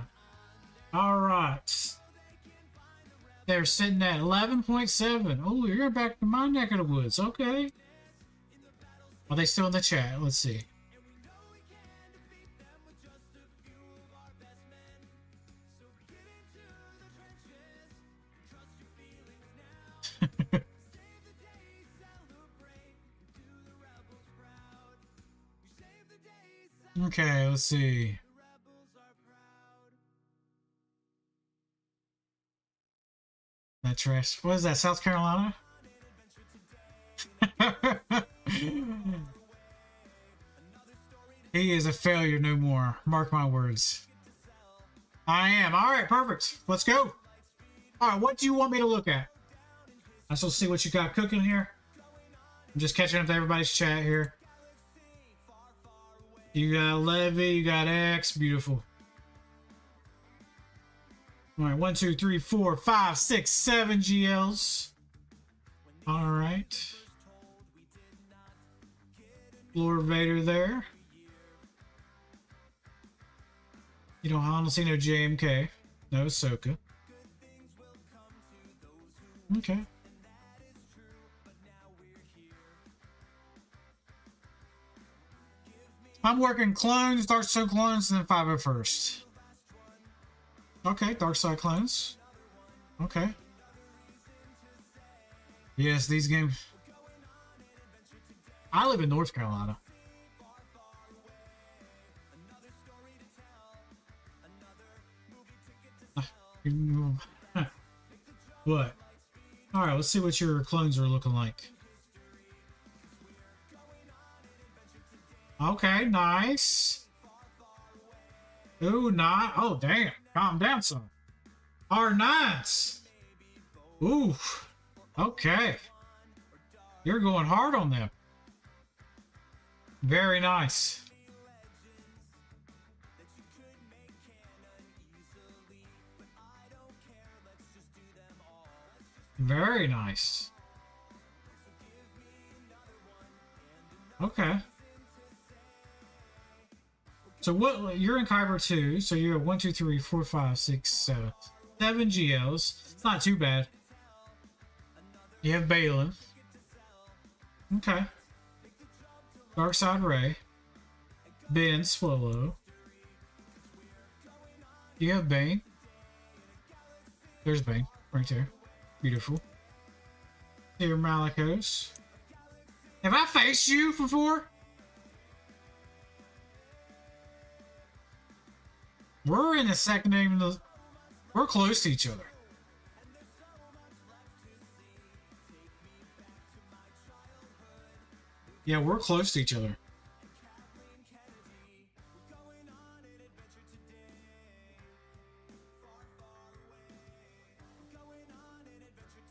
Alright. They're sitting at 11.7. Oh, you're back to my neck of the woods. Okay. Are they still in the chat? Let's see. Okay, let's see. That trash. What is that, South Carolina? He is a failure no more. Mark my words. I am. Alright, perfect. Let's go. Alright, what do you want me to look at? I shall see what you got cooking here. I'm just catching up to everybody's chat here. You got Levy, you got X, beautiful. Alright, 1, 2, 3, 4, 5, 6, 7 GLs. Alright. Lord Vader there. You don't honestly know JMK. No Ahsoka. Okay. I'm working clones, Dark Side clones, and then 501st. Okay, Dark Side clones. Okay. Yes, these games. I live in North Carolina. What? Alright, let's see what your clones are looking like. Okay, nice. Ooh, nice. Oh, damn. Calm down some. R9s. Ooh. Okay. You're going hard on them. Very nice. Very nice. Okay. So what, you're in Kyber 2, so you have 1, 2, 3, 4, 5, 6, 7. 7 GLs. It's not too bad. You have Balin. Okay. Darkside Ray. Ben Swallow. You have Bane. There's Bane, right there. Beautiful. Here, Malicos. Have I faced you before? We're in the second name. We're close to each other. Yeah, we're close to each other.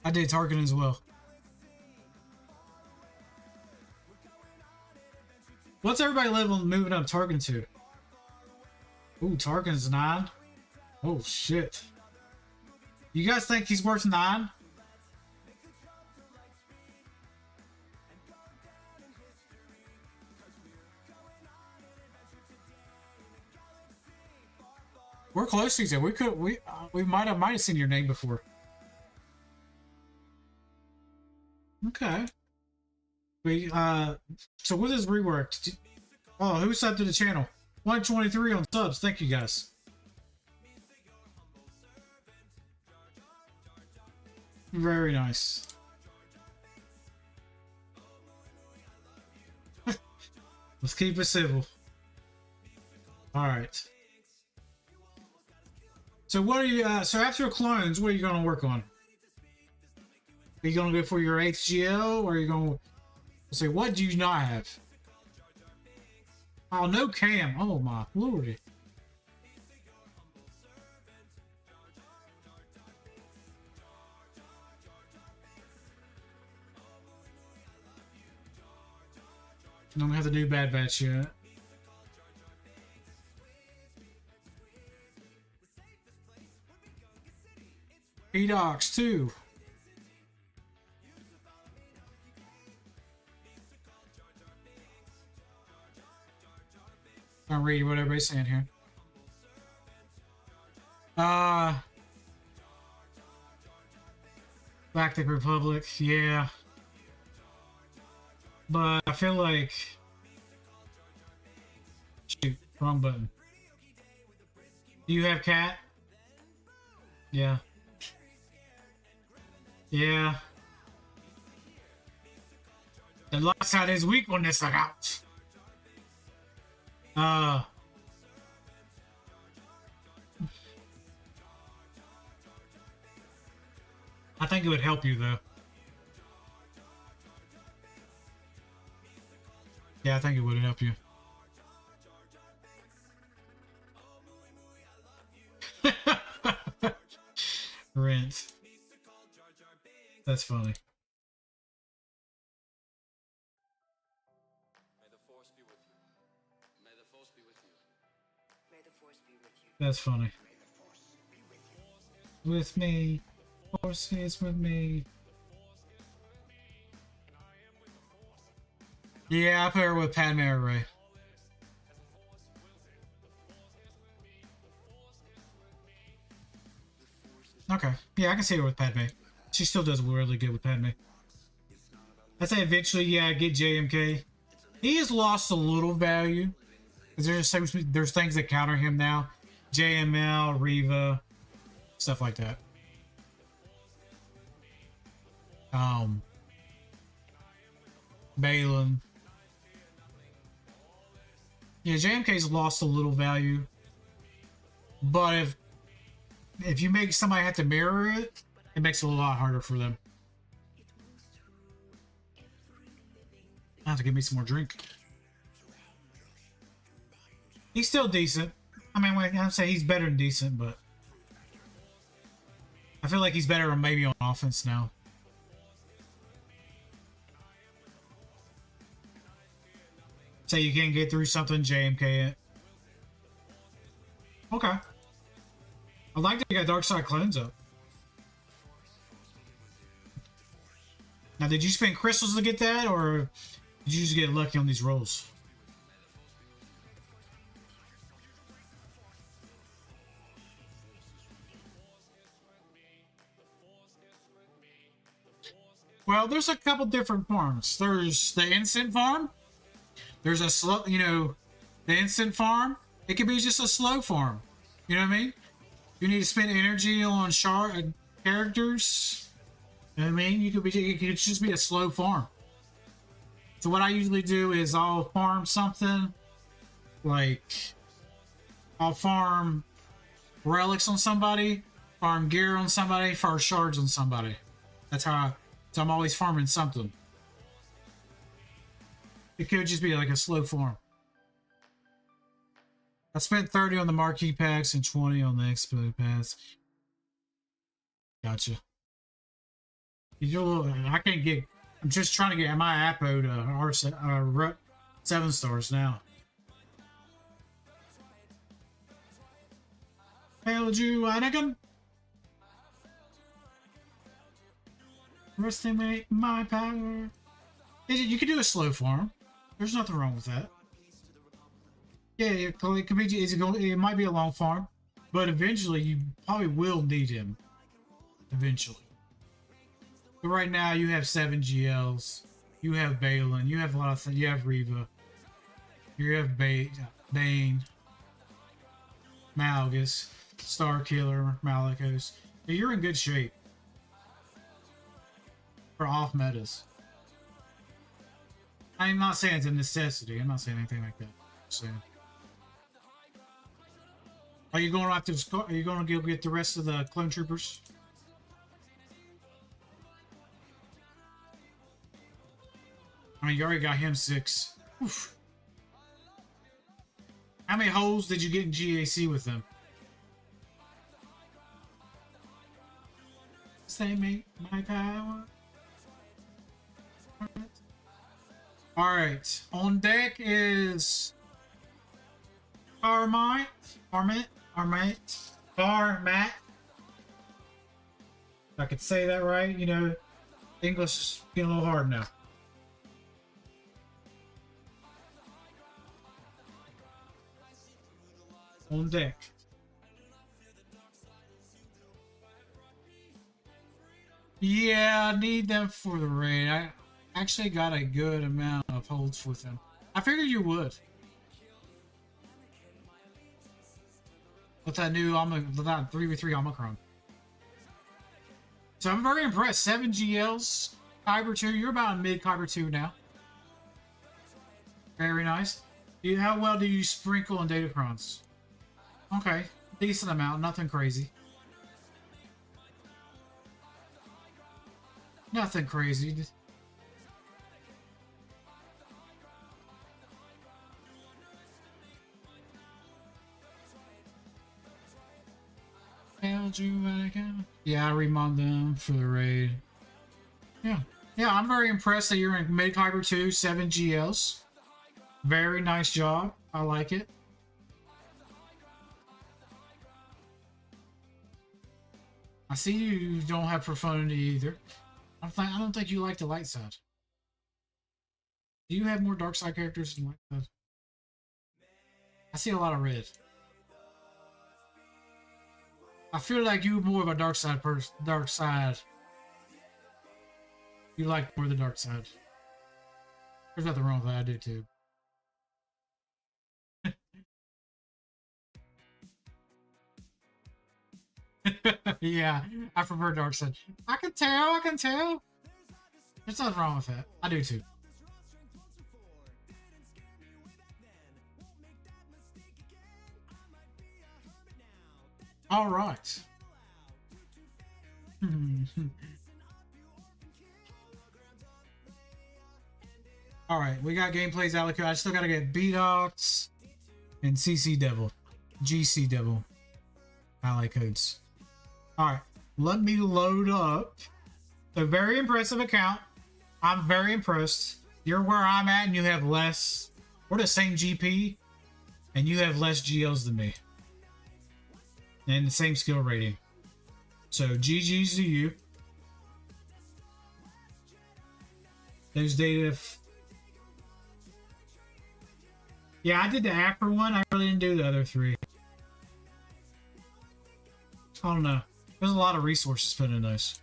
I did Tarkin as well. What's everybody level moving up Tarkin to? Ooh, Tarkin's 9. Oh, shit. You guys think he's worth 9? We're close to each other. We might have seen your name before. Okay. We so with this rework, oh, who subbed to the channel? 123 on subs. Thank you guys. Very nice. Let's keep it civil. All right. So what are you? So after clones, what are you going to work on? Are you going to go for your 8th GL, or are you going to say what do you not have? Oh, no cam. Oh my lordy. Don't have the new Bad Batch yet. Edox 2. I'm reading what everybody's saying here. Galactic Republic, yeah. But I feel like... Shoot, wrong button. Do you have cat? Yeah. Yeah. The light side is weak on this account. I think it would help you though. Yeah, I think it would help you. Rent. That's funny. That's funny. With me. Force is with me. Yeah, I put her with Padme or Rey. Okay. Yeah, I can see her with Padme. She still does really good with Padme. I'd say eventually, yeah, get JMK. He has lost a little value. Because there's things that counter him now. JML, Reva, stuff like that. Balin. Yeah, JMK's lost a little value. But if you make somebody have to mirror it, it makes it a lot harder for them. I have to give me some more drink. He's still decent. I mean, I'd say he's better than decent, but I feel like he's better maybe on offense now. Say you can't get through something, JMK it. Okay. I like that you got Dark Side Clones up. Now, did you spend crystals to get that, or did you just get lucky on these rolls? Well, there's a couple different farms. There's the instant farm. There's a slow, the instant farm. It could be just a slow farm. You know what I mean? You need to spend energy on characters. You know what I mean? It could just be a slow farm. So what I usually do is I'll farm something, like I'll farm relics on somebody, farm gear on somebody, farm shards on somebody. That's how so I'm always farming something. It could just be like a slow farm. I spent 30 on the marquee packs and 20 on the expo pass. Gotcha. I can't get. I'm just trying to get my Apo to 7 stars now. Hail you, Anakin. Estimate my power. You can do a slow farm. There's nothing wrong with that. Yeah, it could be. It might be a long farm, but eventually you probably will need him. Eventually. But right now you have 7 GLs. You have Balin. You have a lot of things. You have Reva. You have Bane, Malgus, Starkiller, Malicos. You're in good shape for off metas. I'm not saying it's a necessity. I'm not saying anything like that. I'm saying. Are you going after? Are you going to go get the rest of the clone troopers? I mean, you already got him 6. Oof. How many holes did you get in GAC with them? Say me my power. Alright. On deck is Armite. If I could say that right, you know, English is getting a little hard now. On deck. Yeah, I need them for the raid. I actually got a good amount of holds with them. I figured you would. With that new 3v3 Omicron. So I'm very impressed. 7 GLs, Kyber 2. You're about mid Kyber 2 now. Very nice. How well do you sprinkle on Datacrons? Okay, decent amount, nothing crazy. Nothing crazy. Yeah, I remod them for the raid. Yeah, I'm very impressed that you're in mid Kyber 2, 7 GLs. Very nice job. I like it. I see you don't have profundity either. I don't think you like the light side. Do you have more dark side characters than light side? I see a lot of red. I feel like you're more of a dark side person. Dark side. You like more the dark side. There's nothing wrong with that. I do too. Yeah, I prefer dark side. I can tell. There's nothing wrong with that. I do too. All right. All right, we got gameplays allocated. I still gotta get B-Docs and CC Devil, GC Devil ally codes. All right, let me load up a very impressive account. I'm very impressed. You're where I'm at, and you have less. We're the same GP, and you have less GLs than me, and the same skill rating. So GG's to you. Those data. Yeah, I did the Acro one. I really didn't do the other 3. I don't know. There's a lot of resources put in those.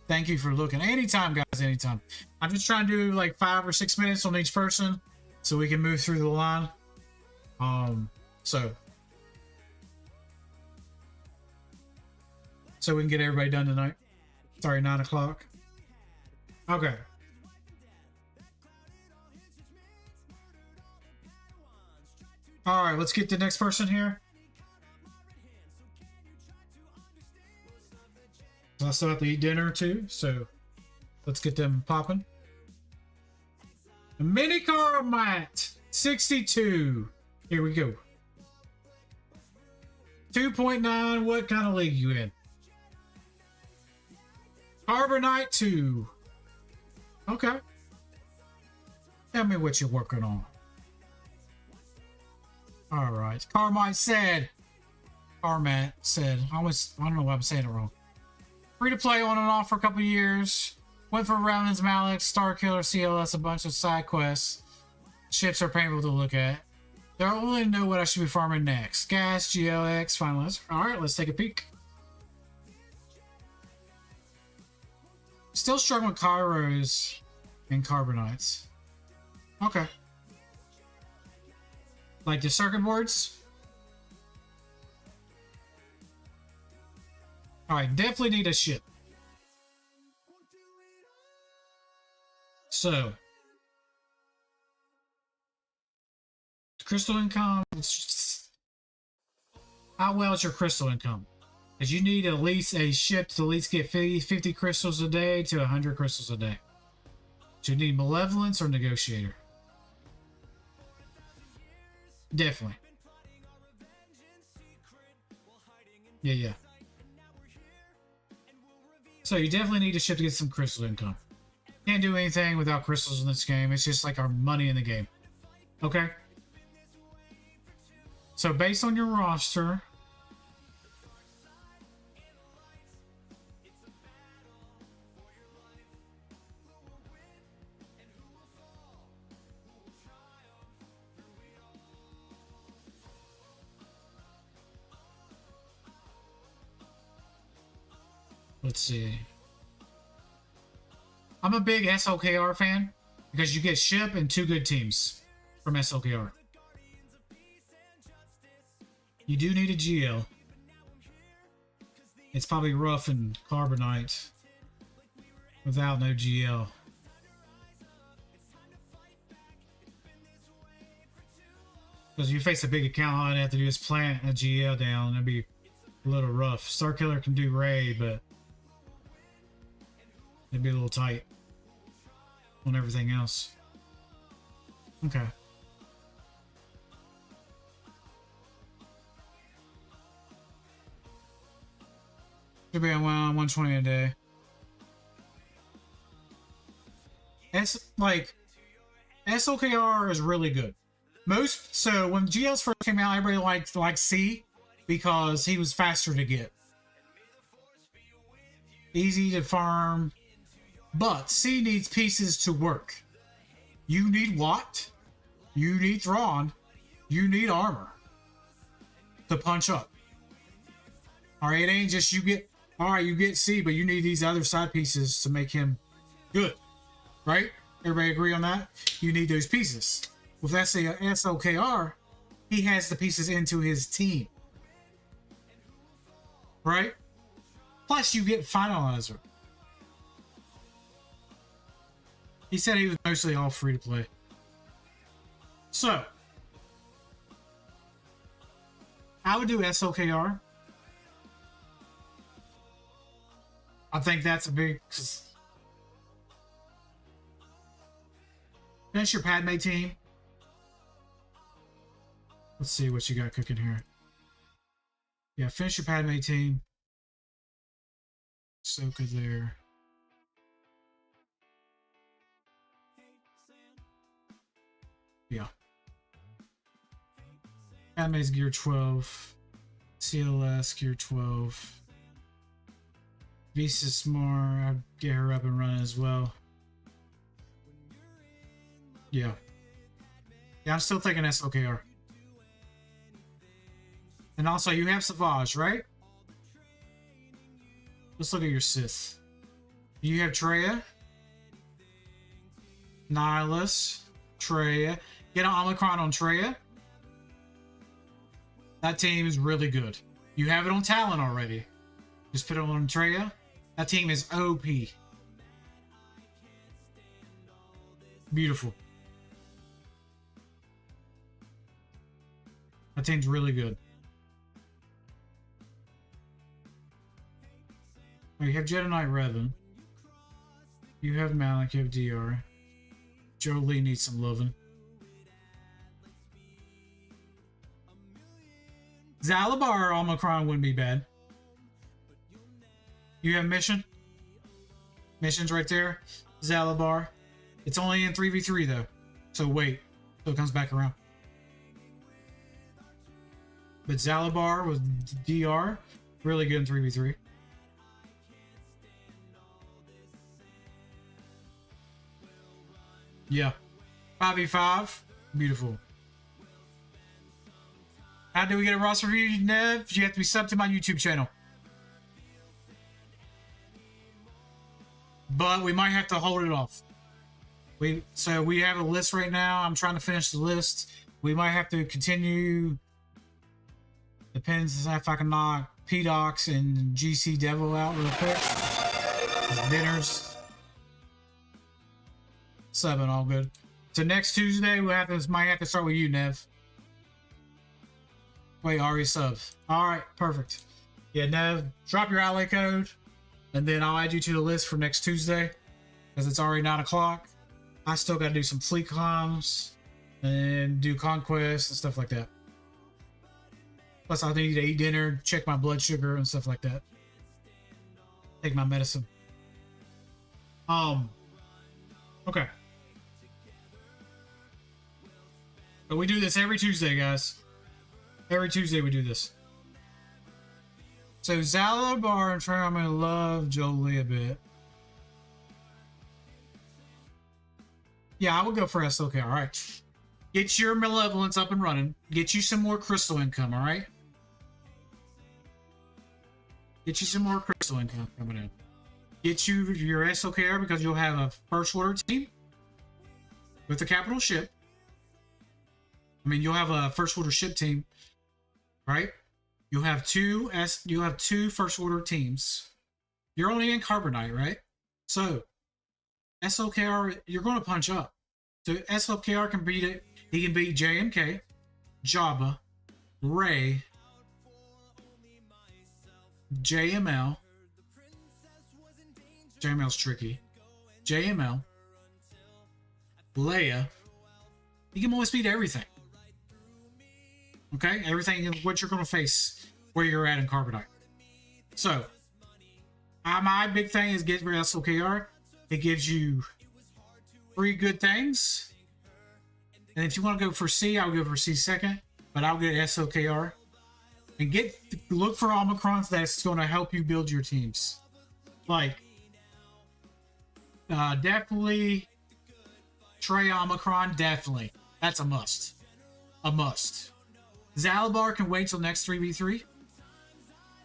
Thank you for looking. Anytime, guys, anytime. I'm just trying to do like 5 or 6 minutes on each person so we can move through the line. So we can get everybody done tonight. Sorry, 9 o'clock. Okay. All right, let's get the next person here. So I still have to eat dinner too, so let's get them popping. Mini car mat 62. Here we go. 2.9. What kind of league you in? Carbonite 2. Okay. Tell me what you're working on. All right. Carmite said. Carmat said. I don't know why I'm saying it wrong. Free to play on and off for a couple years. Went for Rounds, Malik, Starkiller, CLS, a bunch of side quests. Ships are painful to look at. They'll only know what I should be farming next. Gas, GLX, finalists. All right, let's take a peek. Still struggling with Kairos and Carbonites. Okay. Like the circuit boards? Alright, definitely need a ship. So. Crystal income. How well is your crystal income? Because you need at least a ship to at least get 50 crystals a day to 100 crystals a day. So you need Malevolence or Negotiator. Definitely. Yeah. So you definitely need a ship to get some crystal income. Can't do anything without crystals in this game. It's just like our money in the game. Okay? So based on your roster... Let's see. I'm a big SLKR fan because you get ship and 2 good teams from SLKR. You do need a GL. It's probably rough in Carbonite without no GL. Because you face a big account, all you have to do is plant a GL down and it'd be a little rough. Starkiller can do raid, but it'd be a little tight on everything else. Okay. Should be around 120 a day. SLKR is really good. So when GLs first came out, everybody liked C because he was faster to get. Easy to farm. But C needs pieces to work. You need Watt. You need Thrawn. You need armor to punch up. Alright, it ain't just you get... Alright, you get C, but you need these other side pieces to make him good. Right? Everybody agree on that? You need those pieces. With SLKR, he has the pieces into his team. Right? Plus, you get Finalizer. He said he was mostly all free to play. So, I would do SLKR. I think that's a big... Finish your Padme team. Let's see what you got cooking here. Yeah, finish your Padme team. Ahsoka there. Yeah. Padme's gear 12. CLS gear 12. Visa Smart, I'd get her up and running as well. Yeah. Yeah, I'm still thinking SLKR. And also, you have Savage, right? Let's look at your Sith. You have Traya. Nihilus. Traya. Get an Omicron on Traya. That team is really good. You have it on Talon already. Just put it on Traya. That team is OP. Beautiful. That team's really good. Oh, you have Jedi Knight Revan. You have Malik, you have DR. Jolie needs some loving. Zalabar or Omicron wouldn't be bad. You have Mission. Mission's right there. Zalabar. It's only in 3v3 though. So wait. So it comes back around. But Zalabar with DR. Really good in 3v3. Yeah. 5v5. Beautiful. How do we get a roster review, Nev? You have to be subbed to my YouTube channel. but we might have to hold it off. So we have a list right now. I'm trying to finish the list. We might have to continue. Depends if I can knock P-Docs and GC Devil out real quick. Dinners. 7, all good. So next Tuesday, might have to start with you, Nev. Wait, Ari subs. All right, perfect. Yeah, Nev, drop your ally code, and then I'll add you to the list for next Tuesday, because it's already 9 o'clock. I still got to do some fleet comms and do conquests and stuff like that. Plus, I need to eat dinner, check my blood sugar and stuff like that. Take my medicine. Okay. But we do this every Tuesday, guys. Every Tuesday we do this. So Zalabar and Trey, I'm gonna love Jolie a bit. Yeah, I would go for SLK, alright. Get your malevolence up and running. Get you some more crystal income, alright? Get you some more crystal income coming in. Get you your SLKR because you'll have a first order team with a capital ship. I mean, you'll have a first order ship team, right? You'll have two first order teams. You're only in Carbonite, right? So SLKR, you're going to punch up. So SLKR can beat it. He can beat JMK, Jabba, Ray, JML. JML's tricky. JML, Leia. He can always beat everything. Okay, everything is what you're going to face where you're at in Carbonite. So, my big thing is get rid of SLKR. It gives you 3 good things. And if you want to go for C, I'll go for C second. But I'll get SLKR. And look for Omicrons that's going to help you build your teams. Like, definitely Trey Omicron, definitely. That's a must. A must. Zalabar can wait till next 3v3.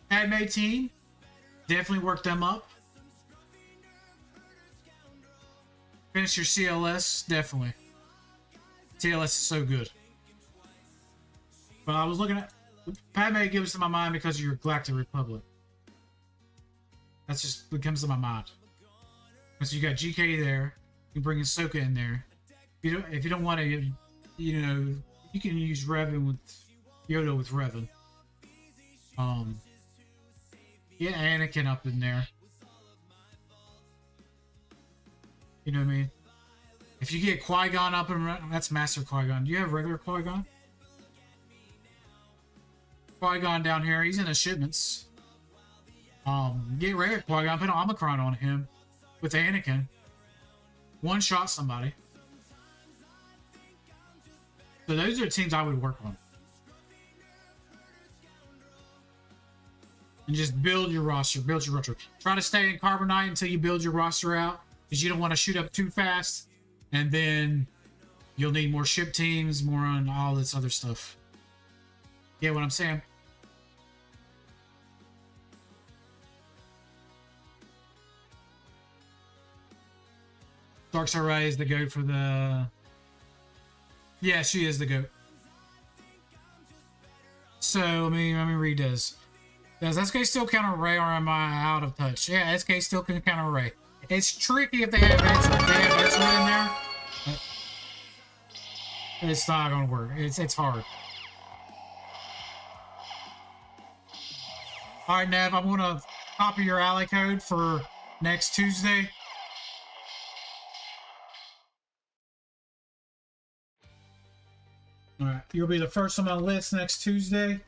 Padme 18, definitely work them up. Finish your CLS, definitely. CLS is so good. But I was looking at Padme gives to my mind because of your Galactic Republic. That's just what comes to my mind. So you got GK there. You bring Ahsoka in there. If you don't want to, you know, you can use Revan with Yoda with Revan. Yeah, Anakin up in there. You know what I mean? If you get Qui-Gon up and running, that's Master Qui-Gon. Do you have regular Qui-Gon? Qui-Gon down here, he's in the shipments. Get regular Qui-Gon, put an Omicron on him with Anakin. One shot somebody. So those are teams I would work on. And just build your roster. Build your roster. Try to stay in Carbonite until you build your roster out. Because you don't want to shoot up too fast. And then you'll need more ship teams, more on all this other stuff. Get what I'm saying? Dark Star Ray is the GOAT for the... Yeah, she is the GOAT. So, let me read this. Does SK still counter Ray or am I out of touch? Yeah, SK still can counter Ray. It's tricky if they have Ezra. If they have Ezra in there, it's not going to work. It's hard. Alright, Nev, I'm going to copy your ally code for next Tuesday. Alright, you'll be the first on my list next Tuesday.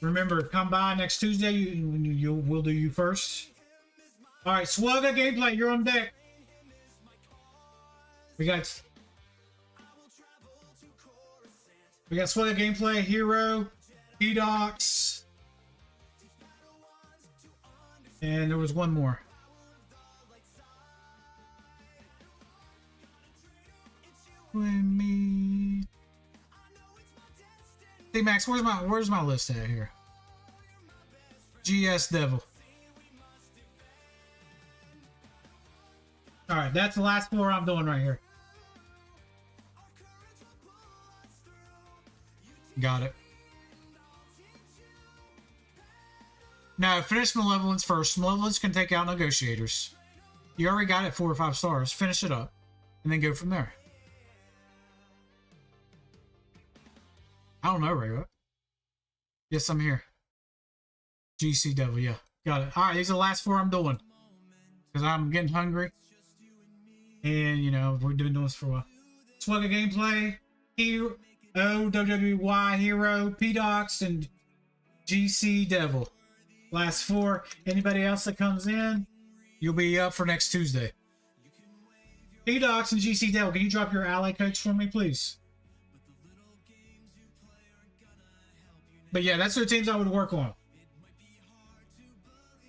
Remember, come by next Tuesday. We'll do you first. Alright, SWGoH gameplay, you're on deck. We got SWGoH gameplay, Hero, P-Docs, and there was one more. Hey Max, where's my list at here? GS Devil. All right, that's the last 4 I'm doing right here. Got it. Now, finish Malevolence first. Malevolence can take out Negotiators. You already got it 4 or 5 stars. Finish it up, and then go from there. I don't know, Ray. Yes, I'm here. GC Devil, yeah. Got it. All right, these are the last 4 I'm doing. Because I'm getting hungry. And, you know, we've been doing this for a while. SWGoH gameplay. Hero, WWE Hero, P-Docs, and GC Devil. Last 4. Anybody else that comes in, you'll be up for next Tuesday. P-Docs and GC Devil, can you drop your ally codes for me, please? But yeah, that's the teams I would work on.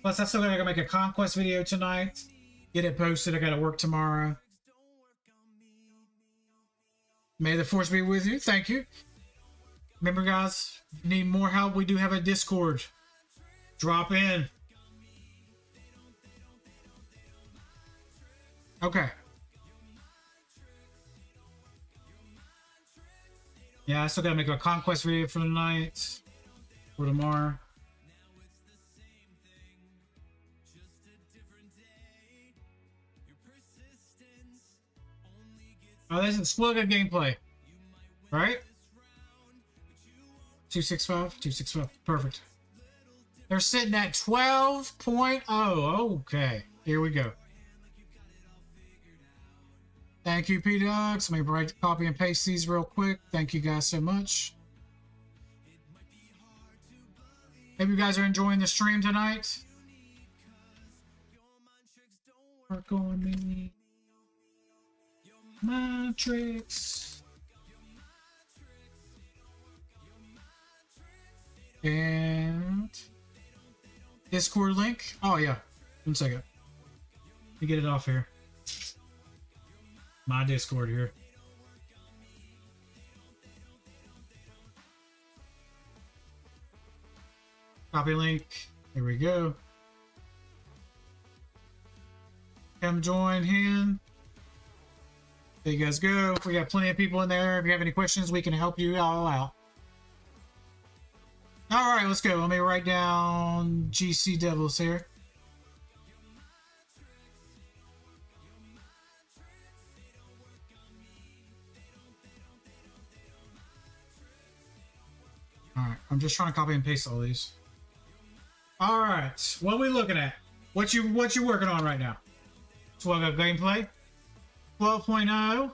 Plus, I still gotta make a conquest video tonight. Get it posted. I gotta work tomorrow. May the force be with you. Thank you. Remember, guys, if you need more help, we do have a Discord. Drop in. Okay. Yeah, I still gotta make a conquest video for tonight. For tomorrow. Oh, this is SWGoH gameplay. Right? 265? 265. Perfect. They're sitting at 12.0. Okay. Here we go. Thank you, P-Docs. Let me copy and paste these real quick. Thank you guys so much. Hope you guys are enjoying the stream tonight. Work on me. My tricks. And Discord link. Oh yeah. 1 second. Let me get it off here. My Discord here. Copy link. Here we go. Come join him. There you guys go. We got plenty of people in there. If you have any questions, we can help you all out. All right, let's go. Let me write down GC Devils here. All right, I'm just trying to copy and paste all these. All right, what are we looking at? What you working on right now? SWGoH gameplay. 12.0. Let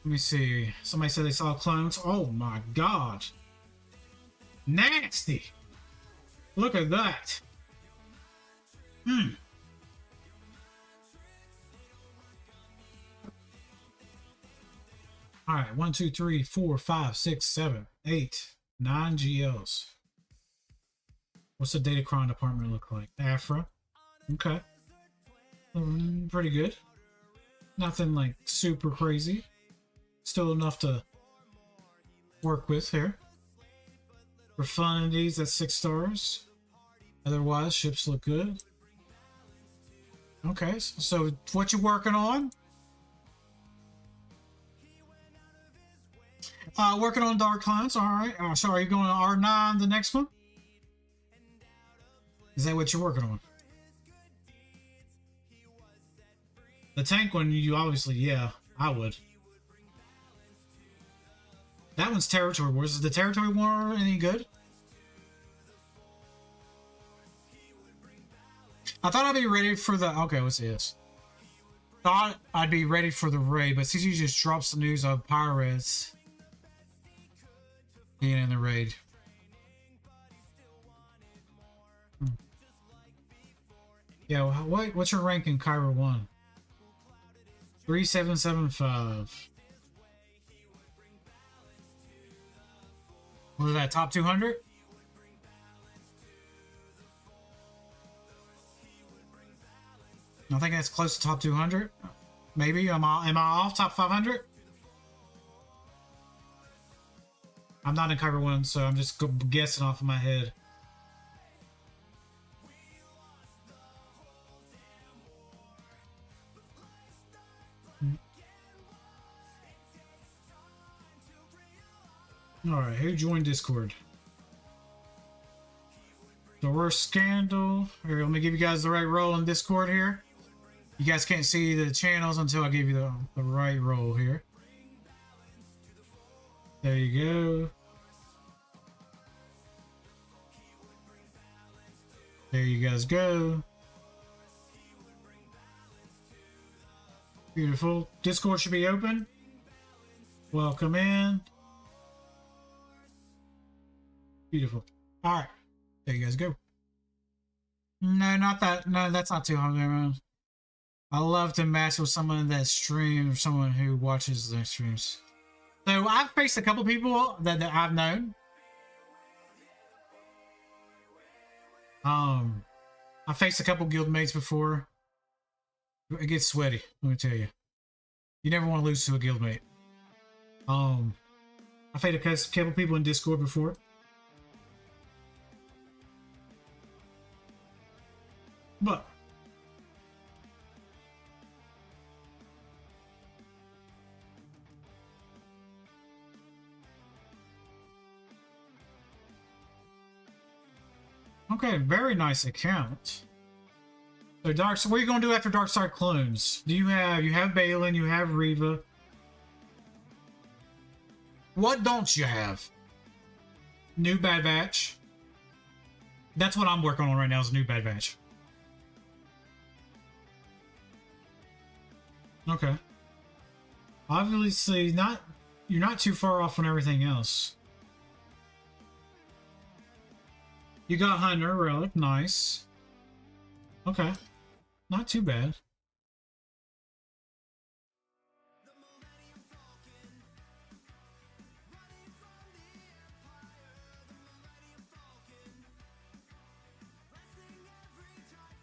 me see. Somebody said they saw clones. Oh my god. Nasty. Look at that. Alright, 1, 2, 3, 4, 5, 6, 7, 8, 9 GLs. What's the Datacron department look like? Afra. Okay. Pretty good. Nothing like super crazy. Still enough to work with here. Profanities at 6 stars. Otherwise, ships look good. Okay, so what you working on? Working on Dark Clones. All right. So are you going to R9, the next one? Is that what you're working on? The tank one, you obviously, yeah, I would. That one's Territory Wars. Is the Territory War any good? I thought I'd be ready for the... Okay, what's this? Thought I'd be ready for the raid, but CC just drops the news of pirates being in the raid. Yeah, well, what's your rank in Cairo 1? 3775. What is that, top 200? I think that's close to top 200. Maybe. Am I off top 500? I'm not in Kyber 1, so I'm just guessing off of my head. Alright, who joined Discord? The worst scandal. Here, let me give you guys the right role in Discord here. You guys can't see the channels until I give you the right role here. There you go. There you guys go. Beautiful. Discord should be open. Welcome in. Beautiful. All right. There you guys go. No, not that. No, that's not too hungry, man. I love to match with someone that streams or someone who watches their streams. So I've faced a couple people that I've known. I faced a couple guildmates before. It gets sweaty, let me tell you. You never want to lose to a guildmate. I faced a couple people in Discord before. But okay, very nice account. So so what are you gonna do after Darkside clones? Do you have Balin, you have Reva. What don't you have? New Bad Batch. That's what I'm working on right now, is New Bad Batch. Okay. Obviously you're not too far off on everything else. You got Hunter Relic, nice. Okay. Not too bad.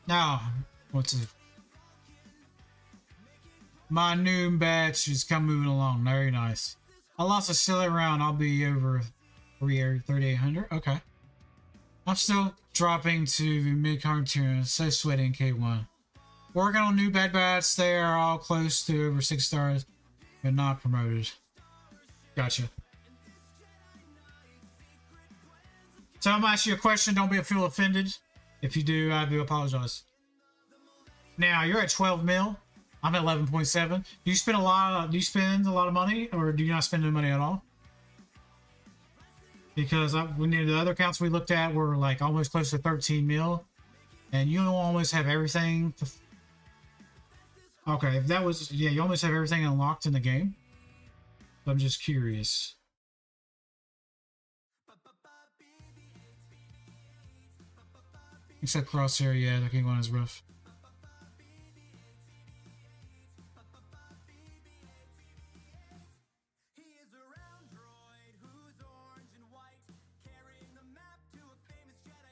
Now, what's it? My new batch is moving along. Very nice. I lost a silly round. I'll be over 3,800. Okay. I'm still dropping to mid-card tier. So sweaty in K1. Working on new Bad Batch. They are all close to over 6 stars, but not promoted. Gotcha. So I'm asking you a question. Don't feel offended. If you do, I do apologize. Now you're at 12 mil. I'm at 11.7. Do you spend a lot of money, or do you not spend any money at all? Because when the other accounts we looked at were like almost close to 13 mil, and you almost have everything. Okay, if that was, yeah, you almost have everything unlocked in the game. I'm just curious. Except Crosshair, yeah, the King one is rough.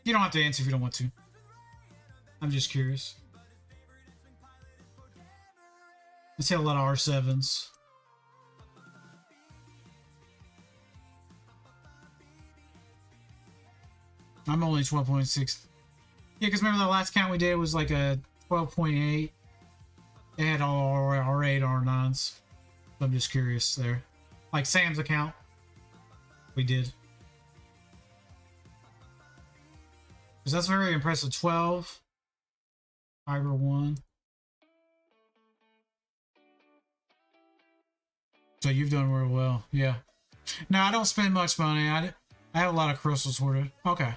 You don't have to answer if you don't want to. I'm just curious. Let's hit a lot of R7s. I'm only 12.6. Yeah, because remember the last count we did was like a 12.8. They had all R8, R9s. I'm just curious there. Like Sam's account. We did. Because that's very impressive. 12. Fiber 1. So you've done real well. Yeah. No, I don't spend much money. I have a lot of crystals hoarded. Okay.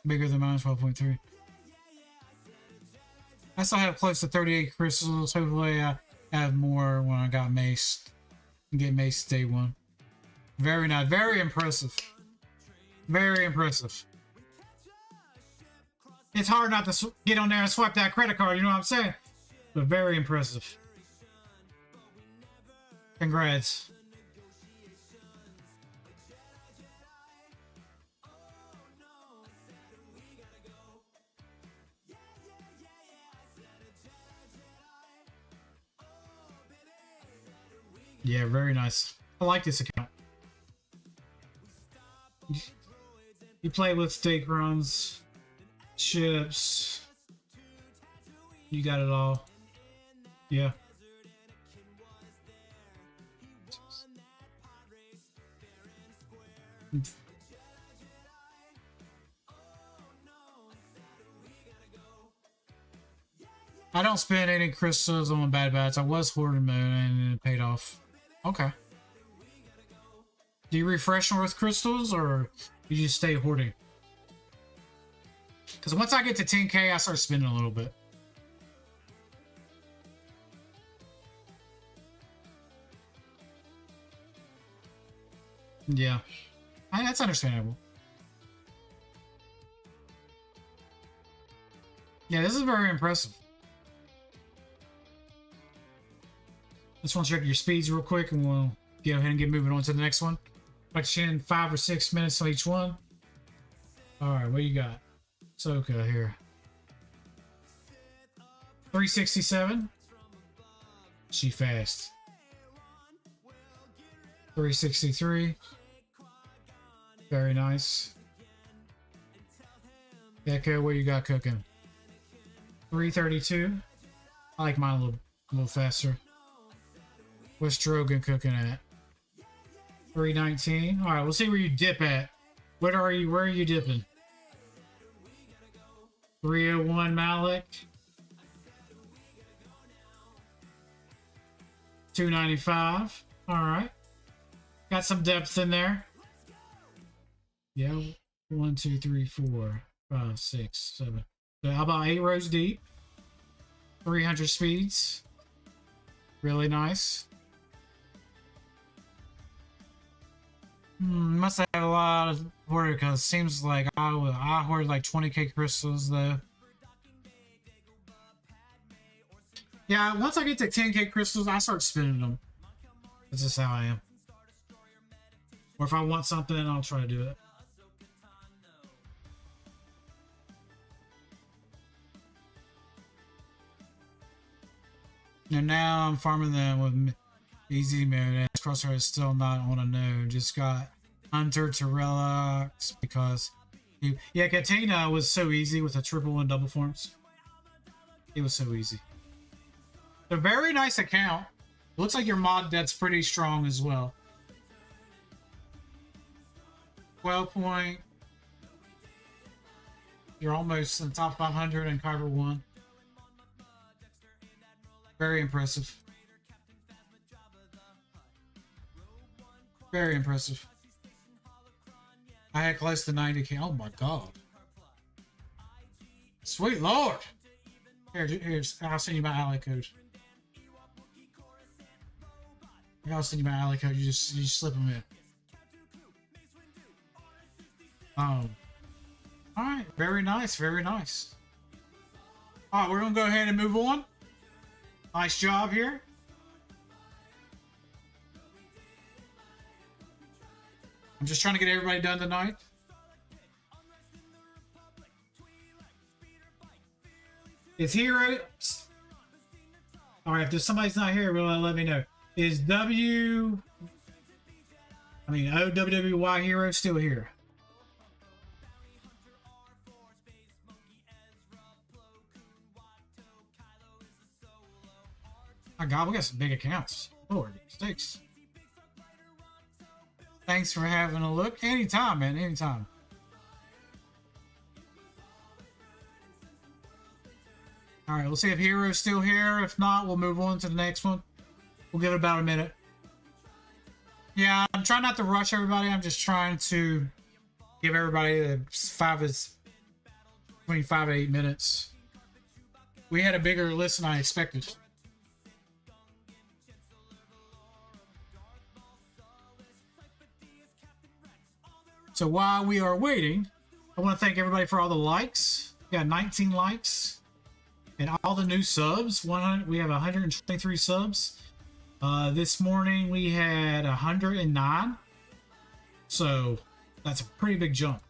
Bigger than mine, 12.3. I still have close to 38 crystals. Hopefully I have more when I got maced. Get maced day 1. Very nice. Very impressive. Very impressive. It's hard not to get on there and swipe that credit card, you know what I'm saying? But very impressive. Congrats. Yeah, very nice. I like this account. You play with stake runs, ships. You got it all. Yeah. I don't spend any crystals on bad bats. I was hoarding them and it paid off. Okay. Do you refresh them with crystals or you just stay hoarding? Because once I get to 10K, I start spending a little bit. Yeah. That's understandable. Yeah, this is very impressive. Just want to check your speeds real quick and we'll go ahead and get moving on to the next one. Like in 5 or 6 minutes on each one. Alright, what you got? Soka here. 367. She fast. 363. Very nice. Echo, what you got cooking? 332. I like mine a little faster. What's Drogon cooking at? 319. All right, we'll see where you dip at. Where are you dipping? 301 Malik. 295. All right. Got some depth in there. Yeah. 1, 2, 3, 4, 5, 6, 7. So how about 8 rows deep? 300 speeds. Really nice. Must have a lot of hoarded because it seems like I hoarded like 20k crystals though. Yeah, once I get to 10k crystals, I start spending them. That's just how I am. Or if I want something, I'll try to do it. And now I'm farming them with easy mode. Crosshair is still not on a node. Just got Hunter to relax because yeah, Katina was so easy with the triple and double forms. It was so easy. A very nice account. Looks like your mod that's pretty strong as well. 12 point. You're almost in the top 500 in Kyber 1. Very impressive. Very impressive. I had close to 90k. Oh my god. Sweet lord. Here's I'll send you my ally code. I'll send you my ally code. You slip them in. Alright, very nice, very nice. Alright, we're gonna go ahead and move on. Nice job here. I'm just trying to get everybody done tonight. Is hero... Alright, if somebody's not here, will let me know. Is OWWY hero still here? My god, we got some big accounts. Lord, stakes. Thanks for having a look. Anytime, man. Anytime. Alright, we'll see if Hero's still here. If not, we'll move on to the next one. We'll give it about a minute. Yeah, I'm trying not to rush everybody. I'm just trying to give everybody between 5 and 8 minutes. We had a bigger list than I expected. So while we are waiting, I want to thank everybody for all the likes. We got 19 likes and all the new subs. We have 123 subs. This morning we had 109. So that's a pretty big jump.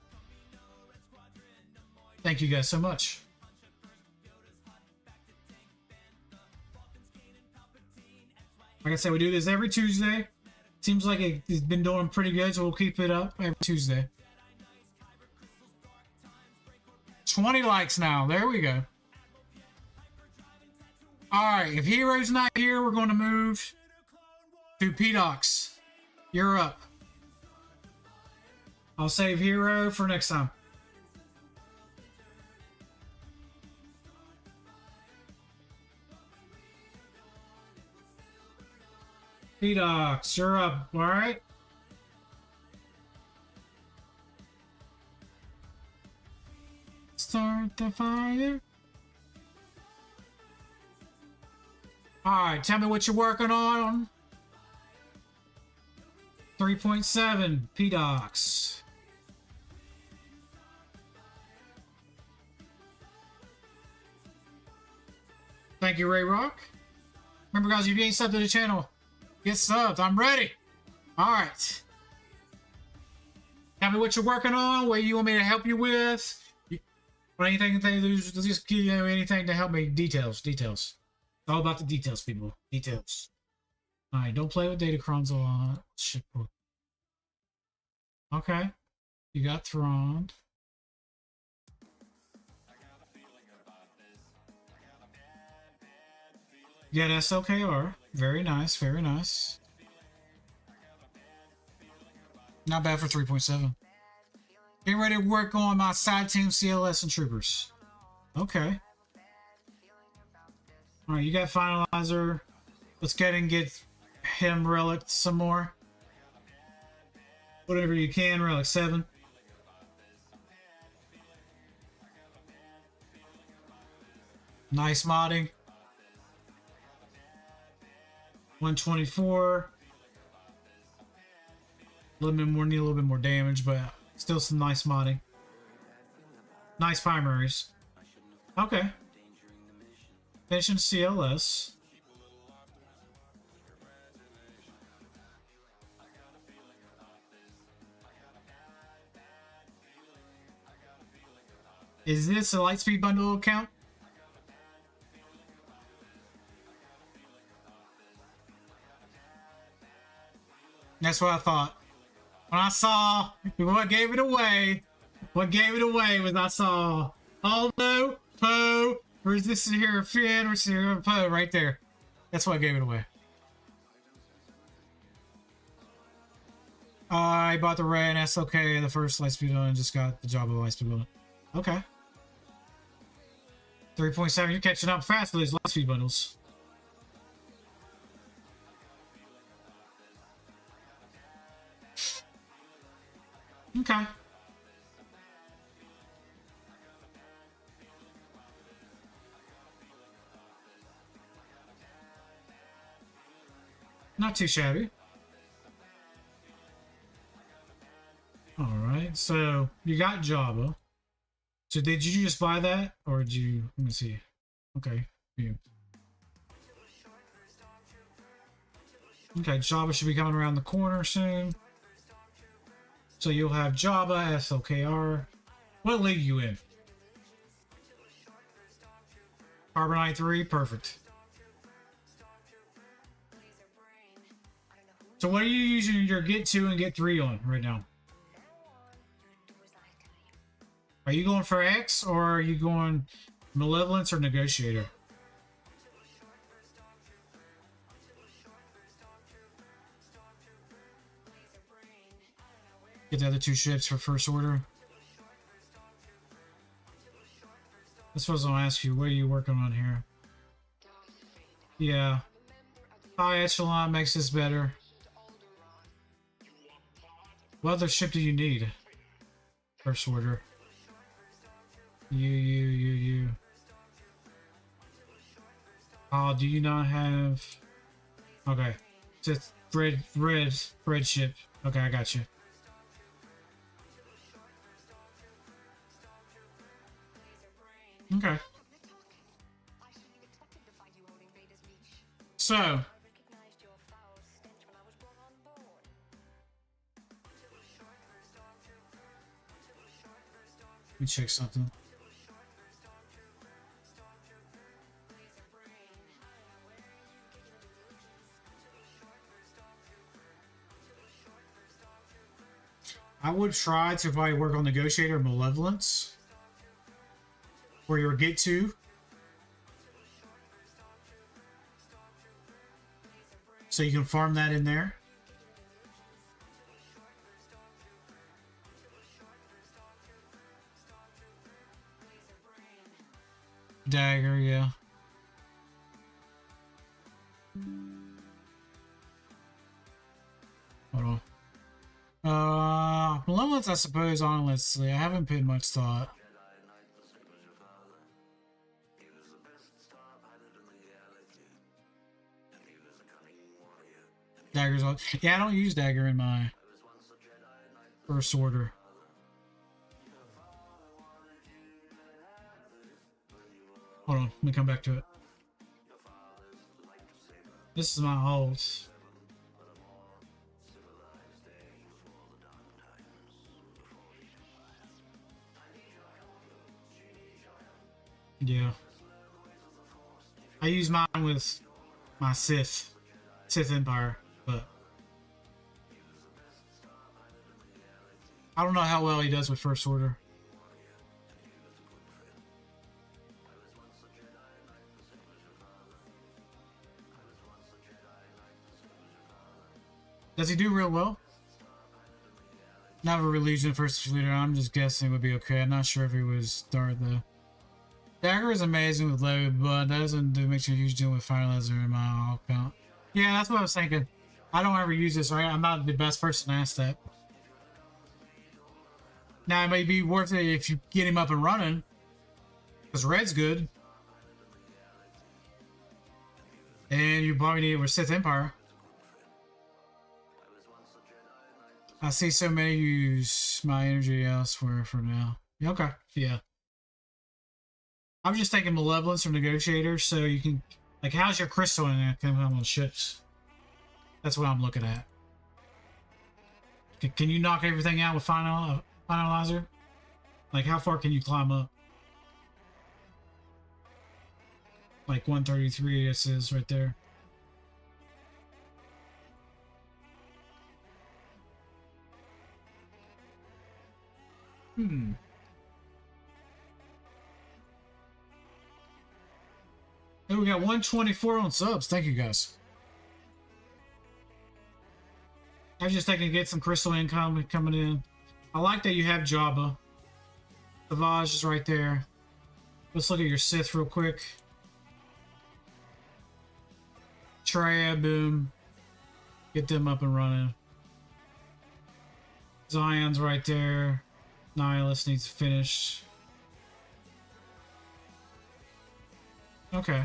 Thank you guys so much. Like I said, we do this every Tuesday. Seems like it's been doing pretty good, so we'll keep it up every Tuesday. 20 likes now. There we go. Alright, if Hero's not here, we're going to move to P-Docs. You're up. I'll save Hero for next time. P-Docs, you're up, alright? Start the fire. Alright, tell me what you're working on. 3.7, P-Docs. Thank you, Ray Rock. Remember, guys, if you ain't subbed to the channel, get subbed. I'm ready. Alright. Tell me what you're working on, what you want me to help you with. Or anything, just give you anything to help me. Details. It's all about the details, people. Details. Alright, don't play with Datacrons a lot. Shit. Okay. You got Thrawn. Yeah, that's SWGoH. Very nice, very nice. Not bad for 3.7. Getting ready to work on my side team CLS and troopers. Okay. Alright, you got Finalizer. Let's get and get him Relic some more. Whatever you can, Relic 7. Nice modding. 124. A little bit more, need a little bit more damage, but still some nice modding. Nice primaries. Okay. Finishing CLS. Is this a Lightspeed bundle account? That's what I thought. When I saw what gave it away was I saw Aldo, Poe, Resistance Hero Finn, Resistance Hero Poe right there. That's what gave it away. I bought the red and SWGoH, the first Lightspeed one, and just got the job of the Lightspeed one. Okay. 3.7, you're catching up fast with these Lightspeed bundles. Okay. Not too shabby. Alright, so you got Jabba. So did you just buy that? Or did you... Let me see. Okay. You. Okay, Jabba should be coming around the corner soon. So you'll have Jabba, SWGoH. What league you in? Carbonite 3? Perfect. So what are you using your Get 2 and Get 3 on right now? Are you going for X or are you going Malevolence or Negotiator? Get the other two ships for First Order. That's what I was going to ask you. What are you working on here? Yeah. High Echelon makes this better. What other ship do you need? First Order. You. Oh, do you not have... Okay. Just red ship. Okay, I got you. Okay. So. Let me check something. I would try to probably work on Negotiator Malevolence. Or your Get 2. So you can farm that in there. Dagger, yeah. Hold on. Malevolence, I suppose, honestly, I haven't paid much thought. Dagger's on. Yeah, I don't use dagger in my first order. Hold on, let me come back to it. This is my alt. Yeah. I use mine with my Sith Empire, but I don't know how well he does with First Order. Does he do real well? Never Legion First Leader. I'm just guessing it would be okay. I'm not sure if he was Dart though. Dagger is amazing with Levy, but that doesn't do make a huge deal with Finalizer in my all count. Yeah, that's what I was thinking. I don't ever use this, right? I'm not the best person to ask that. Now, it may be worth it if you get him up and running, because Red's good. And you probably need it with Sith Empire. I see so many use my energy elsewhere for now. Okay, yeah. I'm just thinking Malevolence or Negotiator, so you can... Like, how's your crystal in that coming on ships? That's what I'm looking at. Can you knock everything out with Finalizer? Like, how far can you climb up? Like 133, it says right there. Hey, we got 124 on subs. Thank you, guys. I was just thinking to get some crystal income coming in. I like that you have Jabba. Savage is right there. Let's look at your Sith real quick. Traya, boom. Get them up and running. Zion's right there. Nihilus needs to finish. Okay.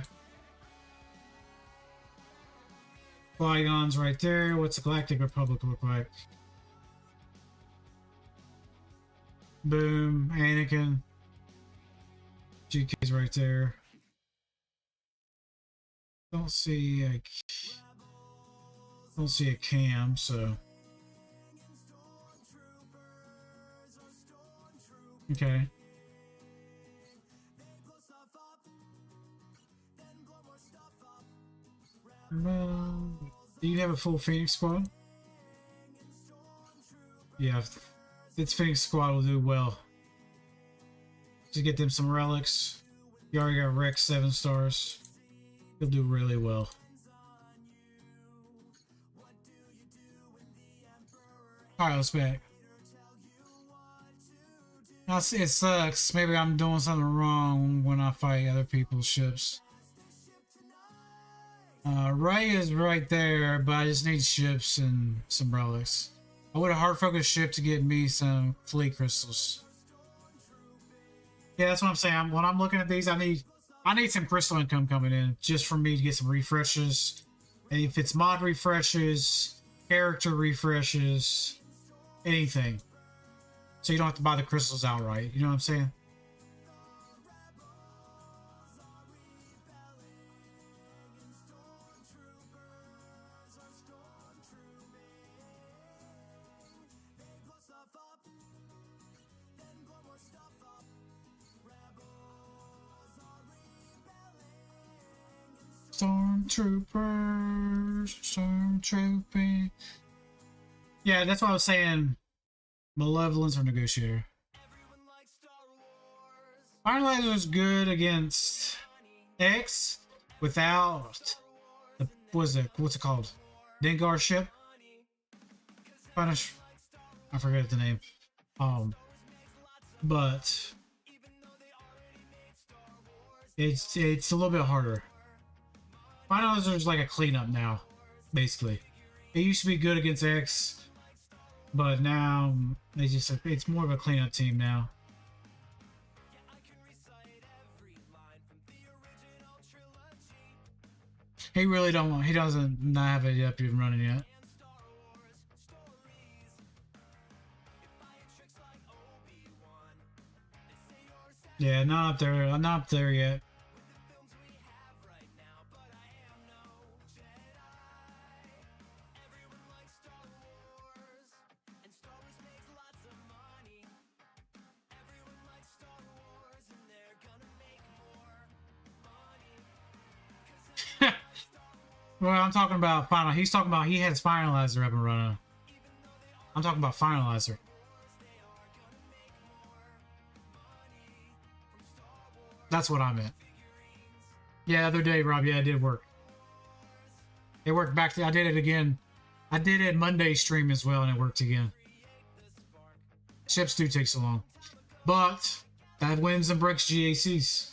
Qui-Gon's right there. What's the Galactic Republic look like? Boom. Anakin. GK's right there. Don't see a cam, so okay. Do you have a full Phoenix squad? Yeah, this Phoenix squad will do well. Just get them some relics. You already got Rex 7 stars. He'll do really well. Alright, let's back. It sucks. Maybe I'm doing something wrong when I fight other people's ships. Ray is right there, but I just need ships and some relics. I would a hard focus ship to get me some fleet crystals. Yeah, that's what I'm saying. When I'm looking at these, I need some crystal income coming in just for me to get some refreshes. And if it's mod refreshes, character refreshes, anything. So you don't have to buy the crystals outright. You know what I'm saying? Stormtrooping. Yeah, that's what I was saying. Malevolence or Negotiator. Finalizer is good against X without the what's it called? Dengar ship. Punish. I forget the name. But it's a little bit harder. Finalizer is like a cleanup now, basically. It used to be good against X, but now it's more of a cleanup team now. He really he doesn't not have it up even running yet. Yeah, not up there. I'm not up there yet. Well, I'm talking about final. He's talking about he has Finalizer up and running. I'm talking about Finalizer. That's what I meant. Yeah, the other day, Rob. Yeah, it did work. It worked back to. I did it again. I did it Monday stream as well, and it worked again. Ships do take so long, but that wins and breaks GACs.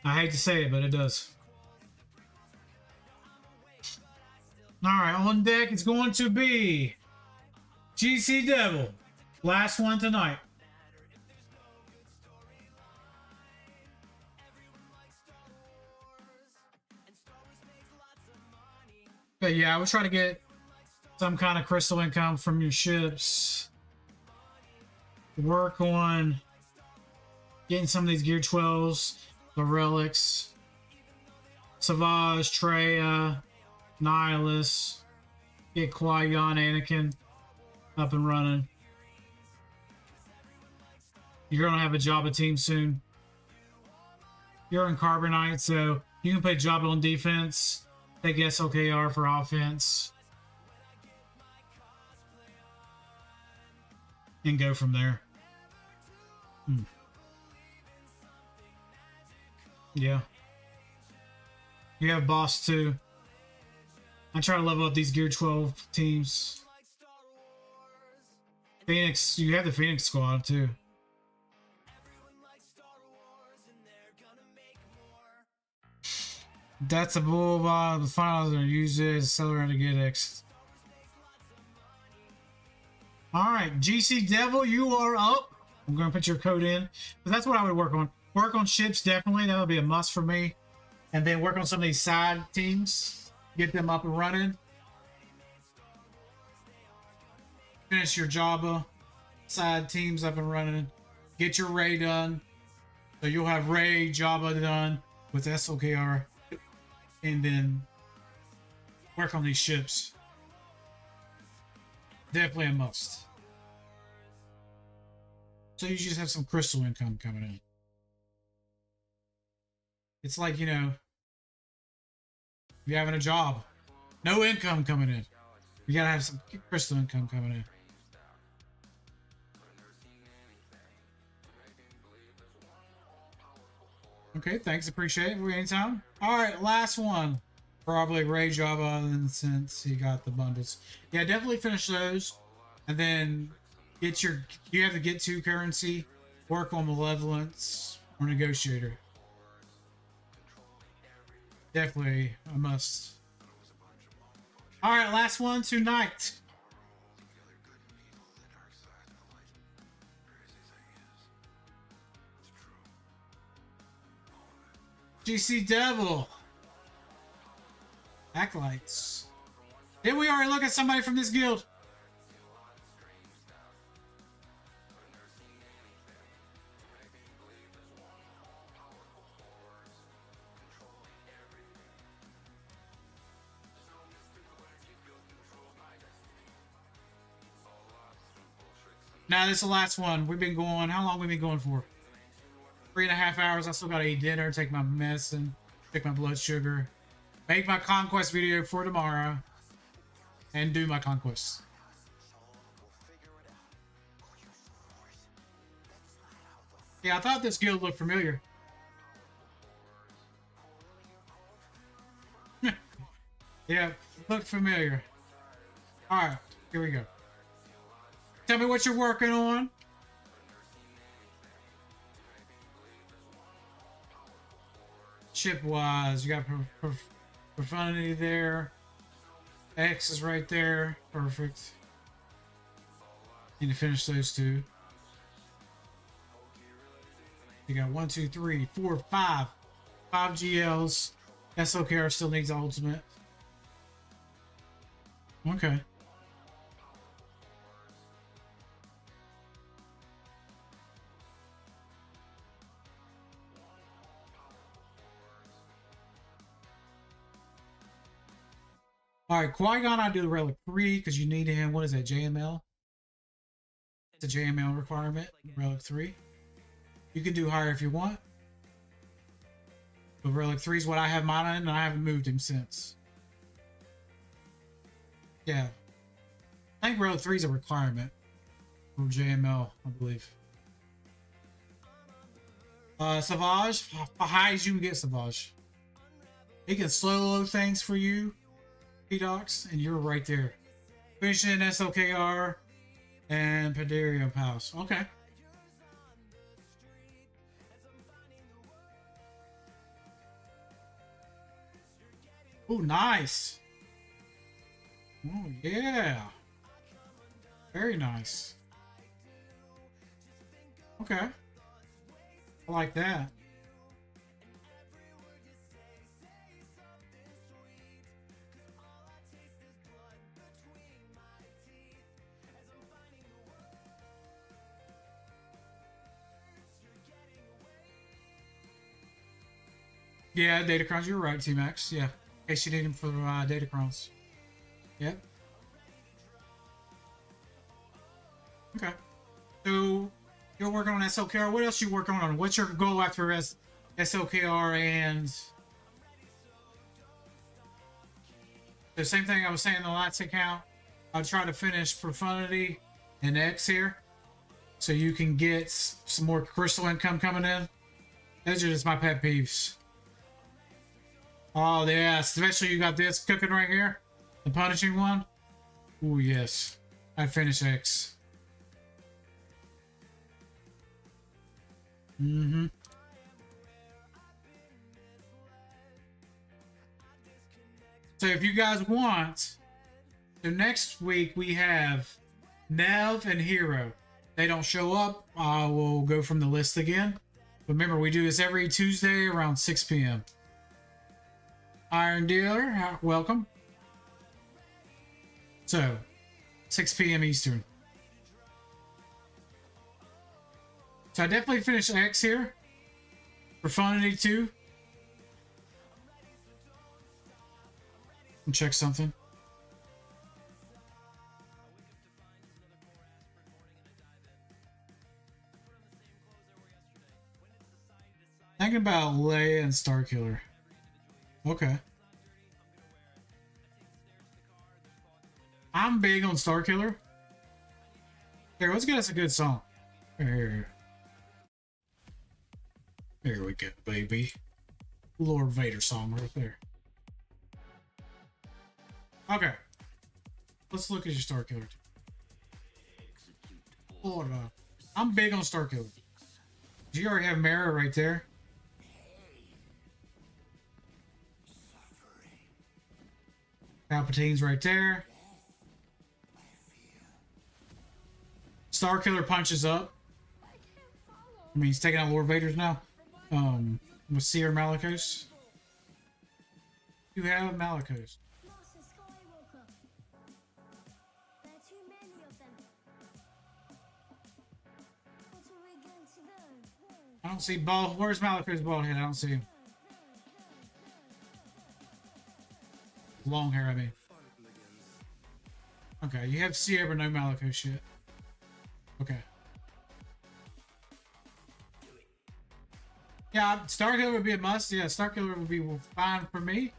I hate to say it, but it does. All right, on deck it's going to be GC Devil, last one tonight. But yeah, I was trying to get some kind of crystal income from your ships. Work on getting some of these Gear 12s, the relics, Savage, Treya, Nihilus, get Qui-Gon, Anakin up and running. You're gonna have a Jabba team soon. You're in Carbonite, so you can play Jabba on defense, take SLKR for offense, and go from there. Yeah. You have Boss too. I'm trying to level up these Gear 12 teams. Phoenix, you have the Phoenix squad too. That's a bull by the finals and use it as accelerator to get X. Alright, GC Devil, you are up. I'm gonna put your code in. But that's what I would work on. Work on ships, definitely. That would be a must for me. And then work on some of these side teams. Get them up and running. Finish your Jabba side teams up and running. Get your Ray done. So you'll have Ray, Jabba done with SLKR. And then work on these ships. Definitely a must. So you just have some crystal income coming in. It's like, you know, you're having a job, no income coming in. You gotta have some crystal income coming in. Okay, thanks, appreciate it. Anytime. All right, last one. Probably Ray Jabba, and since he got the bundles, yeah, definitely finish those, and then get your. You have to get to currency, work on Malevolence or Negotiator. Definitely a must. All right, last one tonight. GC Devil. Acolytes. Did we already look at somebody from this guild? Now this is the last one. We've been going. How long have we been going for? 3.5 hours. I still gotta eat dinner, take my medicine, take my blood sugar, make my conquest video for tomorrow, and do my conquests. Yeah, I thought this guild looked familiar. Yeah, look familiar. All right, here we go. Tell me what you're working on. Chip wise, you got profundity there. X is right there. Perfect. Need to finish those two. You got 1, 2, 3, 4, 5. 5 GLs. SLKR still needs ultimate. Okay. All right, Qui-Gon, I do the relic 3 because you need him. What is that, JML? It's a JML requirement, relic 3. You can do higher if you want. But relic 3 is what I have mine in, and I haven't moved him since. Yeah. I think relic 3 is a requirement for JML, I believe. Savage, high as you can get Savage. He can slow load things for you, P-Docs, and you're right there. Finishing SLKR and Padario House. Okay. Oh, nice. Oh, yeah. Very nice. Okay. I like that. Yeah, Datacrons, you're right, T-Max. Yeah. In case you need him for Datacrons. Yep. Okay. So you're working on SLKR. What else you working on? What's your goal after SLKR and the same thing I was saying in the last account? I'll try to finish Profundity and X here, so you can get some more crystal income coming in. Those are just my pet peeves. Oh yeah, especially you got this cooking right here, the punishing one. Oh yes, I finish X. Mm-hmm. So if you guys want, so next week we have Nev and Hero. They don't show up, we'll go from the list again. But remember, we do this every Tuesday around 6 p.m. Iron Dealer, welcome. So, 6 p.m. Eastern. So I definitely finished X here. Profundity 2. And check something. Thinking about Leia and Starkiller. Okay. I'm big on Starkiller. Here, let's get us a good song. Here. There we go, baby. Lord Vader song right there. Okay. Let's look at your Starkiller. Hold on. I'm big on Starkiller. You already have Mara right there. Palpatine's right there. Starkiller punches up. I mean, he's taking out Lord Vader's now. With Seer Malicos. You have Malicos. I don't see bald. Where's Malicos' bald head? I don't see him. Long hair, I mean. Okay, you have Seer, but no Malicos shit. Okay. Yeah, Starkiller would be a must. Yeah, Starkiller would be fine for me.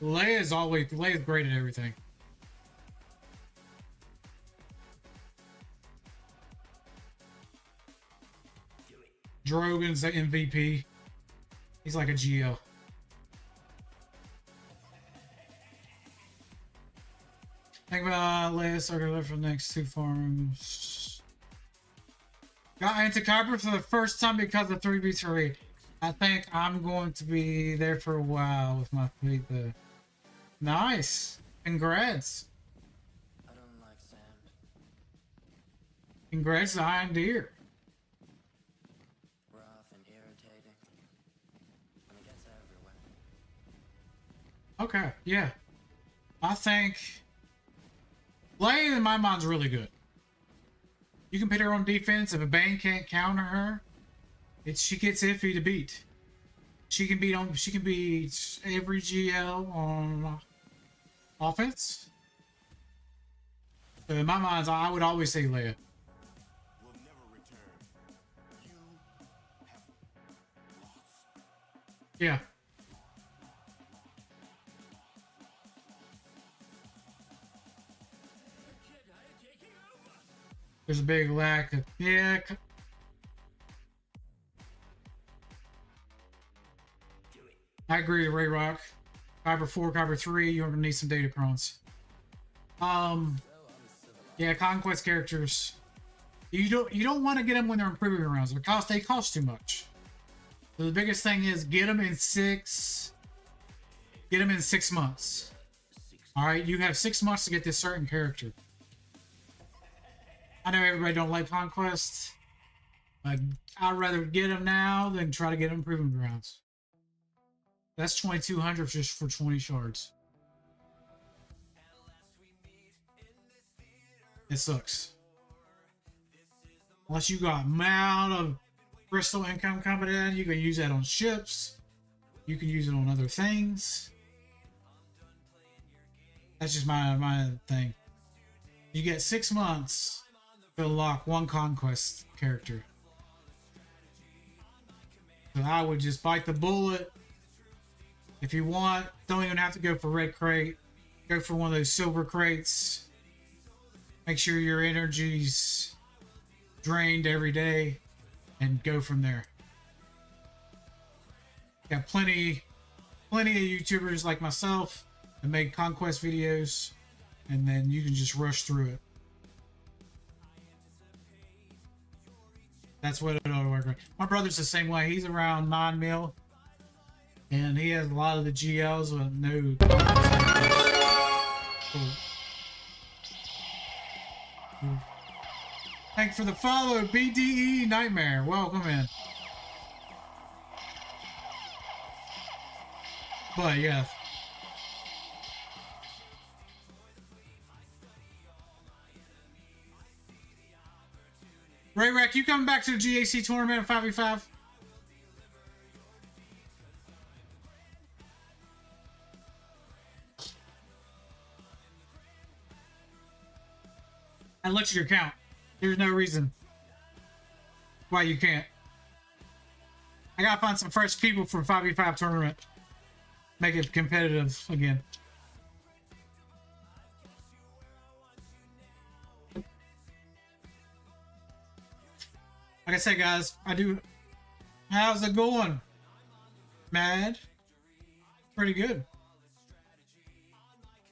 Leia's great at everything. Drogon's the MVP. He's like a GL. Think about latest circular for the next 2 farms. Got into Kyber for the first time because of 3v3. I think I'm going to be there for a while with my fleet though. Nice. Congrats. I don't like sand. Congrats to Iron Deer. Rough and irritating. And it gets everywhere. Okay, yeah. I think Leia in my mind's really good. You can put her on defense. If a Bane can't counter her, she gets iffy to beat. She can beat every GL on offense. So in my mind, I would always say Leia. Will never return. You have lost. Yeah. There's a big lack of I agree with Ray Rock. Kyber 4, Kyber 3, you're gonna need some datacrons. Yeah, conquest characters. You don't want to get them when they're improving rounds because they cost too much. So the biggest thing is get them in 6 months. Alright, you have 6 months to get this certain character. I know everybody don't like conquest, but I'd rather get them now than try to get them improving grounds. That's 2,200 just for 20 shards. It sucks. Unless you got amount of crystal income coming in, you can use that on ships. You can use it on other things. That's just my thing. You get 6 months to unlock 1 conquest character. So I would just bite the bullet. If you want, don't even have to go for red crate. Go for one of those silver crates. Make sure your energy's drained every day and go from there. Got plenty of YouTubers like myself that make conquest videos, and then you can just rush through it. That's what it ought to work on. My brother's the same way. He's around 9 mil. And he has a lot of the GLs with no... Thanks for the follow, BDE Nightmare. Welcome in. But yeah. Ray Rack, you coming back to the GAC tournament at 5v5? I looked at your count. There's no reason why you can't. I gotta find some fresh people for 5v5 tournament. Make it competitive again. Like I said, guys, how's it going? Mad? Pretty good.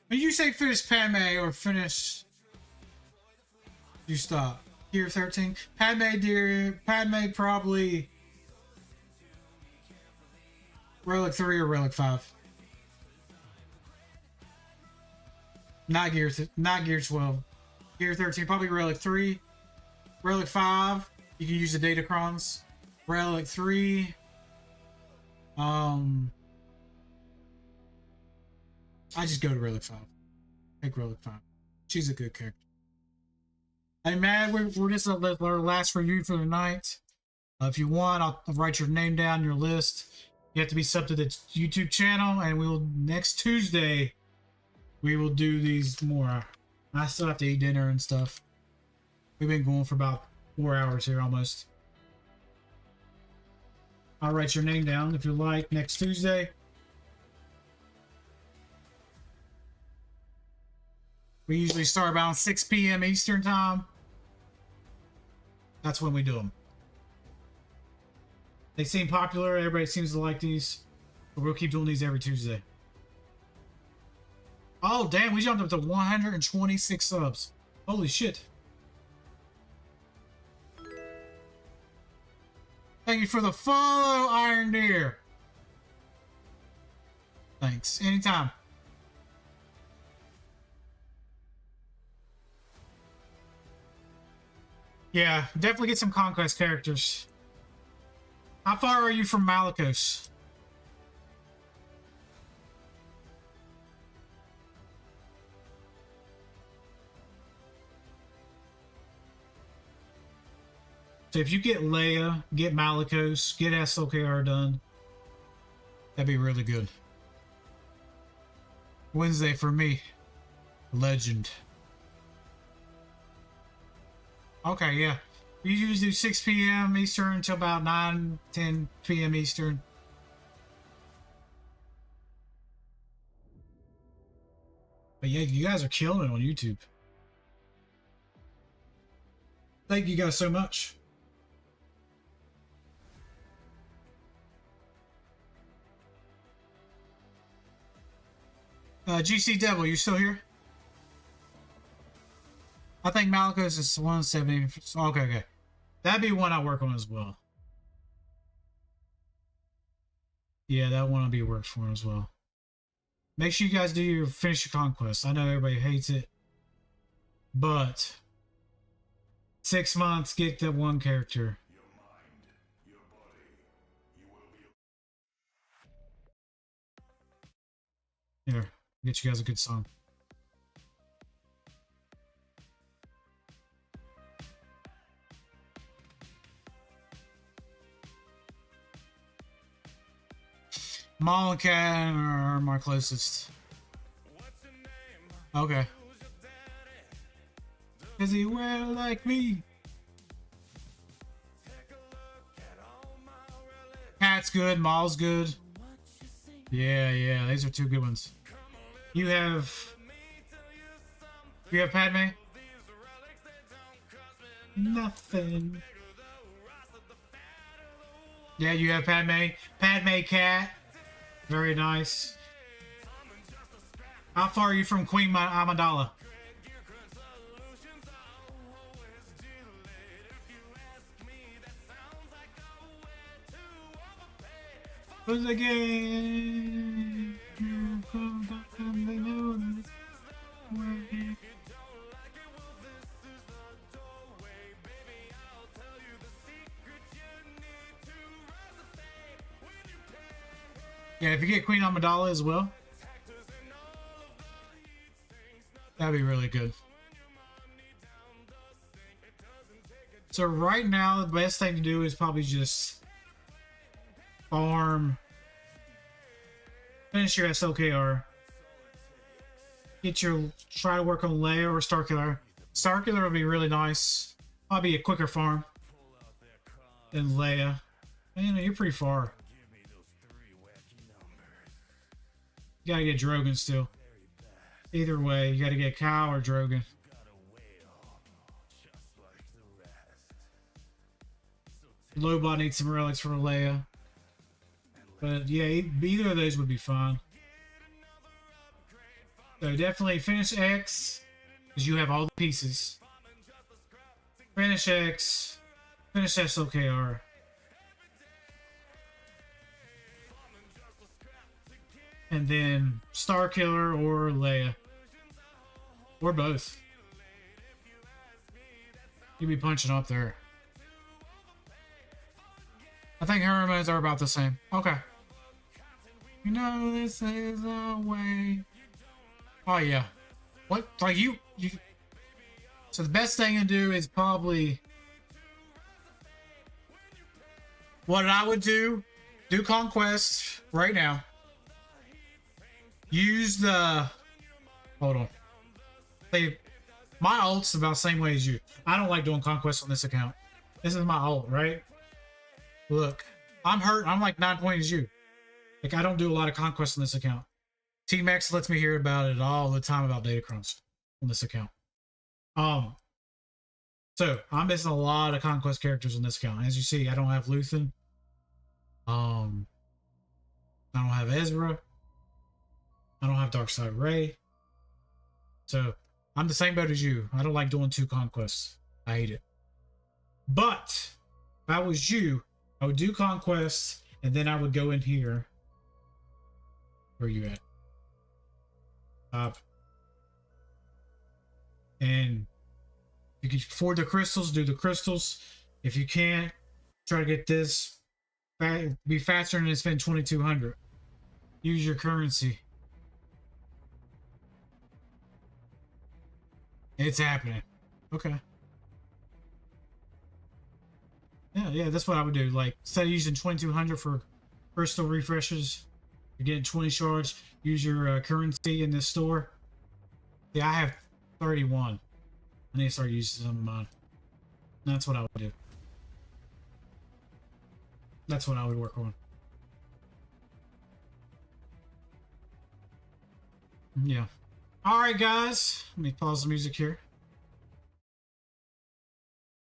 When you say finish Padme or finish... You stop. Gear 13. Padme probably Relic 3 or Relic 5. Not Gear 12. Gear 13, probably Relic 3. Relic 5, you can use the datacrons. Relic 3. I just go to Relic 5. Take Relic 5. She's a good character. Hey man, we're just our last review for the night. If you want, I'll write your name down your list. You have to be sub to the YouTube channel, and we will next Tuesday we will do these more. I still have to eat dinner and stuff. We've been going for about 4 hours here almost. I'll write your name down if you like next Tuesday. We usually start about 6 p.m. Eastern time. That's when we do them. They seem popular. Everybody seems to like these. So we'll keep doing these every Tuesday. Oh, damn, we jumped up to 126 subs. Holy shit. Thank you for the follow, Iron Deer. Thanks. Anytime. Yeah, definitely get some Conquest characters. How far are you from Malicos? So if you get Leia, get Malicos, get SLKR done, that'd be really good. Wednesday for me. Legend. Okay, yeah. We usually do 6 p.m. Eastern until about 9-10 p.m. Eastern. But yeah, you guys are killing it on YouTube. Thank you guys so much. GC Devil, you still here? I think Malicos is 170. Okay, okay. That'd be one I work on as well. Yeah, that one I'll be worked for as well. Make sure you guys do your finish your conquest. I know everybody hates it, but 6 months, get that one character. Your mind, your body, you will be. Here, get you guys a good song. Maul and Cat are my closest. Okay. Does he wear like me? Cat's good, Maul's good. Yeah, yeah, these are two good ones. You have Padme? Nothing. Yeah, you have Padme. Padme Cat. Very nice. How far are you from Queen Amidala? Who's the game? Yeah, if you get Queen Amidala as well, that'd be really good. So right now, the best thing to do is probably just farm, finish your SLKR, try to work on Leia or Starkiller. Starkiller would be really nice. Probably a quicker farm than Leia. Man, you're pretty far. You gotta get Drogon still. Either way, you gotta get Cal or Drogon. Lobot needs some relics for Leia. But yeah, either of those would be fine. So definitely finish X, because you have all the pieces. Finish X, finish SLKR. And then Starkiller or Leia. Or both. You'd be punching up there. I think her modes are about the same. Okay. You know this is a way. Oh yeah. What? Like you. So the best thing to do is probably. What I would do Conquest right now. Use the. Hold on. My ult's about the same way as you. I don't like doing Conquest on this account. This is my ult, right? Look, I'm hurt. I'm like 9 points as you. Like, I don't do a lot of Conquest on this account. T-Max lets me hear about it all the time about Datacrons on this account. So I'm missing a lot of Conquest characters on this account. As you see, I don't have Luthen. I don't have Ezra. I don't have Darkseid Ray. So I'm the same boat as you. I don't like doing 2 conquests. I hate it. But if I was you, I would do conquests, and then I would go in here. Where are you at? Up. And you can afford the crystals, do the crystals. If you can't, try to get this be faster than spend 2,200. Use your currency. It's happening. Okay. Yeah, that's what I would do. Like, instead of using 2,200 for crystal refreshes, you're getting 20 shards. Use your currency in this store. Yeah, I have 31. I need to start using some of mine. That's what I would do. That's what I would work on. Yeah. All right, guys. Let me pause the music here.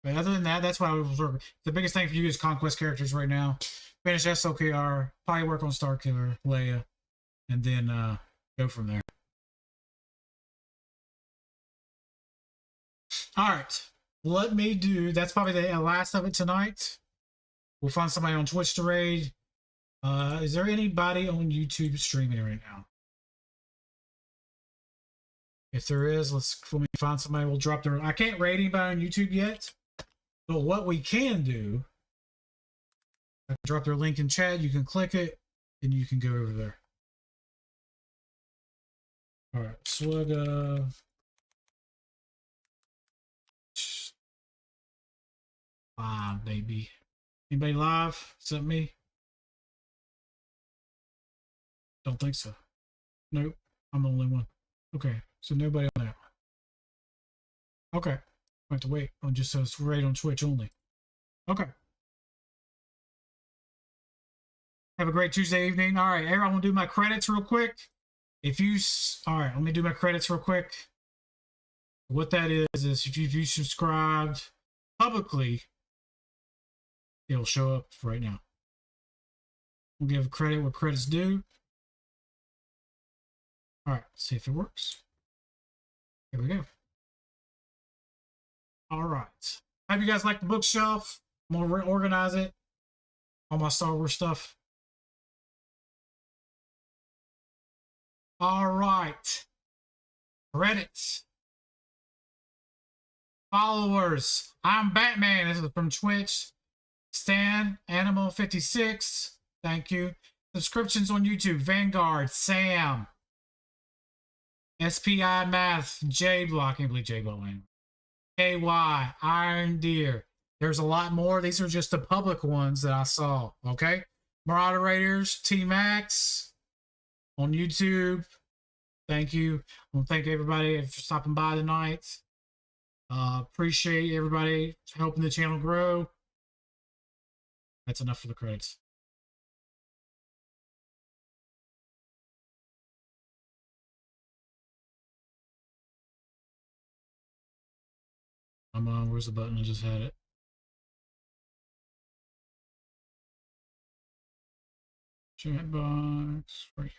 But other than that, that's what I was working. The biggest thing for you is conquest characters right now. Finish SWGoH, probably work on Starkiller, Leia, and then go from there. All right. Let me do. That's probably the last of it tonight. We'll find somebody on Twitch to raid. Is there anybody on YouTube streaming right now? If there is, let me find somebody. We'll drop their. I can't raid anybody on YouTube yet, but what we can do, I can drop their link in chat. You can click it, and you can go over there. All right, SWGoH. Live, baby. Anybody live? Except me? Don't think so. Nope, I'm the only one. Okay, so nobody on that one. Okay, I have to wait on just so it's right on Twitch only. Okay. Have a great Tuesday evening. All right, Aaron, I'm gonna do my credits real quick. All right, let me do my credits real quick. What that is if you subscribed publicly, it'll show up right now. We'll give credit where credit's due. All right, see if it works. Here we go. All right. Hope you guys like the bookshelf. I'm going to reorganize it. All my Star Wars stuff. All right. Credits. Followers. I'm Batman. This is from Twitch. Stan, Animal56. Thank you. Subscriptions on YouTube. Vanguard, Sam. SPI Math, J Block. I can't believe J Block. KY, Iron Deer. There's a lot more. These are just the public ones that I saw. Okay. Moderators, T Max on YouTube. Thank you. I want to thank everybody for stopping by tonight. Appreciate everybody helping the channel grow. That's enough for the credits. Come on, where's the button? I just had it. Chat box. Right.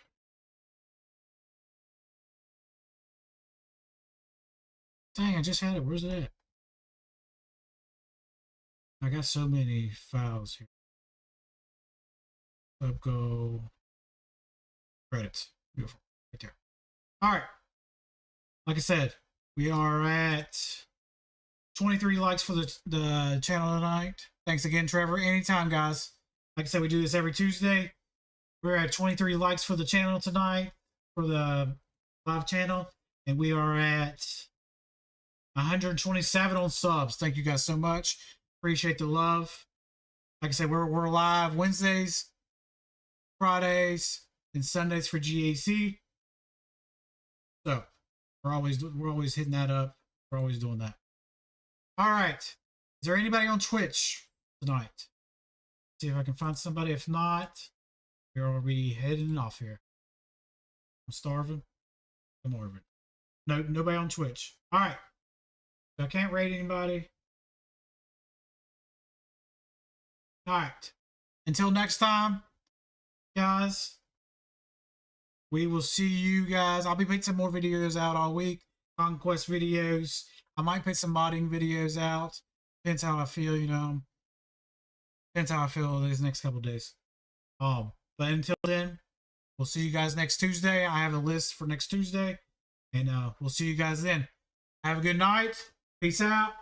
Dang, I just had it. Where's it at? I got so many files here. SWGoH. Credits. Beautiful. Right there. All right. Like I said, we are at 23 likes for the channel tonight. Thanks again, Trevor. Anytime, guys. Like I said, we do this every Tuesday. We're at 23 likes for the channel tonight, for the live channel. And we are at 127 on subs. Thank you guys so much. Appreciate the love. Like I said, we're live Wednesdays, Fridays, and Sundays for GAC. So we're always hitting that up. We're always doing that. All right. Is there anybody on Twitch tonight? See if I can find somebody. If not, we're already heading off here. I'm starving. I'm morbid. No, nobody on Twitch. All right. I can't rate anybody. All right. Until next time, guys, we will see you guys. I'll be putting some more videos out all week. conquest videos. I might put some modding videos out. Depends how I feel, you know. Depends how I feel these next couple days. But until then, we'll see you guys next Tuesday. I have a list for next Tuesday. And we'll see you guys then. Have a good night. Peace out.